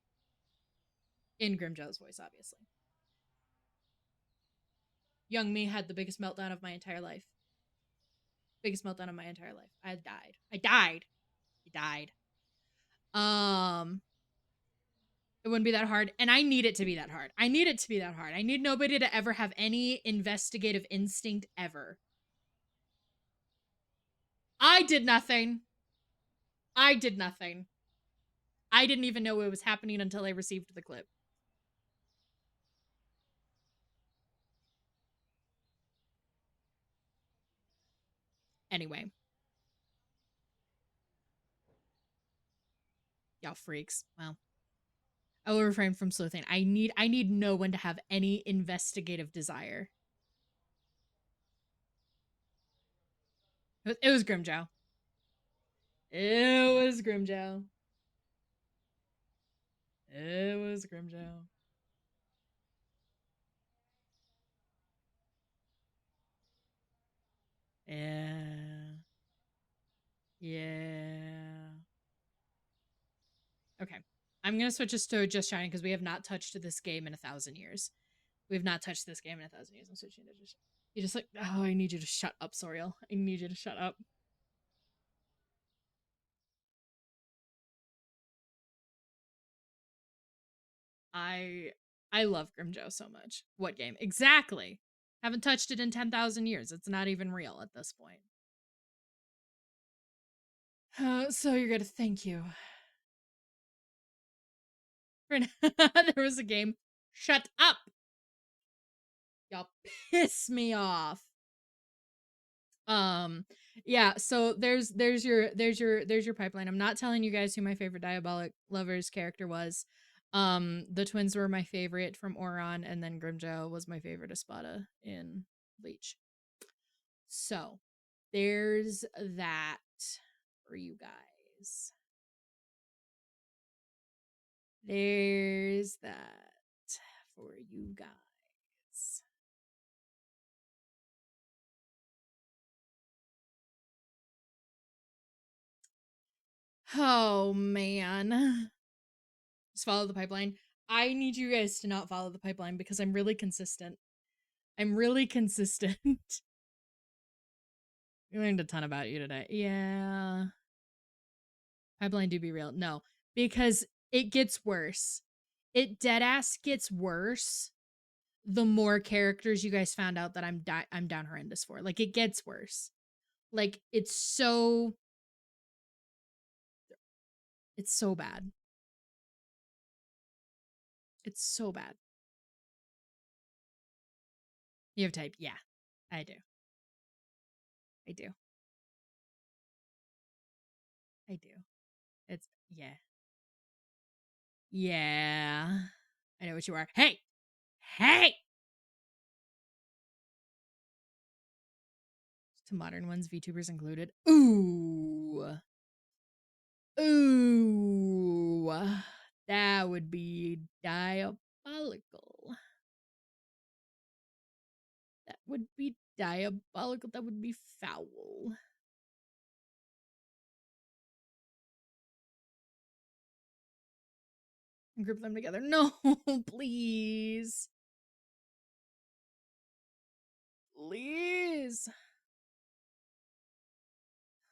in Grimjow's voice, obviously. Young me had the biggest meltdown of my entire life. Biggest meltdown of my entire life. I died. I died. It wouldn't be that hard, and I need it to be that hard. I need it to be that hard. I need nobody to ever have any investigative instinct ever. I did nothing. I did nothing. I didn't even know it was happening until I received the clip. Anyway. Y'all freaks. Well, I will refrain from sleuthing. I need no one to have any investigative desire. It was Grimjow. It was Grimjow. It was Grimjow. Yeah. Yeah. Okay. I'm gonna switch us to Just Chatting because we have not touched this game in 1,000 years. We have not touched this game in 1,000 years. I'm switching to Just. You just like, oh, I need you to shut up, Soriel. I need you to shut up. I I love Grimjow so much. What game? Exactly. Haven't touched it in 10,000 years. It's not even real at this point. So you're gonna thank you. There was a game. Shut up. Y'all piss me off. Yeah, so there's your pipeline. I'm not telling you guys who my favorite Diabolic Lovers character was. The twins were my favorite from Oron, and then Grimjow was my favorite Espada in Bleach. So there's that for you guys. There's that for you guys. Oh man. Just follow the pipeline. I need you guys to not follow the pipeline because I'm really consistent. I'm really consistent. We learned a ton about you today. Yeah. Pipeline do be real. No, because it gets worse. It deadass gets worse the more characters you guys found out that I'm down horrendous for. Like it gets worse. Like it's so bad. It's so bad. You have type. Yeah. I do. I do. I do. It's yeah. Yeah. I know what you are. Hey! Hey! To modern ones, VTubers included. Ooh. Ooh. That would be diabolical. That would be diabolical. That would be foul. And group them together. No, please. Please.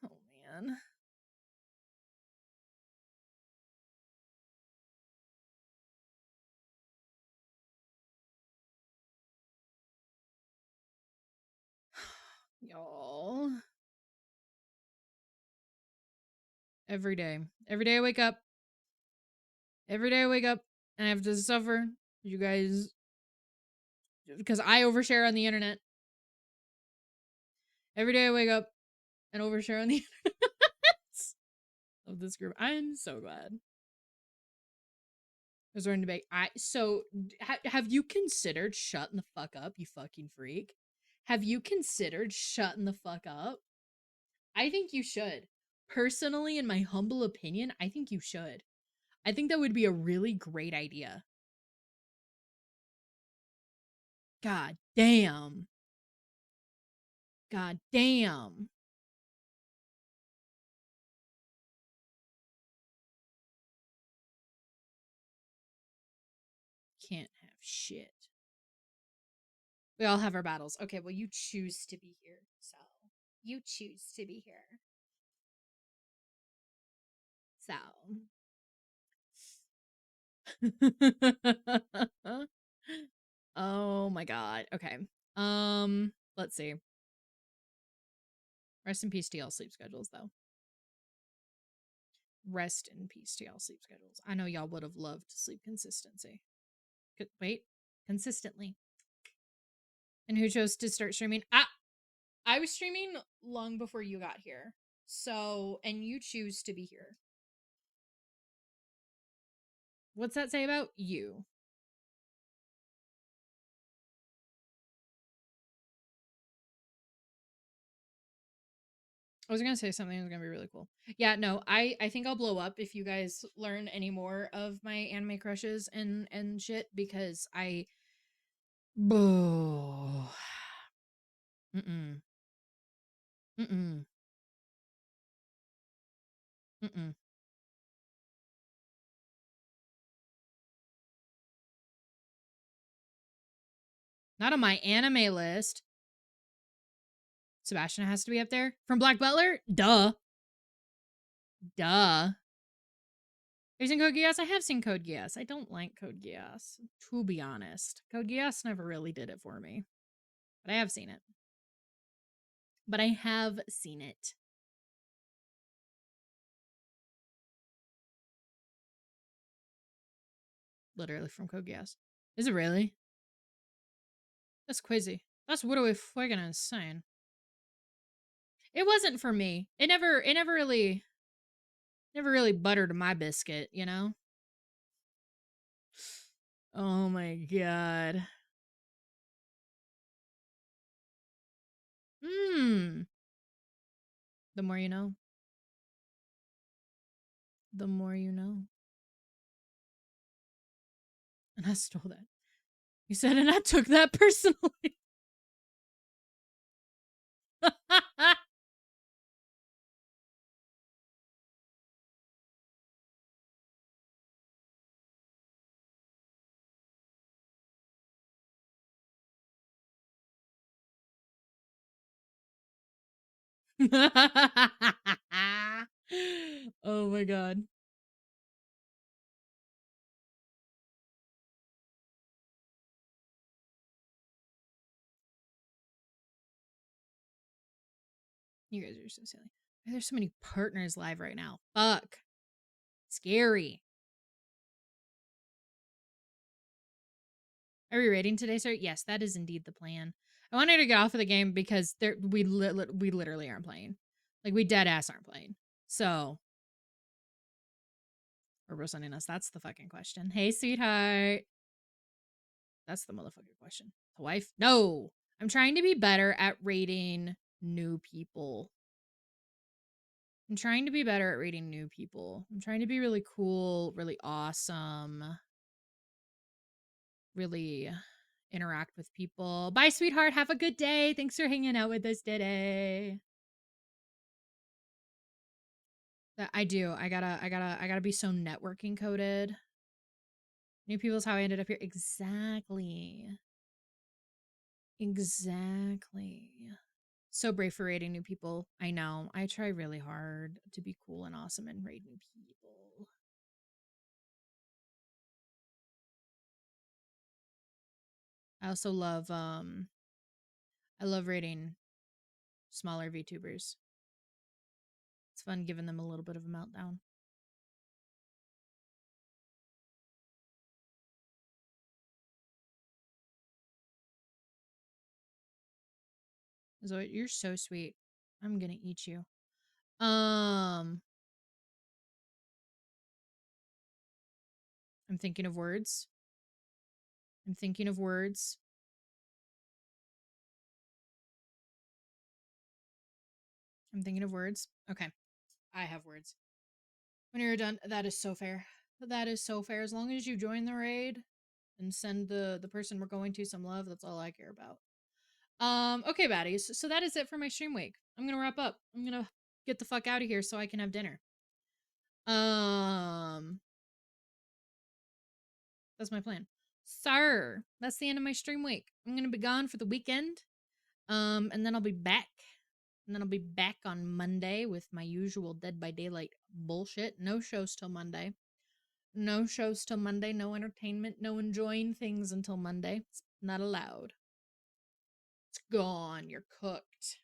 Oh, man. Y'all. Every day. Every day I wake up. Every day I wake up and I have to suffer. You guys. Because I overshare on the internet. Every day I wake up and overshare on the internet of this group. I'm so glad. I was learning to bake. Have you considered shutting the fuck up, you fucking freak? Have you considered shutting the fuck up? I think you should. Personally, in my humble opinion, I think you should. I think that would be a really great idea. God damn. God damn. Can't have shit. We all have our battles. Okay, well, you choose to be here, so. You choose to be here. So. Oh my god. Okay. Let's see. Rest in peace to y'all sleep schedules though. Rest in peace to y'all sleep schedules. I know y'all would have loved sleep consistency. Wait, consistently. And who chose to start streaming? I was streaming long before you got here. So, and you choose to be here. What's that say about you? I was gonna say something that was gonna be really cool. Yeah, no, I think I'll blow up if you guys learn any more of my anime crushes and shit because I. Boo. Mm-mm. Mm-mm. Mm-mm. Not on my anime list. Sebastian has to be up there. From Black Butler? Duh. Duh. Have you seen Code Geass? I have seen Code Geass. I don't like Code Geass, to be honest. Code Geass never really did it for me. But I have seen it. But I have seen it. Literally from Code Geass. Is it really? That's crazy. That's literally fucking insane. It wasn't for me. It never really buttered my biscuit, you know? Oh my god. Hmm. The more you know. The more you know. And I stole that. You said, and I took that personally. Oh my god. You guys are so silly. There's so many partners live right now. Fuck. Scary. Are we rating today, sir? Yes, that is indeed the plan. I wanted to get off of the game because we literally aren't playing. Like, we dead ass aren't playing. So, or sending us. That's the fucking question. Hey, sweetheart. That's the motherfucking question. The wife? No. I'm trying to be better at rating new people. I'm trying to be better at rating new people. I'm trying to be really cool, really awesome, really interact with people. Bye, sweetheart. Have a good day. Thanks for hanging out with us today. I do. I gotta be so networking coded. New people's how I ended up here. Exactly. Exactly. So brave for raiding new people. I know. I try really hard to be cool and awesome and raid new people. I also love I love raiding smaller VTubers. It's fun giving them a little bit of a meltdown. Zoe, you're so sweet. I'm gonna eat you. I'm thinking of words. I'm thinking of words. I'm thinking of words. Okay. I have words. When you're done, that is so fair. That is so fair. As long as you join the raid and send the person we're going to some love, that's all I care about. Okay, baddies. So that is it for my stream week. I'm gonna wrap up. I'm gonna get the fuck out of here so I can have dinner. That's my plan. Sir, that's the end of my stream week. I'm gonna be gone for the weekend. And then I'll be back. And then I'll be back on Monday with my usual Dead by Daylight bullshit. No shows till Monday. No shows till Monday. No entertainment. No enjoying things until Monday. It's not allowed. It's gone. You're cooked.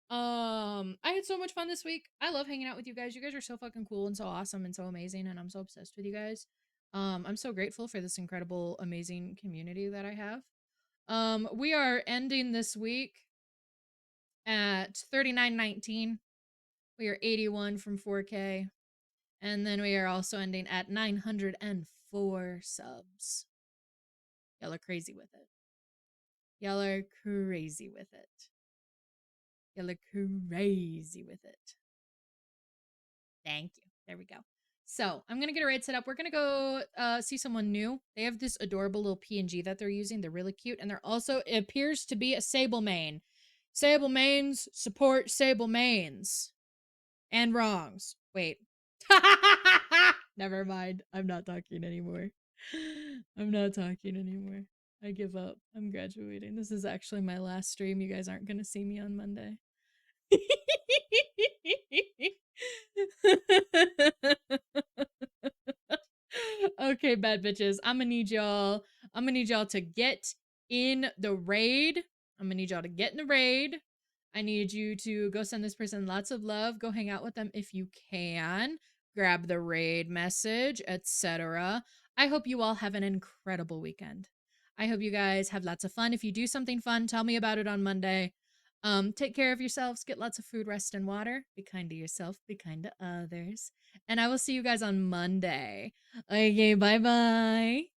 I had so much fun this week. I love hanging out with you guys. You guys are so fucking cool and so awesome and so amazing, and I'm so obsessed with you guys. I'm so grateful for this incredible, amazing community that I have. We are ending this week at 3919. We are 81 from 4K. And then we are also ending at 904 subs. Y'all are crazy with it. Y'all are crazy with it. You look crazy with it. Thank you. There we go. So I'm gonna get a raid set up. We're gonna go see someone new. They have this adorable little PNG that they're using. They're really cute, and they're also, it appears to be a Sable main. Sable mains support Sable mains. And wrongs. Wait. Never mind. I'm not talking anymore. I'm not talking anymore. I give up. I'm graduating. This is actually my last stream. You guys aren't gonna see me on Monday. Okay, bad bitches. I'm gonna need y'all to get in the raid. I'm gonna need y'all to get in the raid. I need you to go send this person lots of love. Go hang out with them if you can. Grab the raid message, etc. I hope you all have an incredible weekend. I hope you guys have lots of fun. If you do something fun, tell me about it on Monday. Take care of yourselves. Get lots of food, rest, and water. Be kind to yourself. Be kind to others. And I will see you guys on Monday. Okay, bye-bye.